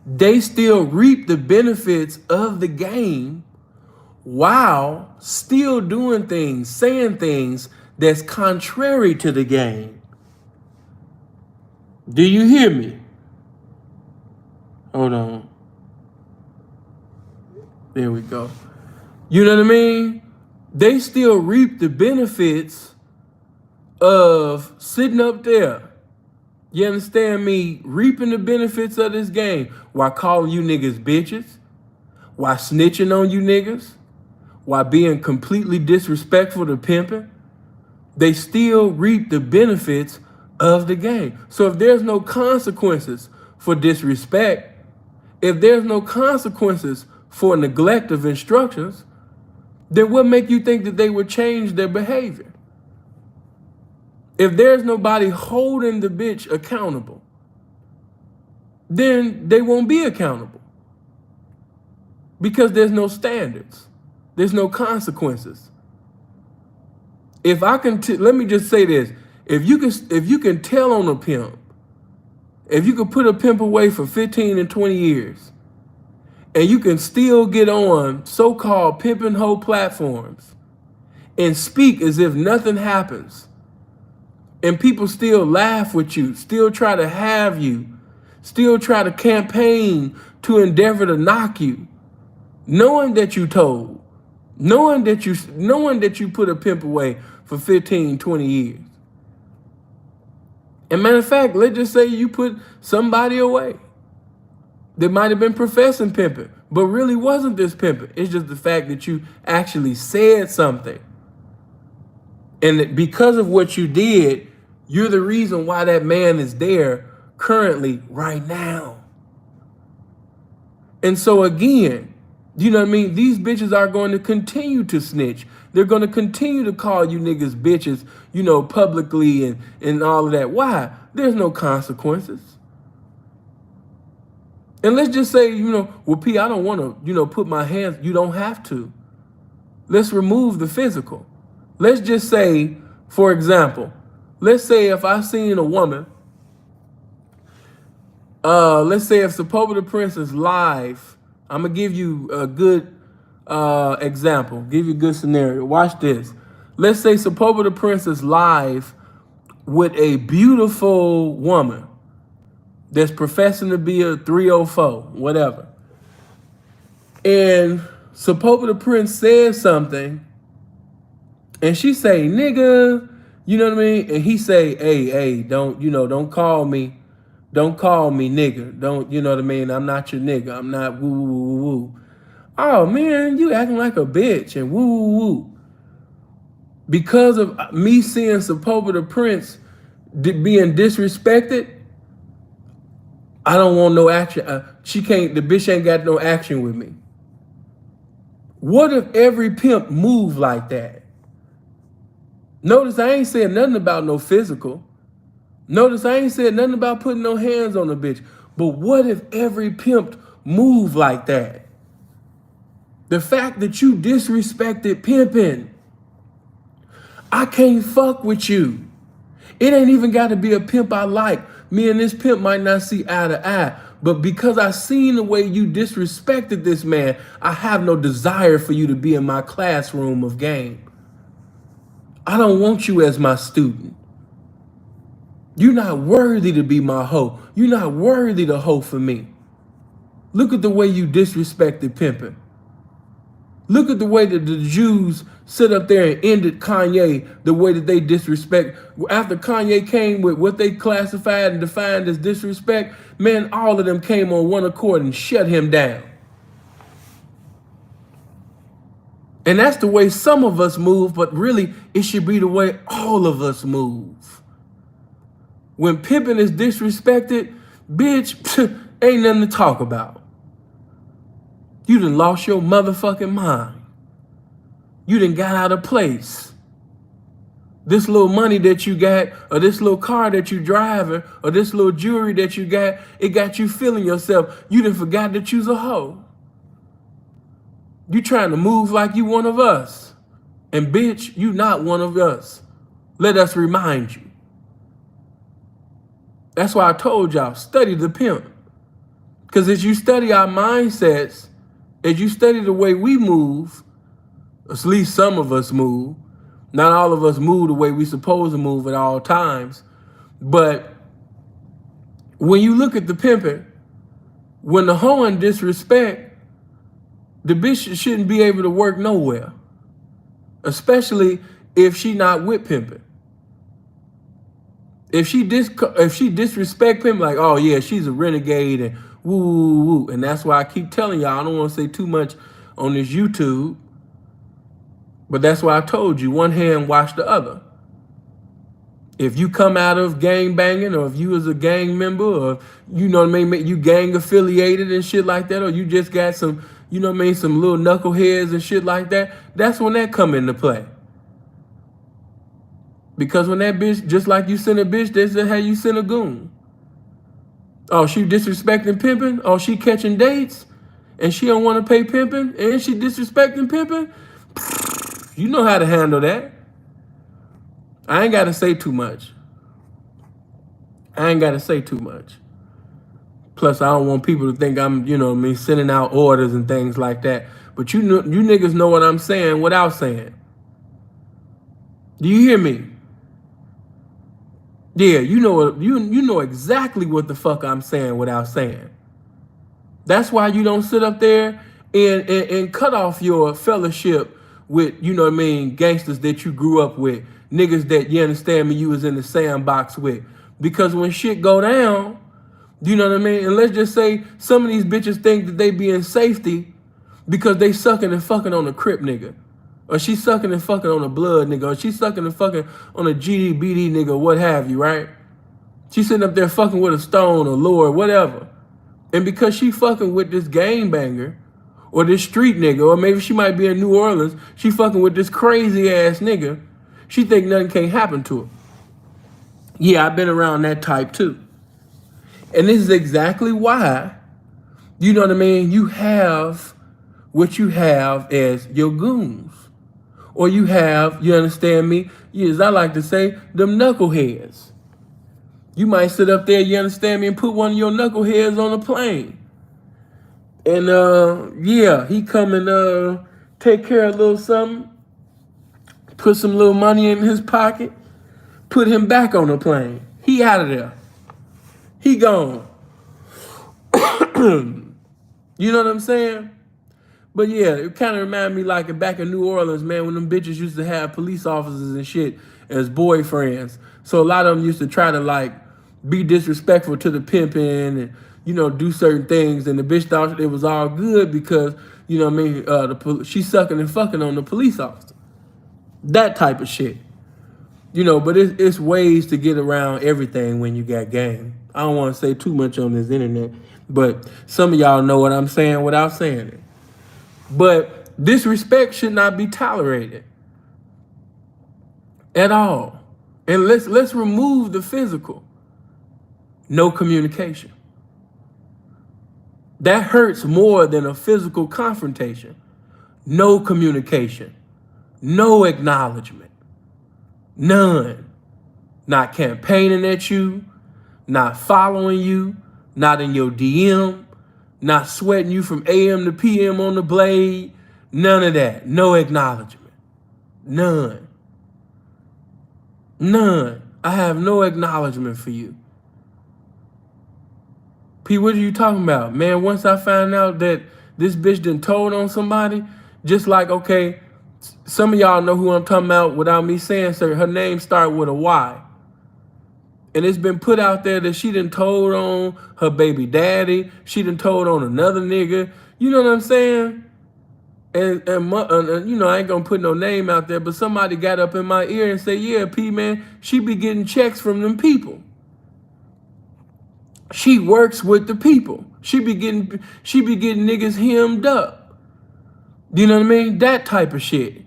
They still reap the benefits of the game while still doing things, saying things that's contrary to the game. Do you hear me? Hold on. There we go. You know what I mean? They still reap the benefits of sitting up there. You understand me? Reaping the benefits of this game while calling you niggas bitches, while snitching on you niggas, while being completely disrespectful to pimping. They still reap the benefits of the game. So if there's no consequences for disrespect, if there's no consequences for neglect of instructions, then what make you think that they would change their behavior? If there's nobody holding the bitch accountable, then they won't be accountable. Because there's no standards. There's no consequences. If I can, let me just say this. If you can tell on a pimp, if you could put a pimp away for 15 and 20 years, and you can still get on so-called pimp and hoe platforms and speak as if nothing happens, and people still laugh with you, still try to have you, still try to campaign to endeavor to knock you, knowing that you told, knowing that you put a pimp away for 15, 20 years. And matter of fact, let's just say you put somebody away that might have been professing pimping, but really wasn't this pimping. It's just the fact that you actually said something. And that because of what you did, you're the reason why that man is there currently right now. And so again, you know what I mean? These bitches are going to continue to snitch. They're going to continue to call you niggas bitches, publicly and all of that. Why? There's no consequences. And let's just say, well, P, I don't want to, put my hands. You don't have to. Let's remove the physical. Let's just say, for example, let's say if I seen a woman, let's say if Sepulveda the Prince is live, I'm going to give you a good example, give you a good scenario. Watch this. Let's say Sepulveda the Prince is live with a beautiful woman that's professing to be a 304, whatever. And Sepulveda the Prince says something, and she say, nigga, you know what I mean? And he say, hey, don't call me nigga. Don't, you know what I mean? I'm not your nigga. I'm not woo, woo, woo, woo. Oh, man, you acting like a bitch and woo, woo, woo. Because of me seeing Sepulveda the Prince being disrespected, I don't want no action. The bitch ain't got no action with me. What if every pimp moved like that? Notice I ain't saying nothing about no physical. Notice I ain't said nothing about putting no hands on a bitch. But what if every pimp moved like that? The fact that you disrespected pimping, I can't fuck with you. It ain't even got to be a pimp I like. Me and this pimp might not see eye to eye, but because I seen the way you disrespected this man, I have no desire for you to be in my classroom of game. I don't want you as my student. You're not worthy to be my hoe. You're not worthy to hoe for me. Look at the way you disrespected pimping. Look at the way that the Jews sit up there and ended Kanye, the way that they disrespect. After Kanye came with what they classified and defined as disrespect, man, all of them came on one accord and shut him down. And that's the way some of us move, but really it should be the way all of us move. When pimping is disrespected, bitch, ain't nothing to talk about. You done lost your motherfucking mind. You done got out of place. This little money that you got, or this little car that you driving, or this little jewelry that you got, it got you feeling yourself. You done forgot that you's a hoe. You trying to move like you one of us. And bitch, you not one of us. Let us remind you. That's why I told y'all, study the pimp. Because as you study our mindsets, as you study the way we move, at least some of us move, not all of us move the way we supposed to move at all times, but when you look at the pimping, when the hoeing disrespect, the bitch shouldn't be able to work nowhere, especially if she not with pimping. If she disrespect him, like, oh yeah, she's a renegade and woo, woo, woo. And that's why I keep telling y'all, I don't want to say too much on this YouTube, but that's why I told you, one hand wash the other. If you come out of gang banging, or if you was a gang member, or you know what I mean, you gang affiliated and shit like that, or you just got some, you know what I mean, some little knuckleheads and shit like that, that's when that come into play. Because when that bitch, just like you send a bitch, that's how you send a goon. Oh, she disrespecting pimping? Oh, she catching dates? And she don't want to pay pimping? And she disrespecting pimping? You know how to handle that. I ain't got to say too much. Plus, I don't want people to think I'm, you know what I mean, sending out orders and things like that. But you niggas know what I'm saying without saying. Do you hear me? Yeah, you know exactly what the fuck I'm saying without saying. That's why you don't sit up there and cut off your fellowship with, you know what I mean, gangsters that you grew up with, niggas that, you understand me, you was in the sandbox with. Because when shit go down, you know what I mean, and let's just say some of these bitches think that they be in safety because they sucking and fucking on a Crip nigga. Or she sucking and fucking on a blood nigga, or she sucking and fucking on a GD, nigga, what have you, right? She sitting up there fucking with a Stone or Lord, whatever. And because she fucking with this gang banger, or this street nigga, or maybe she might be in New Orleans, she fucking with this crazy ass nigga, she think nothing can't happen to her. Yeah, I've been around that type too. And this is exactly why, you know what I mean, you have what you have as your goons. Or you have, you understand me, as I like to say, them knuckleheads. You might sit up there, you understand me, and put one of your knuckleheads on a plane. And yeah, he come and take care of a little something, put some little money in his pocket, put him back on the plane. He out of there. He gone. You know what I'm saying? But yeah, it kind of reminded me like back in New Orleans, man, when them bitches used to have police officers and shit as boyfriends. So a lot of them used to try to like be disrespectful to the pimping and, you know, do certain things. And the bitch thought it was all good because, you know what I mean, she sucking and fucking on the police officer. That type of shit. You know, but it's ways to get around everything when you got game. I don't want to say too much on this internet, but some of y'all know what I'm saying without saying it. But disrespect should not be tolerated at all. And let's remove the physical. No communication. That hurts more than a physical confrontation. No communication. No acknowledgement. None. Not campaigning at you, not following you, not in your DM, not sweating you from AM to PM on the blade. None of that. No acknowledgement. None. None. I have no acknowledgement for you. P, what are you talking about? Man, once I find out that this bitch done told on somebody, just like, okay, some of y'all know who I'm talking about without me saying so. Her name start with a Y. And it's been put out there that she done told on her baby daddy. She done told on another nigga. You know what I'm saying? And you know, I ain't gonna put no name out there, but somebody got up in my ear and said, yeah, P, man, she be getting checks from them people. She works with the people. She be getting niggas hemmed up. You know what I mean? That type of shit.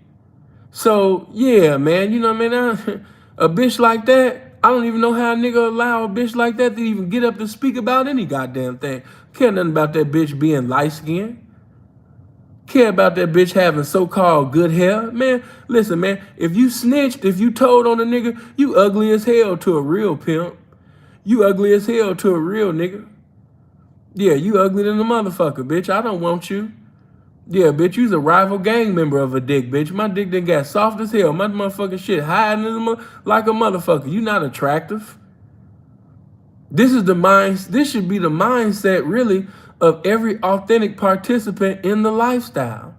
So, yeah, man, you know what I mean? A bitch like that, I don't even know how a nigga allow a bitch like that to even get up to speak about any goddamn thing. Care nothing about that bitch being light-skinned. Care about that bitch having so-called good hair. Man, listen, man, if you snitched, if you told on a nigga, you ugly as hell to a real pimp. You ugly as hell to a real nigga. Yeah, you ugly than a motherfucker, bitch. I don't want you. Yeah, bitch, you's a rival gang member of a dick, bitch. My dick done got soft as hell. My motherfucking shit hiding like a motherfucker. You not attractive. This should be the mindset, really, of every authentic participant in the lifestyle.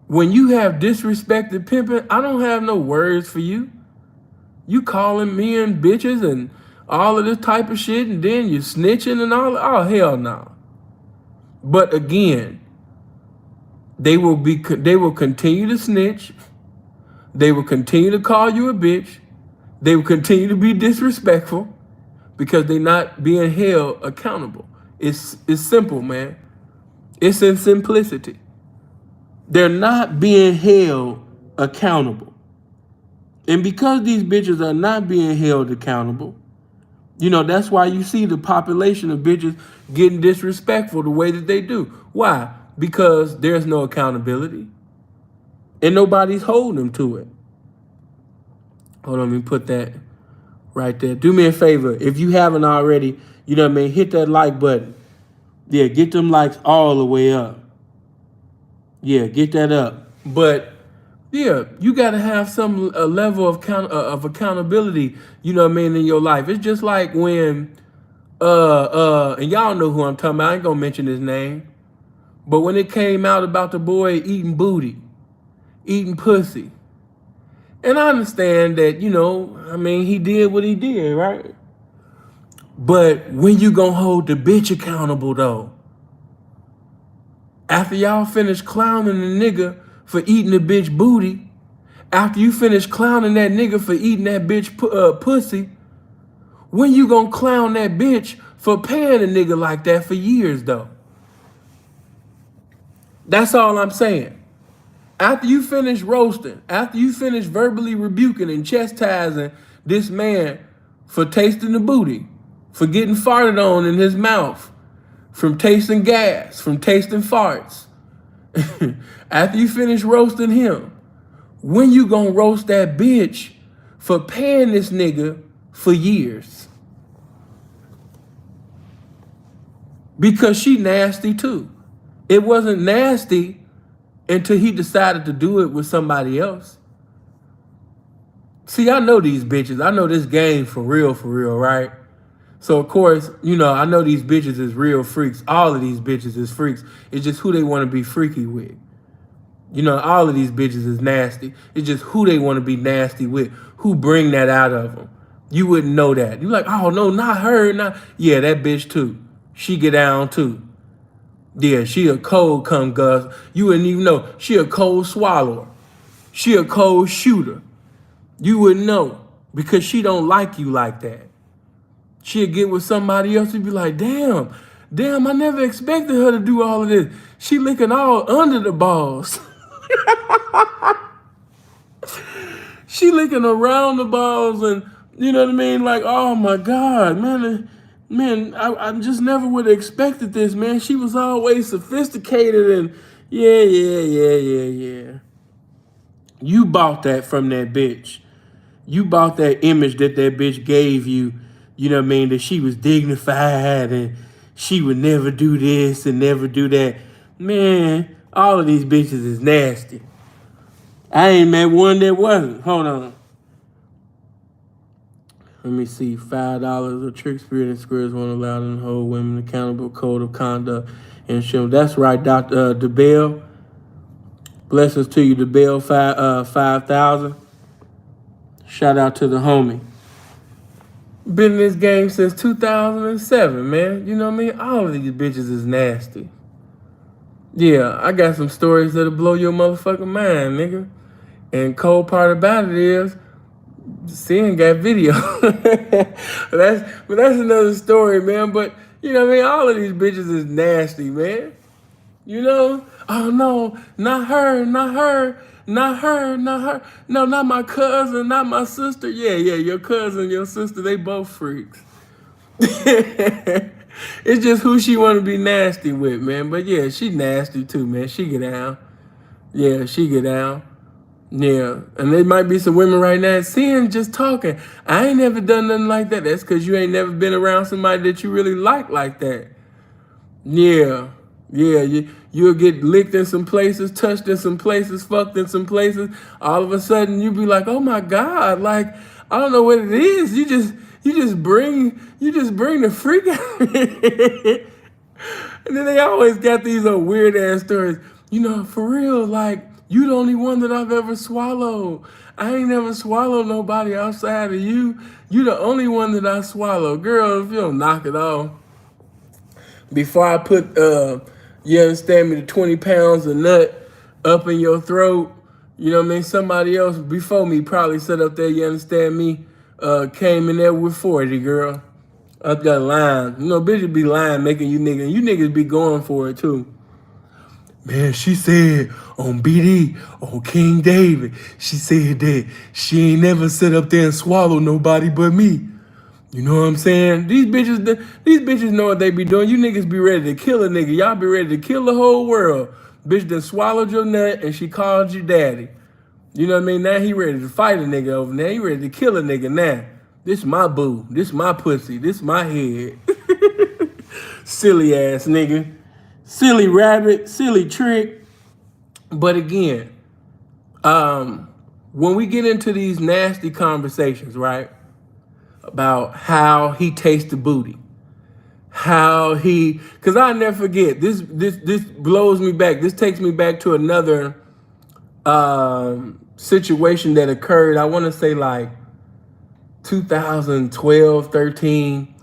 When you have disrespected pimping, I don't have no words for you. You calling men bitches and all of this type of shit, and then you snitching and all. Oh, hell no. But again, they will continue to snitch. They will continue to call you a bitch. They will continue to be disrespectful because they're not being held accountable. It's simple, man. It's in simplicity. They're not being held accountable. And because these bitches are not being held accountable, you know, that's why you see the population of bitches getting disrespectful the way that they do. Why? Because there's no accountability. And nobody's holding them to it. Hold on, let me put that right there. Do me a favor. If you haven't already, you know what I mean, hit that like button. Yeah, get them likes all the way up. Yeah, get that up. But yeah, you got to have some level of accountability, you know what I mean, in your life. It's just like when, and y'all know who I'm talking about. I ain't going to mention his name. But when it came out about the boy eating booty, eating pussy, and I understand that, you know, I mean, he did what he did, right? But when you going to hold the bitch accountable, though? After y'all finish clowning the nigga for eating the bitch booty, after you finish clowning that nigga for eating that bitch pussy, when you gonna clown that bitch for paying a nigga like that for years, though? That's all I'm saying. After you finish roasting, after you finish verbally rebuking and chastising this man for tasting the booty, for getting farted on in his mouth, from tasting gas, from tasting farts, after you finish roasting him, when you gonna roast that bitch for paying this nigga for years? Because she nasty too. It wasn't nasty until he decided to do it with somebody else. See, I know these bitches. I know this game for real, right? So, of course, you know, I know these bitches is real freaks. All of these bitches is freaks. It's just who they want to be freaky with. You know, all of these bitches is nasty. It's just who they want to be nasty with. Who bring that out of them. You wouldn't know that. You're like, oh, no, not her. Not. Yeah, that bitch too. She get down too. Yeah, she a cold cum Gus. You wouldn't even know. She a cold swallower. She a cold shooter. You wouldn't know because she don't like you like that. She'll get with somebody else and be like, damn, I never expected her to do all of this. She licking all under the balls. She licking around the balls and, you know what I mean? Like, oh my God, man, I just never would have expected this, man. She was always sophisticated and, Yeah. You bought that from that bitch. You bought that image that that bitch gave you. You know what I mean? That she was dignified and she would never do this and never do that. Man, all of these bitches is nasty. I ain't met one that wasn't. Hold on. Let me see. $5. A trick spirit and squares won't allow them to hold women accountable. Code of conduct and show. That's right, Dr. DeBell. Blessings to you, DeBell. 5,000. Shout out to the homie. Been in this game since 2007, man. You know what I mean? All of these bitches is nasty. Yeah, I got some stories that'll blow your motherfucking mind, nigga. And cold part about it is, seeing got video. But that's another story, man. But you know what I mean? All of these bitches is nasty, man. You know? Oh no, not her, not her, not her, not her. No, not my cousin, not my sister. Yeah, your cousin, your sister, they both freaks. It's just who she want to be nasty with, man. But yeah, she nasty too, man. She get down. Yeah, she get down. Yeah, and there might be some women right now seeing just talking. I ain't never done nothing like that. That's because you ain't never been around somebody that you really like that. Yeah, you'll get licked in some places, touched in some places, fucked in some places. All of a sudden, you be like, oh my God, like I don't know what it is. You just bring the freak out. And then they always got these weird ass stories. You know, for real, like, you the only one that I've ever swallowed. I ain't never swallowed nobody outside of you. You the only one that I swallow. Girl, if you don't knock it off. Before I put, you understand me, the 20 pounds of nut up in your throat, you know what I mean? Somebody else before me probably sat up there, you understand me, came in there with 40, girl. Up that line. You know, bitches be lying, making you niggas. You niggas be going for it, too. Man, she said on BD, on King David, she said that she ain't never sit up there and swallow nobody but me. You know what I'm saying? These bitches know what they be doing. You niggas be ready to kill a nigga. Y'all be ready to kill the whole world. Bitch done swallowed your nut and she called you daddy. You know what I mean? Now he ready to fight a nigga over there. He ready to kill a nigga now. This my boo. This my pussy. This my head. Silly ass nigga. Silly rabbit. Silly trick. But again, when we get into these nasty conversations, right? About how he tastes the booty. Cause I never forget, this blows me back. This takes me back to another situation that occurred, I want to say like 2012, 13,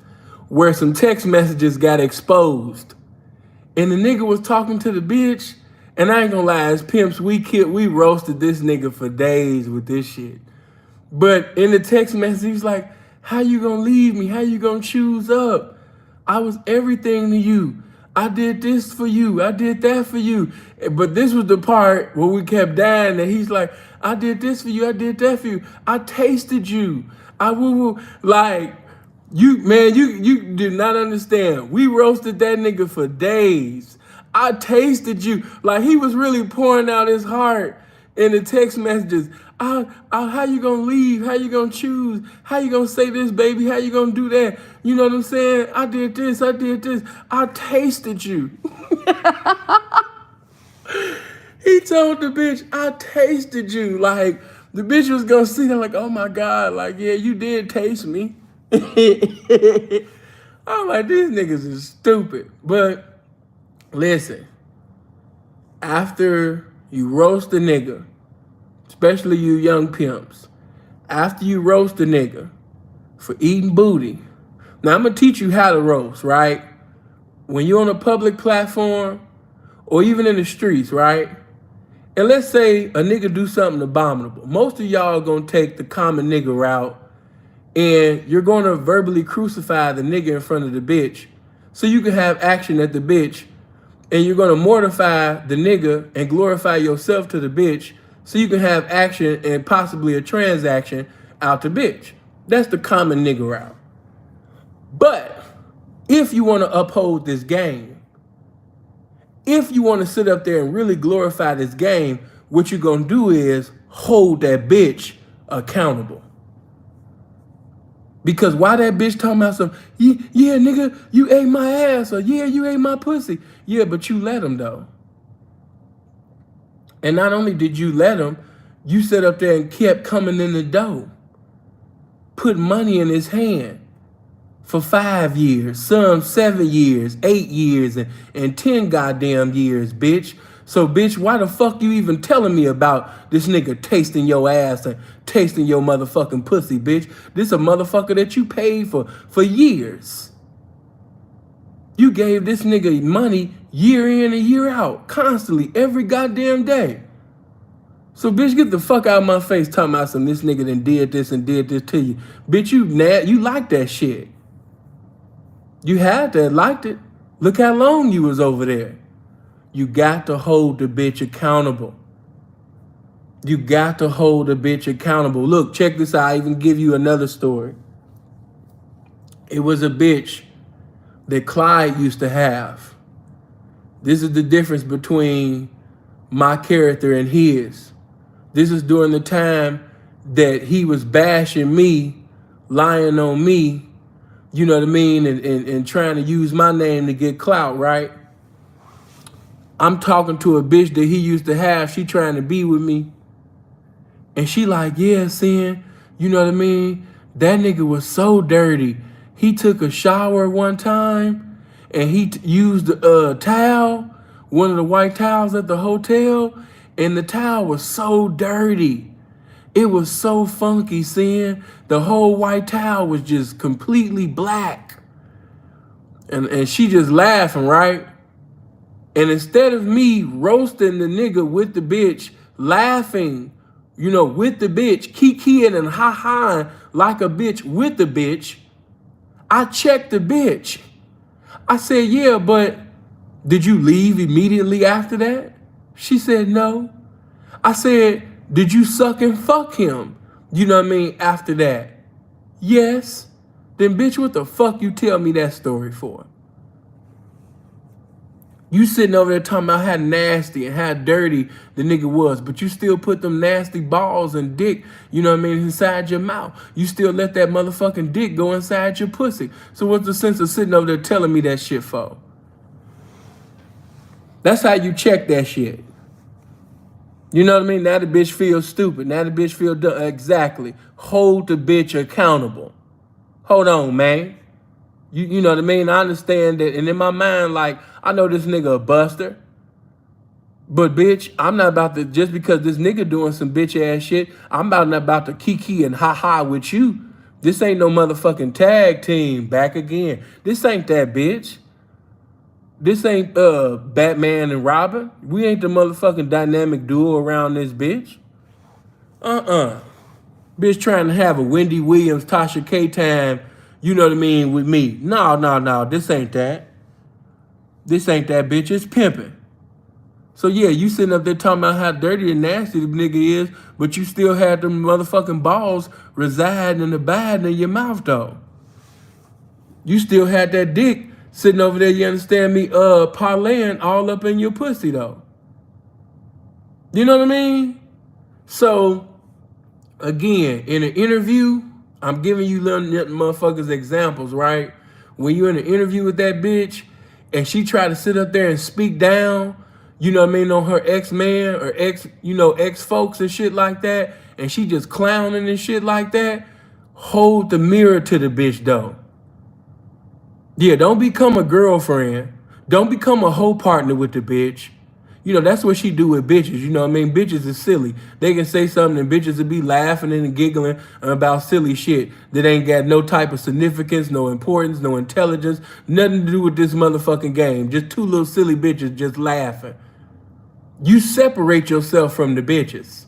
where some text messages got exposed. And the nigga was talking to the bitch, and I ain't gonna lie, as pimps, we roasted this nigga for days with this shit. But in the text message, he was like, how you gonna leave me? How you gonna choose up? I was everything to you. I did this for you. I did that for you. But this was the part where we kept dying that he's like, I did this for you. I did that for you. I tasted you. I will like you, man, you did not understand. We roasted that nigga for days. I tasted you. Like he was really pouring out his heart in the text messages. How you gonna leave? How you gonna choose? How you gonna say this, baby? How you gonna do that? You know what I'm saying? I did this. I did this. I tasted you. He told the bitch, I tasted you. Like, the bitch was gonna see that like, oh my God, like, yeah, you did taste me. I'm like, these niggas is stupid. But listen, after you roast a nigga, especially you young pimps, after you roast a nigga for eating booty, now I'm gonna teach you how to roast, right? When you're on a public platform or even in the streets, right? And let's say a nigga do something abominable. Most of y'all gonna take the common nigga route and you're gonna verbally crucify the nigga in front of the bitch so you can have action at the bitch, and you're gonna mortify the nigga and glorify yourself to the bitch so you can have action and possibly a transaction out the bitch. That's the common nigga route. But if you wanna uphold this game, If you want to sit up there and really glorify this game, what you're going to do is hold that bitch accountable. Because why that bitch talking about some, yeah, nigga, you ate my ass, or yeah, you ate my pussy. Yeah, but you let him though. And not only did you let him, you sat up there and kept coming in the door. Put money in his hand for 5 years, some 7 years, 8 years, and 10 goddamn years, bitch. So, bitch, why the fuck you even telling me about this nigga tasting your ass and tasting your motherfucking pussy, bitch? This a motherfucker that you paid for years. You gave this nigga money year in and year out, constantly, every goddamn day. So, bitch, get the fuck out of my face talking about some this nigga done did this and did this to you. Bitch, you like that shit. You had that, liked it. Look how long you was over there. You got to hold the bitch accountable. You got to hold the bitch accountable. Look, check this out. I even give you another story. It was a bitch that Clyde used to have. This is the difference between my character and his. This is during the time that he was bashing me, lying on me, you know what I mean, and trying to use my name to get clout, right? I'm talking to a bitch that he used to have. She trying to be with me. And she like, yeah, Sin, you know what I mean? That nigga was so dirty. He took a shower one time and he used a towel, one of the white towels at the hotel, and the towel was so dirty. It was so funky, Sin. The whole white towel was just completely black. And she just laughing, right? And instead of me roasting the nigga with the bitch, laughing, you know, with the bitch, kikiing and ha-haing like a bitch with the bitch, I checked the bitch. I said, yeah, but did you leave immediately after that? She said, no. I said, did you suck and fuck him? You know what I mean, after that? Yes. Then bitch, what the fuck you tell me that story for? You sitting over there talking about how nasty and how dirty the nigga was, but you still put them nasty balls and dick, you know what I mean, inside your mouth. You still let that motherfucking dick go inside your pussy. So what's the sense of sitting over there telling me that shit for? That's how you check that shit. You know what I mean? Now the bitch feels stupid. Now the bitch feel dumb. Exactly. Hold the bitch accountable. Hold on, man. You know what I mean? I understand that. And in my mind, like, I know this nigga a buster. But bitch, I'm not about to, just because this nigga doing some bitch ass shit, I'm not about to kiki and ha-ha with you. This ain't no motherfucking tag team. Back again. This ain't that bitch. This ain't Batman and Robin. We ain't the motherfucking dynamic duo around this bitch. Bitch trying to have a Wendy Williams, Tasha K time, you know what I mean, with me. No. This ain't that. This ain't that, bitch. It's pimping. So yeah, you sitting up there talking about how dirty and nasty the nigga is, but you still had them motherfucking balls residing and abiding in your mouth, though. You still had that dick sitting over there, you understand me, parlaying all up in your pussy, though. You know what I mean? So, again, in an interview, I'm giving you little motherfuckers examples, right? When you're in an interview with that bitch and she try to sit up there and speak down, you know what I mean, on her ex-man or ex-folks and shit like that, and she just clowning and shit like that, hold the mirror to the bitch, though. Yeah, don't become a girlfriend. Don't become a whole partner with the bitch. You know, that's what she do with bitches. You know what I mean? Bitches is silly. They can say something and bitches will be laughing and giggling about silly shit that ain't got no type of significance, no importance, no intelligence, nothing to do with this motherfucking game. Just two little silly bitches just laughing. You separate yourself from the bitches.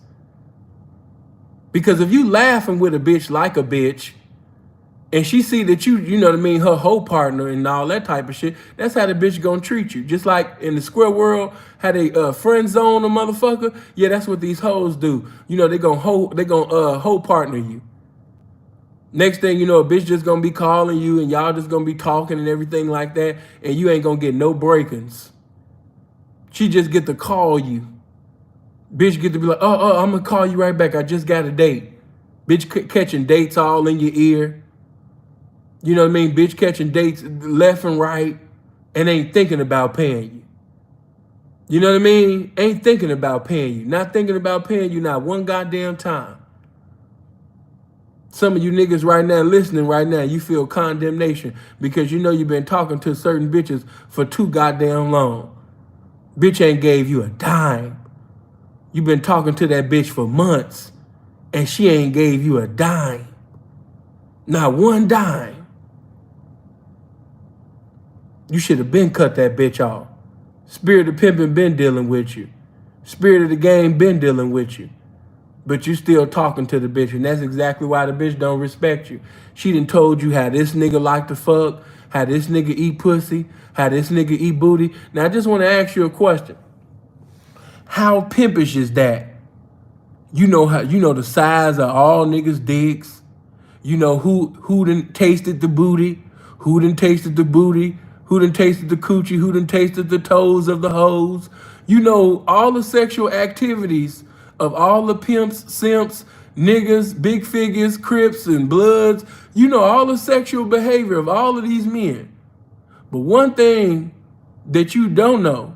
Because if you laughing with a bitch like a bitch, and she see that you know what I mean, her whole partner and all that type of shit, that's how the bitch gonna treat you. Just like in the square world, how they friend zone a motherfucker, yeah, that's what these hoes do. You know, they gonna whole partner you. Next thing you know, a bitch just gonna be calling you and y'all just gonna be talking and everything like that, and you ain't gonna get no break-ins. She just get to call you. Bitch get to be like, oh, I'm gonna call you right back. I just got a date. Bitch catching dates all in your ear. You know what I mean? Bitch catching dates left and right and ain't thinking about paying you. You know what I mean? Ain't thinking about paying you. Not thinking about paying you not one goddamn time. Some of you niggas right now listening right now, you feel condemnation because you know you've been talking to certain bitches for too goddamn long. Bitch ain't gave you a dime. You've been talking to that bitch for months and she ain't gave you a dime. Not one dime. You should have been cut that bitch off. Spirit of pimping been dealing with you. Spirit of the game been dealing with you. But you still talking to the bitch, and that's exactly why the bitch don't respect you. She done told you how this nigga like to fuck, how this nigga eat pussy, how this nigga eat booty. Now I just want to ask you a question. How pimpish is that? You know the size of all niggas' dicks. You know who done tasted the booty, who done tasted the booty, who done tasted the coochie, who done tasted the toes of the hoes. You know all the sexual activities of all the pimps, simps, niggas, big figures, crips, and bloods. You know all the sexual behavior of all of these men. But one thing that you don't know,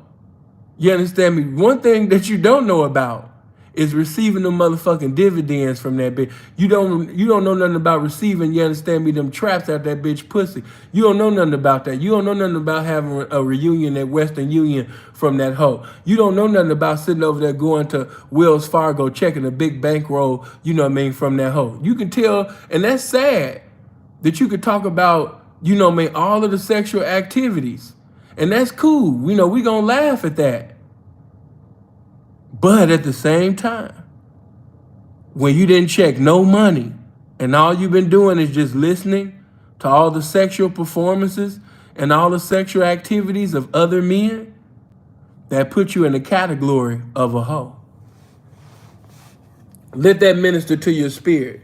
you understand me? One thing that you don't know about is receiving the motherfucking dividends from that bitch. You don't know nothing about receiving, you understand me, them traps out that bitch pussy. You don't know nothing about that. You don't know nothing about having a reunion at Western Union from that hoe. You don't know nothing about sitting over there going to Wells Fargo checking a big bankroll, you know what I mean, from that hoe. You can tell, and that's sad that you could talk about, you know what I mean, all of the sexual activities. And that's cool. You know, we gonna laugh at that. But at the same time, when you didn't check no money and all you've been doing is just listening to all the sexual performances and all the sexual activities of other men, that put you in the category of a hoe. Let that minister to your spirit.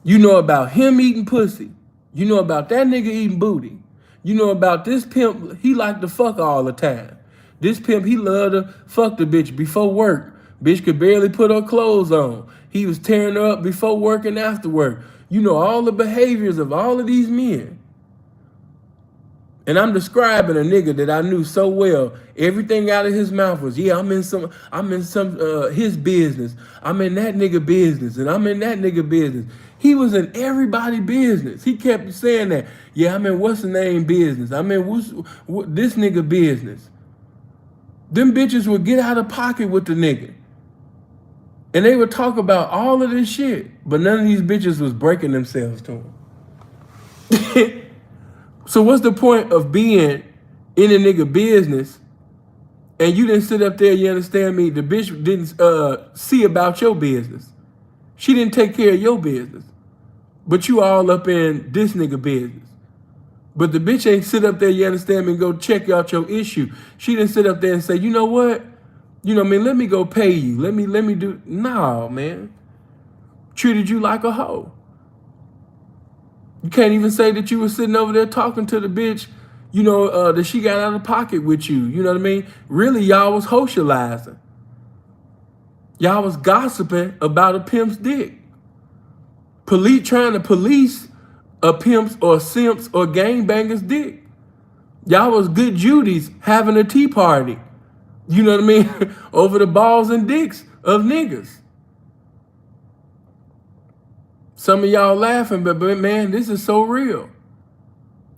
You know about him eating pussy. You know about that nigga eating booty. You know about this pimp, he like to fuck all the time. This pimp, he loved to fuck the bitch before work. Bitch could barely put her clothes on. He was tearing her up before work and after work. You know all the behaviors of all of these men. And I'm describing a nigga that I knew so well. Everything out of his mouth was, yeah, I'm in some his business. I'm in that nigga business, and I'm in that nigga business. He was in everybody's business. He kept saying that. Yeah, I'm in what's the name business. I'm in this nigga business. Them bitches would get out of pocket with the nigga. And they would talk about all of this shit. But none of these bitches was breaking themselves to him. So what's the point of being in a nigga business and you didn't sit up there, you understand me? The bitch didn't see about your business. She didn't take care of your business. But you all up in this nigga business. But the bitch ain't sit up there, you understand me, and go check out your issue. She didn't sit up there and say, you know what? You know what I mean? Let me go pay you. Let me do. No, man. Treated you like a hoe. You can't even say that you were sitting over there talking to the bitch, you know, that she got out of pocket with you. You know what I mean? Really, y'all was socializing. Y'all was gossiping about a pimp's dick. Trying to police a pimp's or simp's or gangbanger's dick. Y'all was good Judies having a tea party. You know what I mean? Over the balls and dicks of niggas. Some of y'all laughing, but man, this is so real.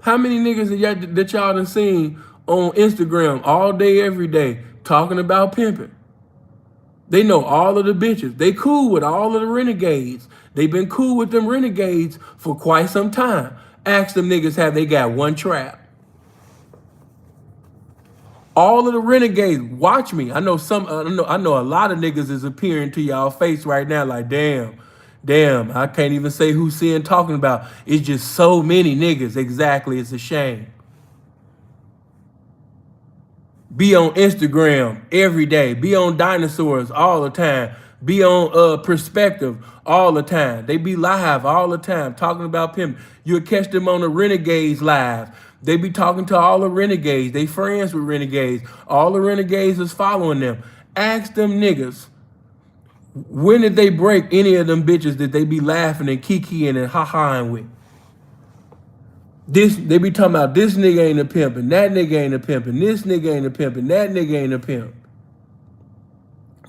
How many niggas that y'all done seen on Instagram all day, every day, talking about pimping? They know all of the bitches. They cool with all of the renegades. They been cool with them renegades for quite some time. Ask them niggas have they got one trap. All of the renegades, watch me. I know a lot of niggas is appearing to y'all face right now like, damn, I can't even say who seeing talking about. It's just so many niggas. Exactly, it's a shame. Be on Instagram every day. Be on Dinosaurs all the time. Be on Perspective all the time. They be live all the time talking about pimping. You'll catch them on the Renegades live. They be talking to all the renegades. They friends with renegades. All the renegades is following them. Ask them niggas, when did they break any of them bitches that they be laughing and kikiing and ha-haing with? They be talking about this nigga ain't a pimp and that nigga ain't a pimp and this nigga ain't a pimp and that nigga ain't a pimp.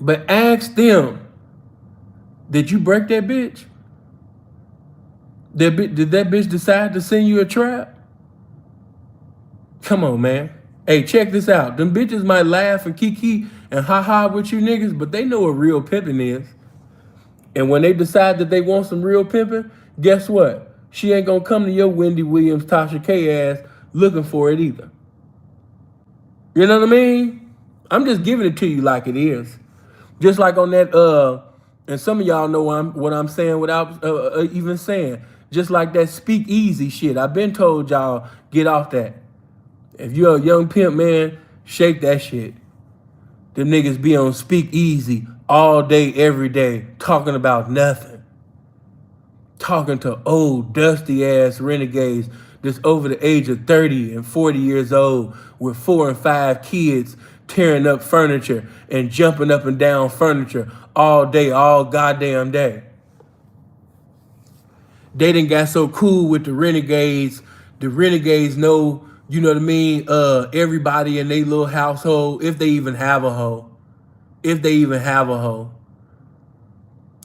But ask them, did you break that bitch? Did that bitch decide to send you a trap? Come on, man. Hey, check this out. Them bitches might laugh and kiki and ha-ha with you niggas, but they know what real pimping is. And when they decide that they want some real pimping, guess what? She ain't gonna come to your Wendy Williams, Tasha K ass looking for it either. You know what I mean? I'm just giving it to you like it is. Just like on that, and some of y'all know what I'm saying without even saying. Just like that speak easy shit. I've been told y'all, get off that. If you're a young pimp, man, shake that shit. Them niggas be on speak easy all day, every day, talking about nothing. Talking to old, dusty ass renegades that's over the age of 30 and 40 years old with 4 and 5 kids tearing up furniture and jumping up and down furniture all day, all goddamn day. They done got so cool with the renegades. The renegades know, you know what I mean, everybody in their little household, if they even have a hoe. If they even have a hoe.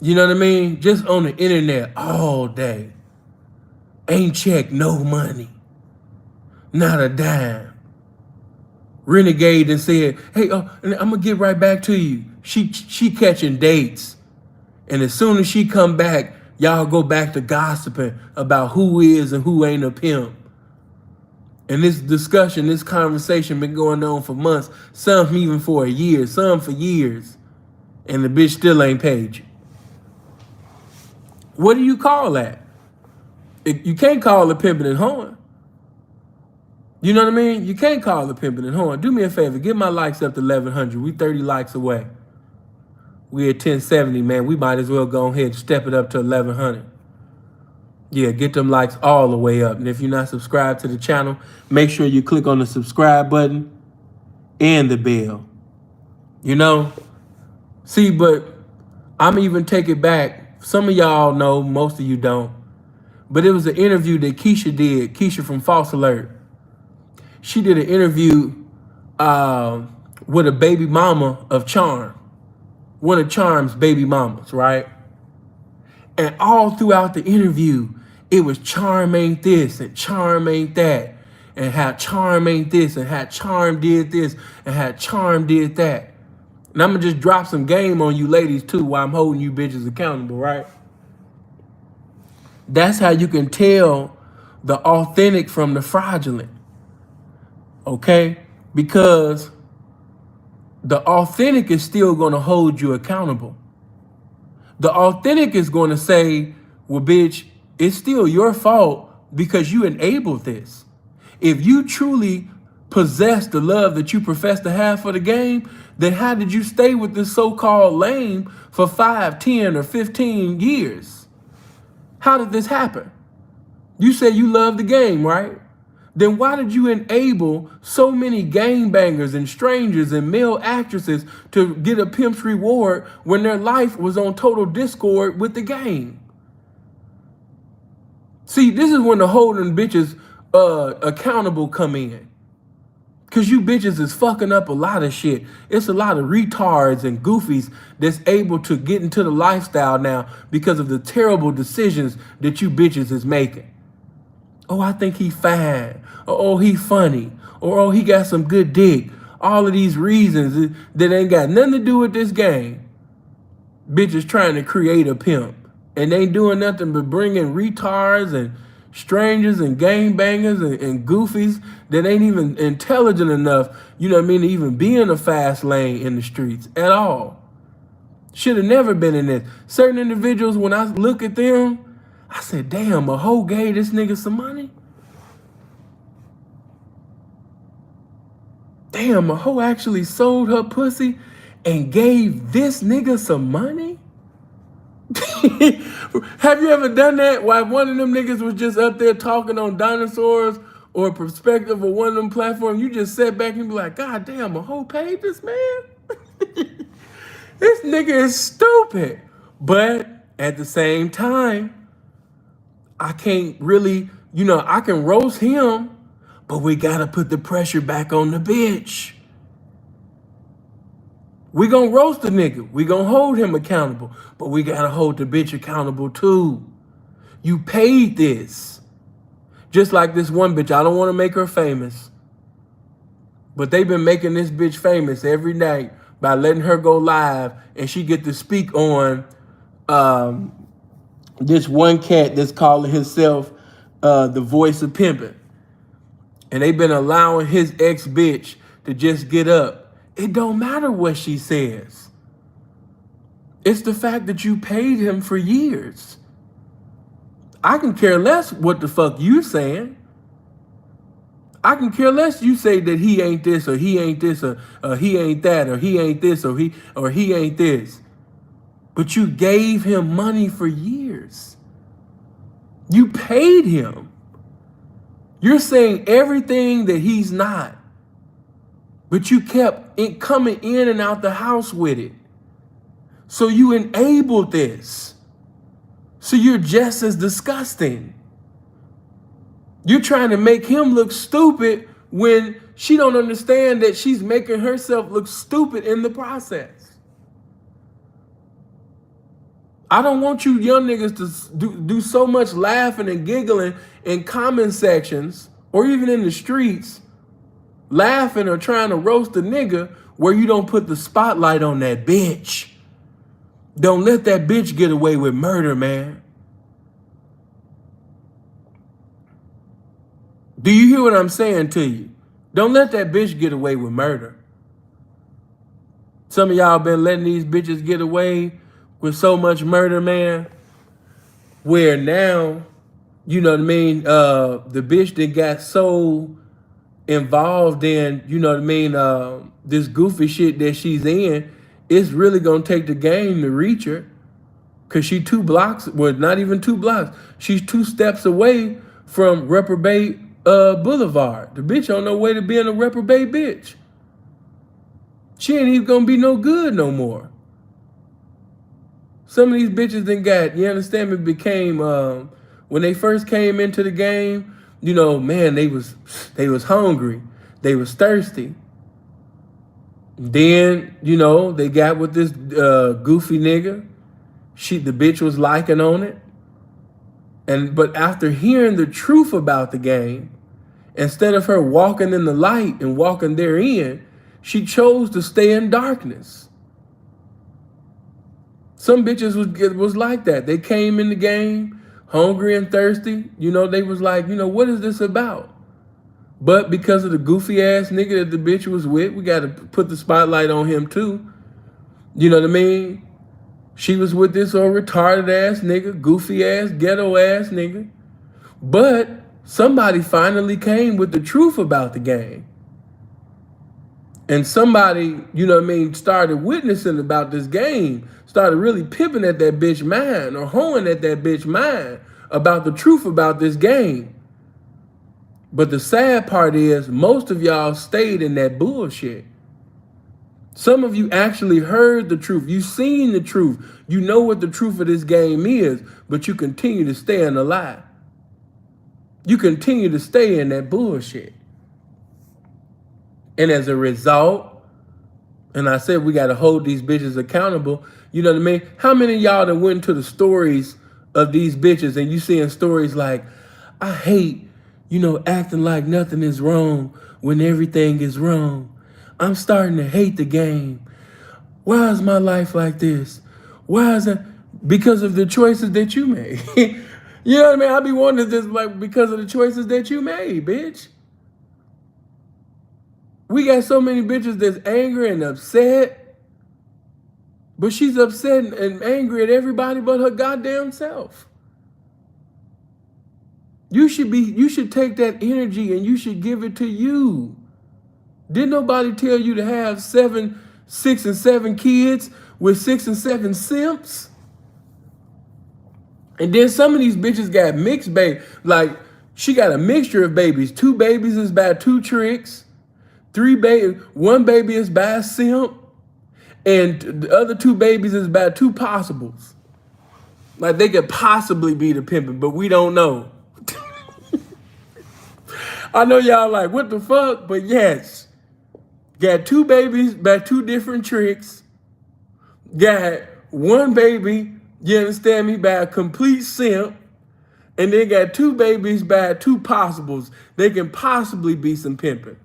You know what I mean? Just on the internet all day. Ain't checked no money. Not a dime. Renegade and said, hey, I'm gonna get right back to you. She catching dates. And as soon as she come back, y'all go back to gossiping about who is and who ain't a pimp. And this discussion, this conversation been going on for months, some even for a year, some for years. And the bitch still ain't paid you. What do you call that? You can't call it pimping and hoeing. You know what I mean? You can't call it pimping and hoeing. Do me a favor, get my likes up to 1,100. We 30 likes away. We at 1070, man. We might as well go ahead and step it up to 1,100. Yeah, get them likes all the way up. And if you're not subscribed to the channel, make sure you click on the subscribe button and the bell. You know? See, but I'm even take it back. Some of y'all know, most of you don't. But it was an interview that Keisha did, Keisha from False Alert. She did an interview with a baby mama of Charm. One of Charm's baby mamas, right? And all throughout the interview, it was Charm ain't this and Charm ain't that. And how Charm ain't this and how Charm did this and how Charm did that. And I'm going to just drop some game on you ladies too while I'm holding you bitches accountable, right? That's how you can tell the authentic from the fraudulent. Okay? Because the authentic is still going to hold you accountable. The authentic is going to say, well, bitch, it's still your fault because you enabled this. If you truly possess the love that you profess to have for the game, then how did you stay with this so-called lame for 5, 10, or 15 years? How did this happen? You said you love the game, right? Then why did you enable so many gangbangers and strangers and male actresses to get a pimp's reward when their life was on total discord with the game? See, this is when the holding bitches accountable come in. Because you bitches is fucking up a lot of shit. It's a lot of retards and goofies that's able to get into the lifestyle now because of the terrible decisions that you bitches is making. Oh, I think he fine. Or, oh, he funny. Or, oh, he got some good dick. All of these reasons that ain't got nothing to do with this game. Bitches trying to create a pimp. And they ain't doing nothing but bringing retards and strangers and gangbangers and goofies that ain't even intelligent enough, you know what I mean, to even be in a fast lane in the streets at all. Should have never been in this. Certain individuals, when I look at them, I said, damn, a hoe gave this nigga some money? Damn, a hoe actually sold her pussy and gave this nigga some money? Have you ever done that? While one of them niggas was just up there talking on dinosaurs or perspective of one of them platforms, you just sit back and be like, God damn, a whole page this man? This nigga is stupid. But at the same time, I can't really, I can roast him, but we gotta put the pressure back on the bitch. We gonna roast the nigga. We gonna hold him accountable, but we gotta hold the bitch accountable too. You paid this. Just like this one bitch, I don't want to make her famous, but they've been making this bitch famous every night by letting her go live, and she get to speak on this one cat that's calling himself the voice of pimping. And they've been allowing his ex-bitch to just get up. It don't matter what she says. It's the fact that you paid him for years. I can care less what the fuck you saying. I can care less you say that he ain't this or he ain't this or he ain't that or he ain't this or he ain't this. But you gave him money for years. You paid him. You're saying everything that he's not. But you kept coming in and out the house with it. So you enabled this. So you're just as disgusting. You're trying to make him look stupid when she don't understand that she's making herself look stupid in the process. I don't want you young niggas to do so much laughing and giggling in comment sections or even in the streets, laughing or trying to roast a nigga where you don't put the spotlight on that bitch. Don't let that bitch get away with murder, man. Do you hear what I'm saying to you? Don't let that bitch get away with murder. Some of y'all been letting these bitches get away with so much murder, man, where now, you know what I mean, the bitch that got so involved in, you know what I mean, this goofy shit that she's in, it's really gonna take the game to reach her. Cause she 2 blocks, well, not even 2 blocks. She's 2 steps away from Reprobate Boulevard. The bitch on her way to being a reprobate bitch. She ain't even gonna be no good no more. Some of these bitches then got, you understand me, became, when they first came into the game, you know, man, they was hungry. They was thirsty. Then, you know, they got with this goofy nigga. The bitch was liking on it. But after hearing the truth about the game, instead of her walking in the light and walking therein, she chose to stay in darkness. Some bitches was like that. They came in the game hungry and thirsty. You know, they was like, you know, what is this about? But because of the goofy ass nigga that the bitch was with, we got to put the spotlight on him too. You know what I mean? She was with this old retarded ass nigga, goofy ass, ghetto ass nigga. But somebody finally came with the truth about the game. And somebody, you know what I mean, started witnessing about this game, started really pimping at that bitch mind or hoeing at that bitch mind about the truth about this game. But the sad part is most of y'all stayed in that bullshit. Some of you actually heard the truth. You seen the truth. You know what the truth of this game is, but you continue to stay in the lie. You continue to stay in that bullshit. And as a result, and I said we got to hold these bitches accountable, you know what I mean? How many of y'all that went to the stories of these bitches and you seeing stories like, I hate, you know, acting like nothing is wrong when everything is wrong. I'm starting to hate the game. Why is my life like this? Why is it? Because of the choices that you made. You know what I mean? I be wondering this, like, because of the choices that you made, bitch. We got so many bitches that's angry and upset, but she's upset and angry at everybody but her goddamn self. You should take that energy and you should give it to you. Didn't nobody tell you to have 6 and 7 kids with 6 and 7 simps? And then some of these bitches got mixed bait. Like, She got a mixture of babies. 2 babies is by 2 tricks. 1 baby is by a simp. And the other 2 babies is by 2 possibles. Like they could possibly be the pimping, but we don't know. I know y'all like, what the fuck? But yes, got 2 babies by 2 different tricks. Got 1 baby, you understand me, by a complete simp. And then got 2 babies by 2 possibles. They can possibly be some pimping.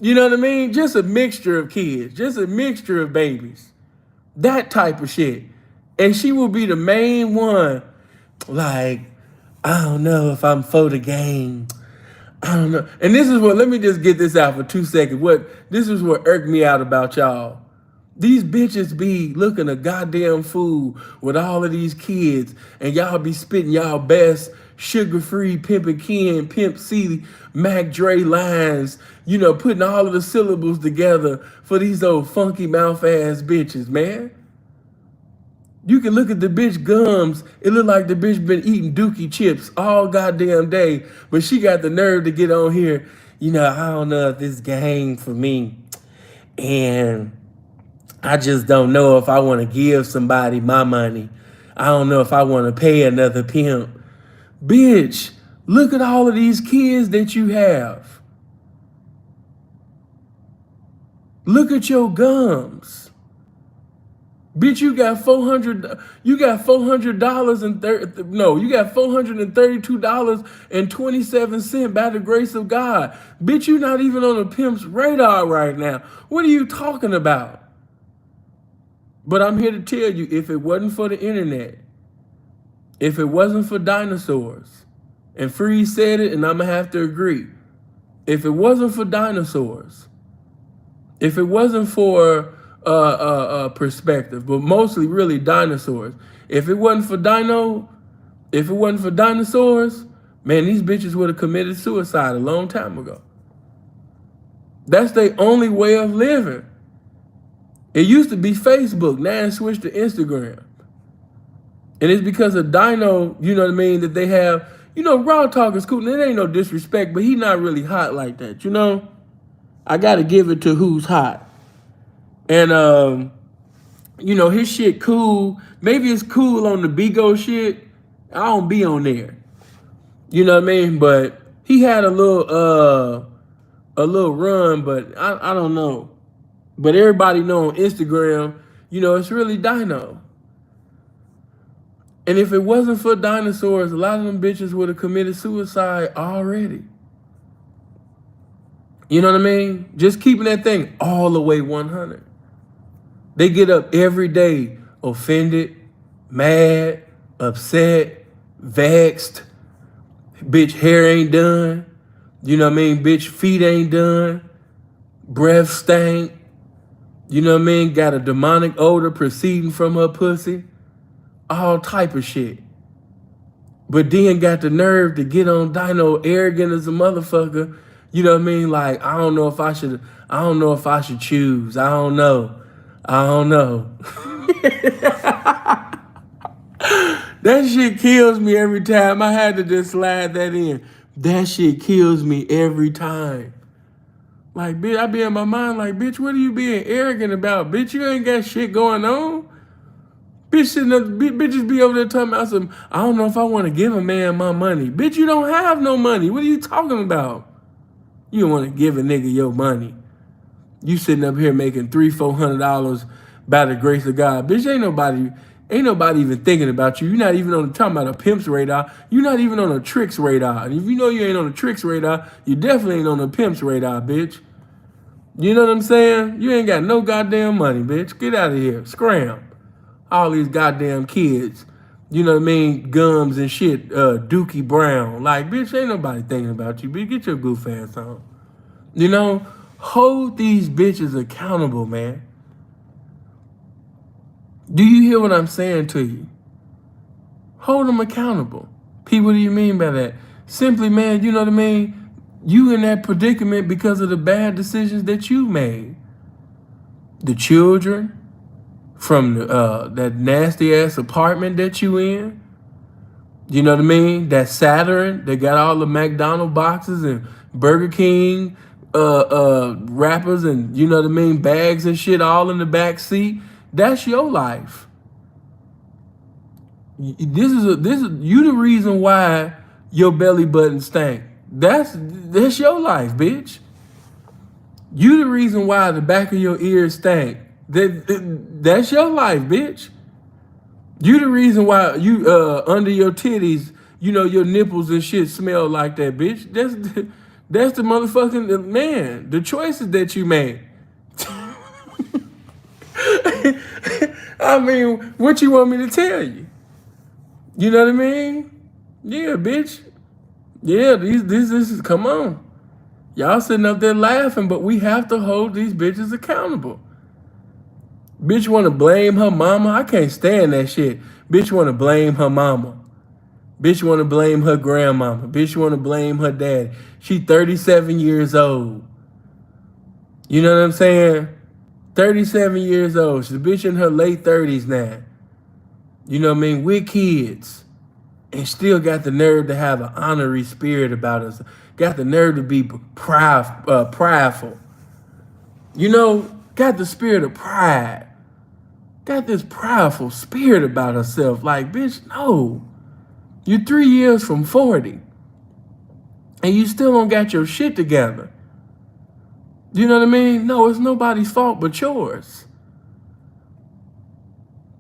You know what I mean? Just a mixture of kids. Just a mixture of babies. That type of shit. And she will be the main one. Like, I don't know if I'm for the game. I don't know. And this is what, let me just get this out for 2 seconds. This is what irked me out about y'all. These bitches be looking a goddamn fool with all of these kids, and y'all be spitting y'all best sugar-free Pimpin' Ken, Pimp C, Mac Dre lines, you know, putting all of the syllables together for these old funky mouth ass bitches, man. You can look at the bitch gums. It look like the bitch been eating Dookie chips all goddamn day, but she got the nerve to get on here. You know, I don't know if this game for me, and I just don't know if I want to give somebody my money. I don't know if I want to pay another pimp. Bitch, look at all of these kids that you have. Look at your gums. Bitch, you got $432.27 by the grace of God. Bitch, you not even on a pimp's radar right now. What are you talking about? But I'm here to tell you, if it wasn't for the internet, if it wasn't for dinosaurs, and Freeze said it, and I'm going to have to agree. If it wasn't for dinosaurs, if it wasn't for perspective, but mostly really dinosaurs, if it wasn't for dinosaurs, man, these bitches would have committed suicide a long time ago. That's their only way of living. It used to be Facebook, now it switched to Instagram. And it's because of Dino, you know what I mean, that they have, you know, Raw Talk is cool. And it ain't no disrespect, but he not really hot like that, you know? I got to give it to who's hot. And, you know, his shit cool. Maybe it's cool on the Bigo shit. I don't be on there. You know what I mean? But he had a little run, but I don't know. But everybody know on Instagram, you know, it's really Dino. And if it wasn't for dinosaurs, a lot of them bitches would have committed suicide already. You know what I mean? Just keeping that thing all the way 100. They get up every day offended, mad, upset, vexed. Bitch, hair ain't done. You know what I mean? Bitch, feet ain't done. Breath stank. You know what I mean? Got a demonic odor proceeding from her pussy. All type of shit. But then got the nerve to get on Dino arrogant as a motherfucker. You know what I mean? Like, I don't know if I should choose. I don't know. That shit kills me every time. I had to just slide that in. That shit kills me every time. Like, bitch, I be in my mind like, bitch, what are you being arrogant about? Bitch, you ain't got shit going on. Bitches be over there talking about some, I don't know if I want to give a man my money. Bitch, you don't have no money. What are you talking about? You don't want to give a nigga your money. You sitting up here making $300-400 by the grace of God. Bitch, ain't nobody even thinking about you. You're not even talking about a pimp's radar. You're not even on a trick's radar. And if you know you ain't on a trick's radar, you definitely ain't on a pimp's radar, bitch. You know what I'm saying? You ain't got no goddamn money, bitch. Get out of here. Scram. All these goddamn kids. You know what I mean? Gums and shit. Dookie Brown. Like, bitch, ain't nobody thinking about you, bitch. Get your goof ass on. You know? Hold these bitches accountable, man. Do you hear what I'm saying to you? Hold them accountable. P, what do you mean by that? Simply, man, you know what I mean? You in that predicament because of the bad decisions that you made. The children from that nasty ass apartment that you in. You know what I mean? That Saturn, they got all the McDonald's boxes and Burger King wrappers and you know what I mean, bags and shit all in the back seat. That's your life. This is you the reason why your belly button stank. That's your life, bitch. You the reason why the back of your ears stank. That's your life, bitch. You the reason why you under your titties, you know, your nipples and shit smell like that, bitch. That's the motherfucking man. The choices that you made. I mean, what you want me to tell you? You know what I mean? Yeah, bitch. Yeah, this is come on. Y'all sitting up there laughing, but we have to hold these bitches accountable. Bitch want to blame her mama. I can't stand that shit. Bitch want to blame her mama. Bitch want to blame her grandmama. Bitch want to blame her dad. She 37 years old. You know what I'm saying? 37 years old. She's a bitch in her late 30s now. You know what I mean? With kids. And still got the nerve to have an honorary spirit about us. Got the nerve to be prideful. You know, got the spirit of pride. Got this prideful spirit about herself. Like, bitch, no. You're 3 years from 40. And you still don't got your shit together. You know what I mean? No, it's nobody's fault but yours.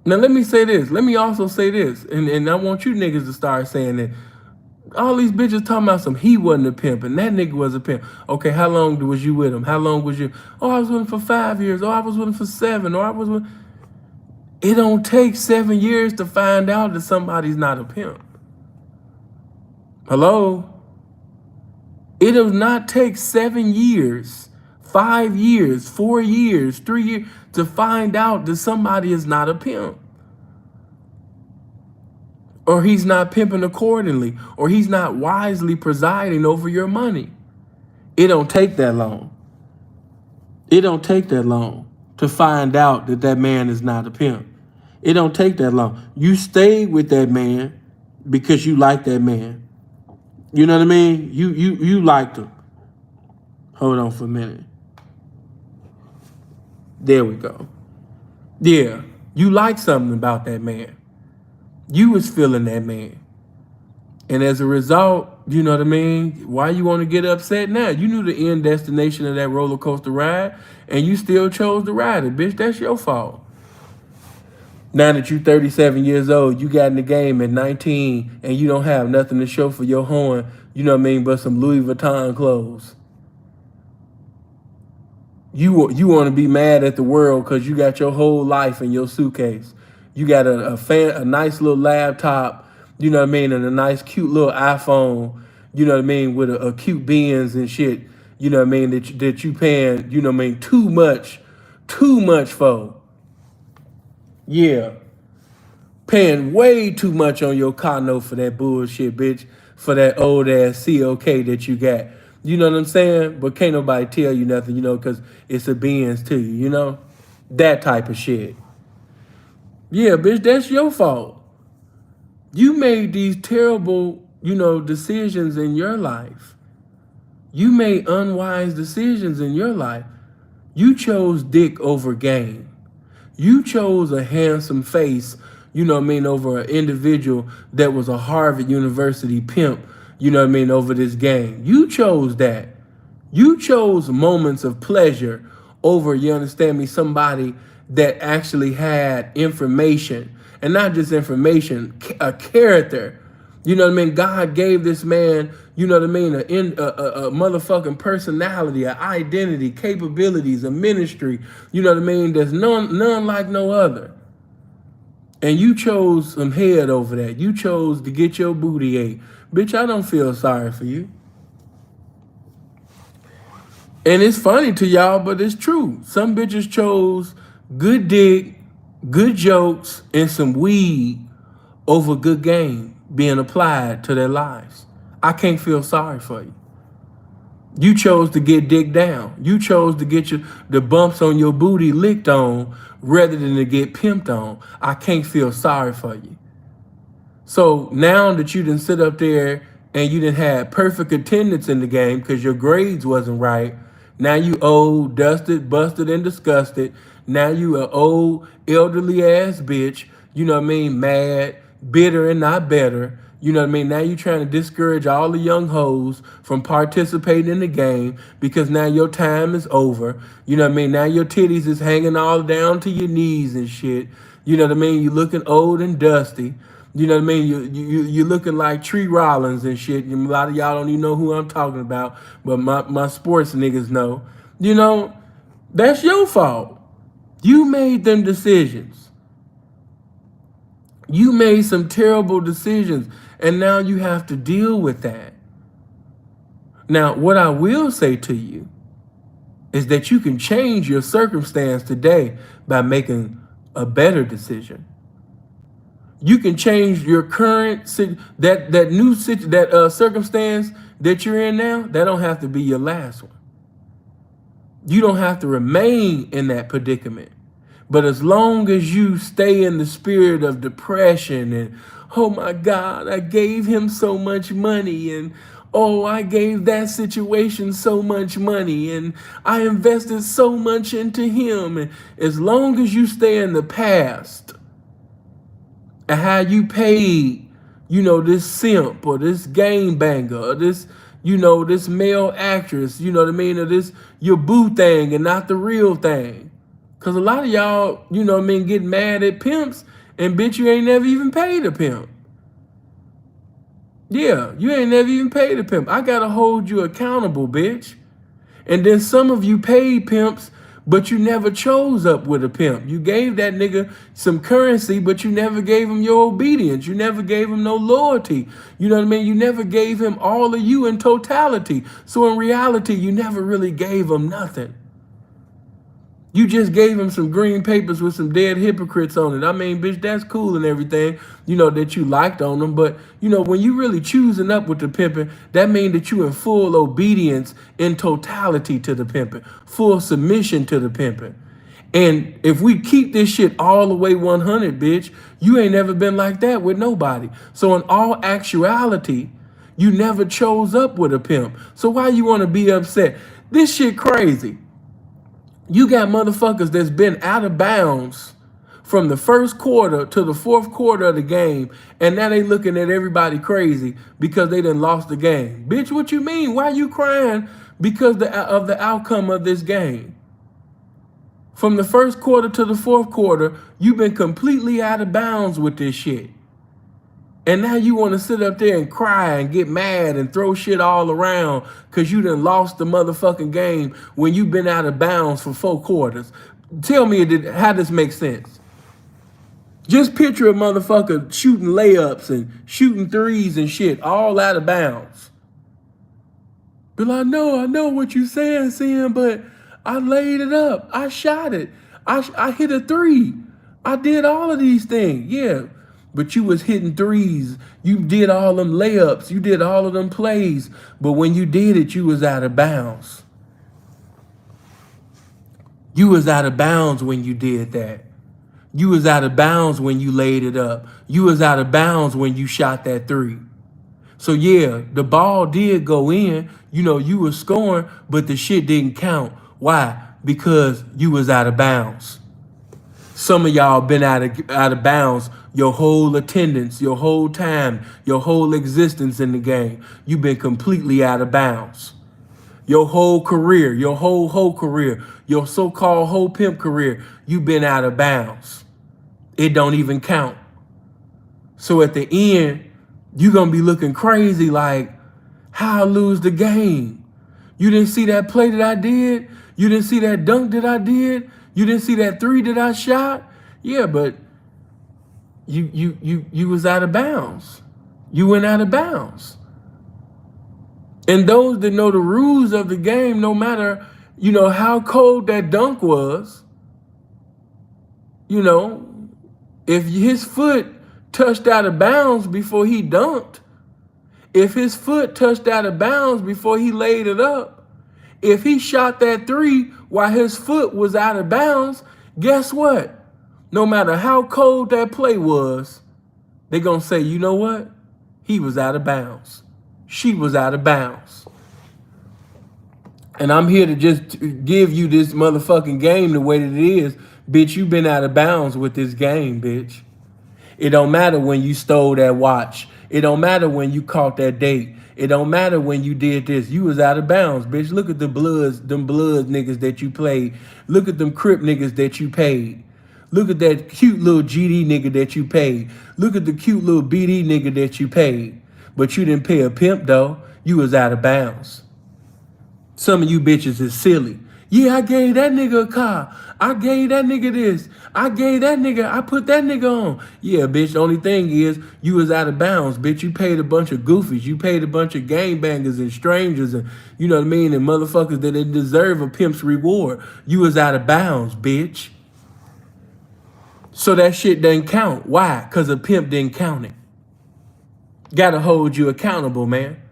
Now, let me say this. Let me also say this. And I want you niggas to start saying that. All these bitches talking about he wasn't a pimp and that nigga was a pimp. Okay, how long was you with him? How long was you? Oh, I was with him for 5 years. Oh, I was with him for 7. Or I was with... It don't take 7 years to find out that somebody's not a pimp. Hello? It does not take 7 years, 5 years, 4 years, 3 years to find out that somebody is not a pimp. Or he's not pimping accordingly, or he's not wisely presiding over your money. It don't take that long. It don't take that long to find out that that man is not a pimp. It don't take that long. You stayed with that man because you like that man. You know what I mean? You liked him. Hold on for a minute. There we go. Yeah, you like something about that man. You was feeling that man. And as a result, you know what I mean? Why you want to get upset now? You knew the end destination of that roller coaster ride, and you still chose to ride it, bitch. That's your fault. Now that you 37 years old, you got in the game at 19, and you don't have nothing to show for your horn, you know what I mean, but some Louis Vuitton clothes. You want to be mad at the world because you got your whole life in your suitcase. You got a nice little laptop, you know what I mean, and a nice cute little iPhone, you know what I mean, with a cute Benz and shit, you know what I mean, that you paying, you know what I mean, too much for. Yeah. Paying way too much on your car note for that bullshit, bitch, for that old ass COK that you got. You know what I'm saying? But can't nobody tell you nothing, you know, because it's a Benz to you, you know? That type of shit. Yeah, bitch, that's your fault. You made these terrible, you know, decisions in your life. You made unwise decisions in your life. You chose dick over game. You chose a handsome face, you know what I mean, over an individual that was a Harvard University pimp, you know what I mean, over this game. You chose that. You chose moments of pleasure over, you understand me, somebody that actually had information, and not just information, a character. You know what I mean? God gave this man, you know what I mean, a motherfucking personality, an identity, capabilities, a ministry, you know what I mean, there's none like no other. And you chose some head over that. You chose to get your booty ate. Bitch, I don't feel sorry for you. And it's funny to y'all, but it's true. Some bitches chose good dick, good jokes, and some weed over good game being applied to their lives. I can't feel sorry for you. You chose to get dick down. You chose to get the bumps on your booty licked on rather than to get pimped on. I can't feel sorry for you. So now that you didn't sit up there and you didn't have perfect attendance in the game because your grades wasn't right, now you old, dusted, busted, and disgusted. Now you an old, elderly ass bitch, you know what I mean, mad, bitter, and not better. You know what I mean? Now you're trying to discourage all the young hoes from participating in the game because now your time is over. You know what I mean? Now your titties is hanging all down to your knees and shit. You know what I mean? You looking old and dusty. You know what I mean? You looking like Tree Rollins and shit. A lot of y'all don't even know who I'm talking about, but my sports niggas know. You know, that's your fault. You made them decisions. You made some terrible decisions, and now you have to deal with that. Now, what I will say to you is that you can change your circumstance today by making a better decision. You can change your current circumstance that you're in now. That don't have to be your last one. You don't have to remain in that predicament. But as long as you stay in the spirit of depression and, oh my God, I gave him so much money, and oh, I gave that situation so much money, and I invested so much into him. And as long as you stay in the past and how you paid, this simp or this game banger or this, this male actress, you know what I mean, or this your boo thing and not the real thing. Cause a lot of y'all, get mad at pimps, and bitch, you ain't never even paid a pimp. Yeah, you ain't never even paid a pimp. I gotta hold you accountable, bitch. And then some of you paid pimps, but you never chose up with a pimp. You gave that nigga some currency, but you never gave him your obedience. You never gave him no loyalty. You know what I mean? You never gave him all of you in totality. So in reality, you never really gave him nothing. You just gave him some green papers with some dead hypocrites on it. I mean, bitch, that's cool and everything, that you liked on them. But, when you really choosing up with the pimping, that means that you in full obedience in totality to the pimping, full submission to the pimping. And if we keep this shit all the way 100, bitch, you ain't never been like that with nobody. So in all actuality, you never chose up with a pimp. So why you want to be upset? This shit crazy. You got motherfuckers that's been out of bounds from the first quarter to the fourth quarter of the game, and now they looking at everybody crazy because they done lost the game. Bitch, what you mean? Why you crying because of the outcome of this game? From the first quarter to the fourth quarter, you've been completely out of bounds with this shit. And now you want to sit up there and cry and get mad and throw shit all around because you done lost the motherfucking game when you've been out of bounds for 4 quarters. Tell me how this makes sense. Just picture a motherfucker shooting layups and shooting threes and shit all out of bounds. Be like, no, I know what you're saying, Sam, but I laid it up. I shot it. I hit a 3. I did all of these things. Yeah. But you was hitting threes. You did all them layups. You did all of them plays. But when you did it, you was out of bounds. You was out of bounds when you did that. You was out of bounds when you laid it up. You was out of bounds when you shot that 3. So yeah, the ball did go in. You was scoring, but the shit didn't count. Why? Because you was out of bounds. Some of y'all been out of bounds your whole attendance, your whole time, your whole existence in the game. You've been completely out of bounds. Your whole career, your whole career, your so-called whole pimp career, you've been out of bounds. It don't even count. So at the end, you're going to be looking crazy like, how I lose the game? You didn't see that play that I did? You didn't see that dunk that I did? You didn't see that 3 that I shot? Yeah, but you was out of bounds. You went out of bounds. And those that know the rules of the game, no matter, how cold that dunk was, if his foot touched out of bounds before he dunked, if his foot touched out of bounds before he laid it up, if he shot that 3 while his foot was out of bounds, guess what? No matter how cold that play was, They're going to say, you know what? He was out of bounds. She was out of bounds. And I'm here to just give you this motherfucking game the way that it is. Bitch, you been out of bounds with this game, bitch. It don't matter when you stole that watch. It don't matter when you caught that date. It don't matter when you did this. You was out of bounds, bitch. Look at the bloods, them blood niggas that you played. Look at them Crip niggas that you paid. Look at that cute little GD nigga that you paid. Look at the cute little BD nigga that you paid. But you didn't pay a pimp, though. You was out of bounds. Some of you bitches is silly. Yeah, I gave that nigga a car. I gave that nigga this. I gave that nigga, I put that nigga on. Yeah, bitch, the only thing is you was out of bounds, bitch. You paid a bunch of goofies. You paid a bunch of gangbangers and strangers and, you know what I mean, and motherfuckers that didn't deserve a pimp's reward. You was out of bounds, bitch. So that shit doesn't count. Why? Because a pimp didn't count it. Gotta hold you accountable, man.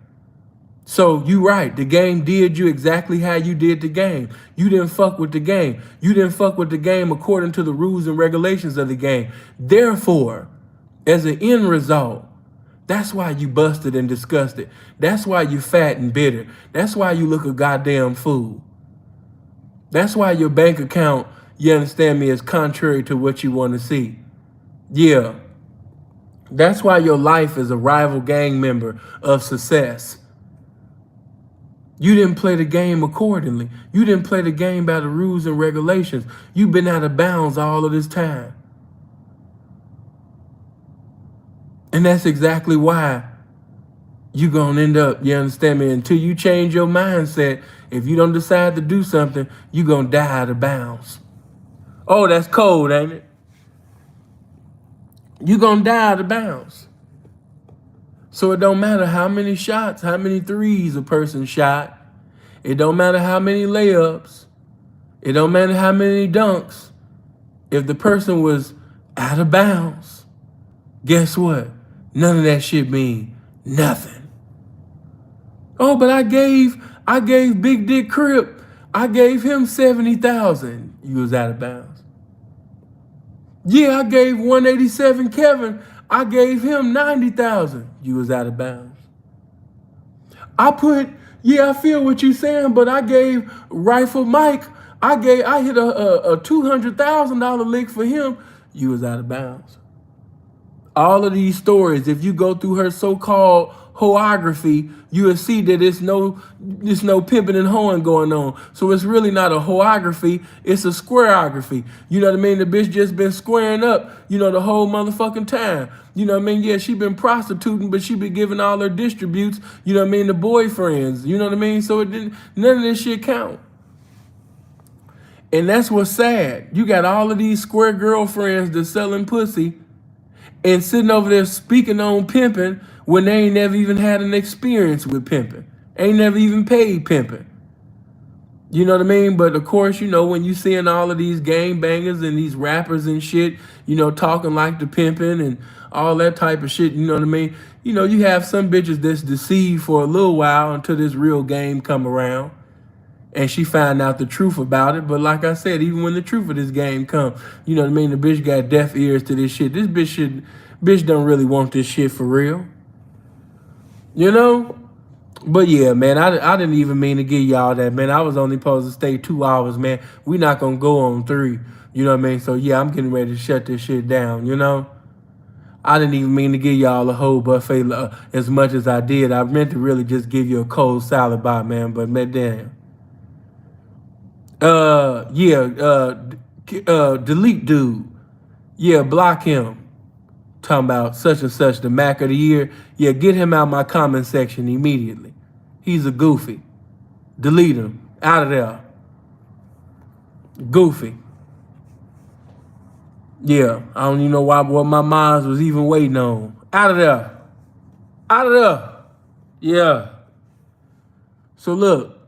So you right, the game did you exactly how you did the game. You didn't fuck with the game. You didn't fuck with the game according to the rules and regulations of the game. Therefore, as an end result, that's why you busted and disgusted. That's why you fat and bitter. That's why you look a goddamn fool. That's why your bank account, you understand me, is contrary to what you want to see. Yeah. That's why your life is a rival gang member of success. You didn't play the game accordingly. You didn't play the game by the rules and regulations. You've been out of bounds all of this time. And that's exactly why you're going to end up, you understand me, until you change your mindset. If you don't decide to do something, you're going to die out of bounds. Oh, that's cold, ain't it? You're going to die out of bounds. So it don't matter how many shots, how many threes a person shot. It don't matter how many layups. It don't matter how many dunks. If the person was out of bounds, guess what? None of that shit mean nothing. Oh, but I gave Big Dick Crip, I gave him 70,000. You was out of bounds. Yeah, I gave 187 Kevin, I gave him 90,000. You was out of bounds. I feel what you're saying, but I gave Rifle Mike, I hit a $200,000 lick for him. You was out of bounds. All of these stories, if you go through her so-called hoography, you will see that it's no pimping and hoeing going on. So it's really not a hoography, it's a squareography. You know what I mean? The bitch just been squaring up, the whole motherfucking time. You know what I mean? Yeah, she been prostituting, but she been giving all her distributes, the boyfriends. You know what I mean? So none of this shit count. And that's what's sad. You got all of these square girlfriends that's selling pussy and sitting over there speaking on pimping when they ain't never even had an experience with pimping. Ain't never even paid pimping. You know what I mean? But of course, when you seeing all of these gangbangers and these rappers and shit, talking like the pimping and all that type of shit, you know what I mean? You have some bitches that's deceived for a little while until this real game come around. And she find out the truth about it. But like I said, even when the truth of this game come, you know what I mean? The bitch got deaf ears to this shit. This bitch don't really want this shit for real. But yeah, man, I didn't even mean to give y'all that, man. I was only supposed to stay 2 hours, man. We not going to go on 3. You know what I mean? So yeah, I'm getting ready to shut this shit down, I didn't even mean to give y'all a whole buffet as much as I did. I meant to really just give you a cold salad bar, man. But man, damn. Delete dude. Yeah, block him. Talking about such and such, the Mac of the year. Yeah, get him out my comment section immediately. He's a goofy. Delete him. Out of there. Goofy. Yeah, I don't even know what my minds was even waiting on. Out of there. Out of there. Yeah. So look,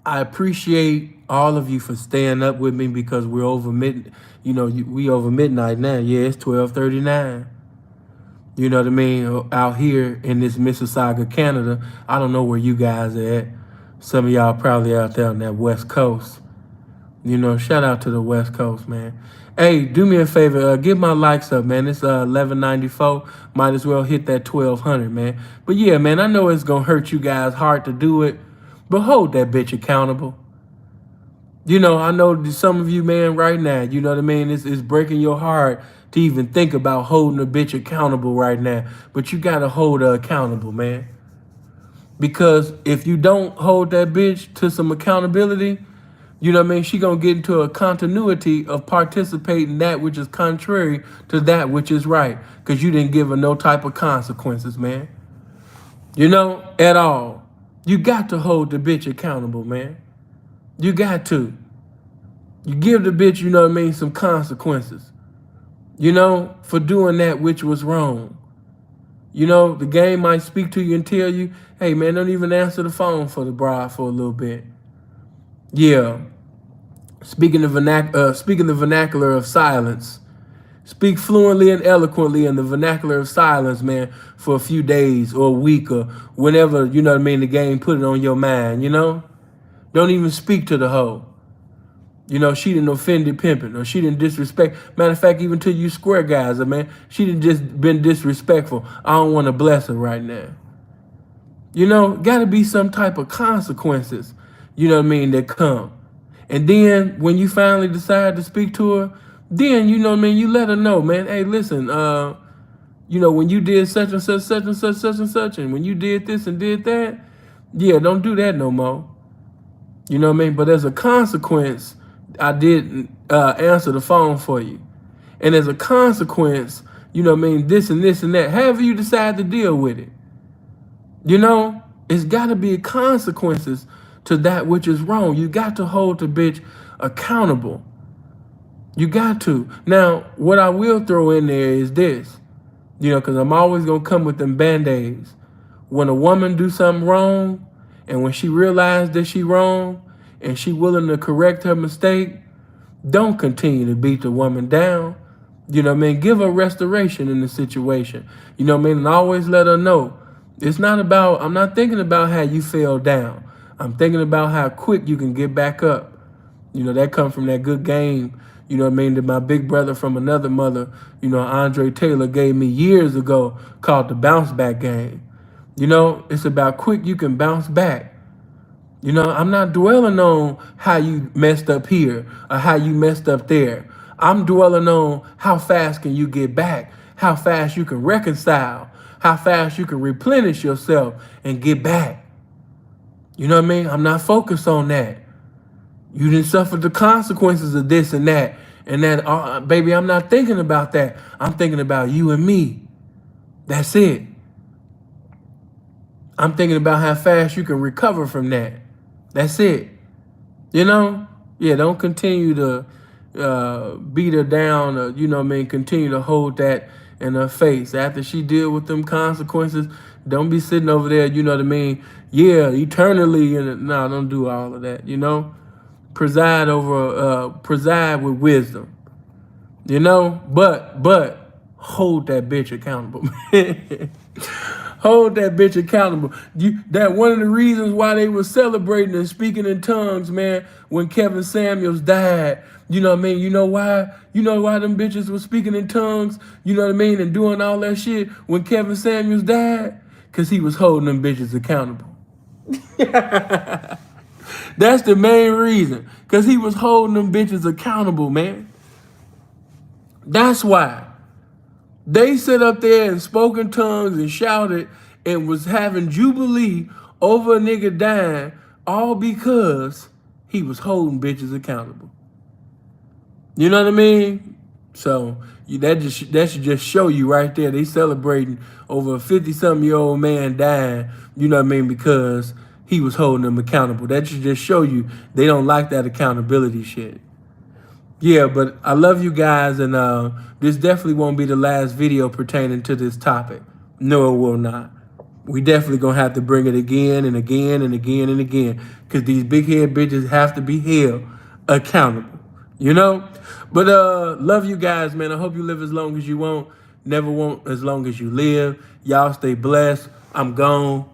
I appreciate all of you for staying up with me because we're over we over midnight now. Yeah, it's 12:39. You know what I mean? Out here in this Mississauga, Canada. I don't know where you guys are at. Some of y'all probably out there on that West Coast. You know, shout out to the West Coast, man. Hey, do me a favor, get my likes up, man. It's 1194. Might as well hit that 1200, man. But yeah, man, I know it's gonna hurt you guys hard to do it, but hold that bitch accountable. You know, I know some of you, man, right now, you know what I mean? It's breaking your heart to even think about holding a bitch accountable right now. But you gotta hold her accountable, man. Because if you don't hold that bitch to some accountability, you know what I mean, she gonna get into a continuity of participating that which is contrary to that which is right. Because you didn't give her no type of consequences, man. You know, at all. You got to hold the bitch accountable, man. You got to. You give the bitch, you know what I mean, some consequences. You know, for doing that which was wrong. You know, the game might speak to you and tell you, hey, man, don't even answer the phone for the bride for a little bit. Yeah. Speaking the vernacular of silence. Speak fluently and eloquently in the vernacular of silence, man, for a few days or a week or whenever, you know what I mean, the game put it on your mind, you know? Don't even speak to the hoe. You know, she didn't offended pimping or she didn't disrespect. Matter of fact, even to you square guys, man, she didn't just been disrespectful. I don't want to bless her right now. You know, got to be some type of consequences, you know what I mean, that come. And then when you finally decide to speak to her, then, you know what I mean, you let her know, man, hey, listen, you know, when you did such and such, such and such, such and such, and when you did this and did that, yeah, don't do that no more. You know what I mean? But as a consequence, I didn't answer the phone for you. And as a consequence, you know what I mean, this and this and that, however you decide to deal with it. You know, it's got to be consequences to that which is wrong. You got to hold the bitch accountable. You got to. Now, what I will throw in there is this, you know, because I'm always going to come with them Band-Aids. When a woman do something wrong, and when she realizes that she wrong, and she willing to correct her mistake, don't continue to beat the woman down. You know what I mean? Give her restoration in the situation. You know what I mean? And always let her know. It's not about, I'm not thinking about how you fell down. I'm thinking about how quick you can get back up. You know, that comes from that good game, you know what I mean, that my big brother from another mother, you know, Andre Taylor gave me years ago called the bounce back game. You know, it's about quick you can bounce back. You know, I'm not dwelling on how you messed up here or how you messed up there. I'm dwelling on how fast can you get back, how fast you can reconcile, how fast you can replenish yourself and get back. You know what I mean? I'm not focused on that. You didn't suffer the consequences of this and that. And that, baby, I'm not thinking about that. I'm thinking about you and me. That's it. I'm thinking about how fast you can recover from that. That's it. You know? Yeah, don't continue to beat her down or, you know what I mean, continue to hold that in her face. After she deal with them consequences, don't be sitting over there, you know what I mean? Yeah, eternally. No, don't do all of that, you know? Preside with wisdom. You know? But hold that bitch accountable. Hold that bitch accountable. That one of the reasons why they were celebrating and speaking in tongues, man, when Kevin Samuels died. You know what I mean? You know why? You know why them bitches were speaking in tongues? You know what I mean? And doing all that shit when Kevin Samuels died? Because he was holding them bitches accountable. That's the main reason. Because he was holding them bitches accountable, man. That's why. They sit up there and spoke in tongues and shouted and was having jubilee over a nigga dying, all because he was holding bitches accountable. You know what I mean? So that should just show you right there. They celebrating over a 50-something-year-old man dying, you know what I mean, because he was holding them accountable. That should just show you they don't like that accountability shit. Yeah, but I love you guys, and this definitely won't be the last video pertaining to this topic. No, it will not. We definitely gonna have to bring it again and again and again and again, because these big head bitches have to be held accountable, you know? But love you guys, man. I hope you live as long as you want. Never want as long as you live. Y'all stay blessed. I'm gone.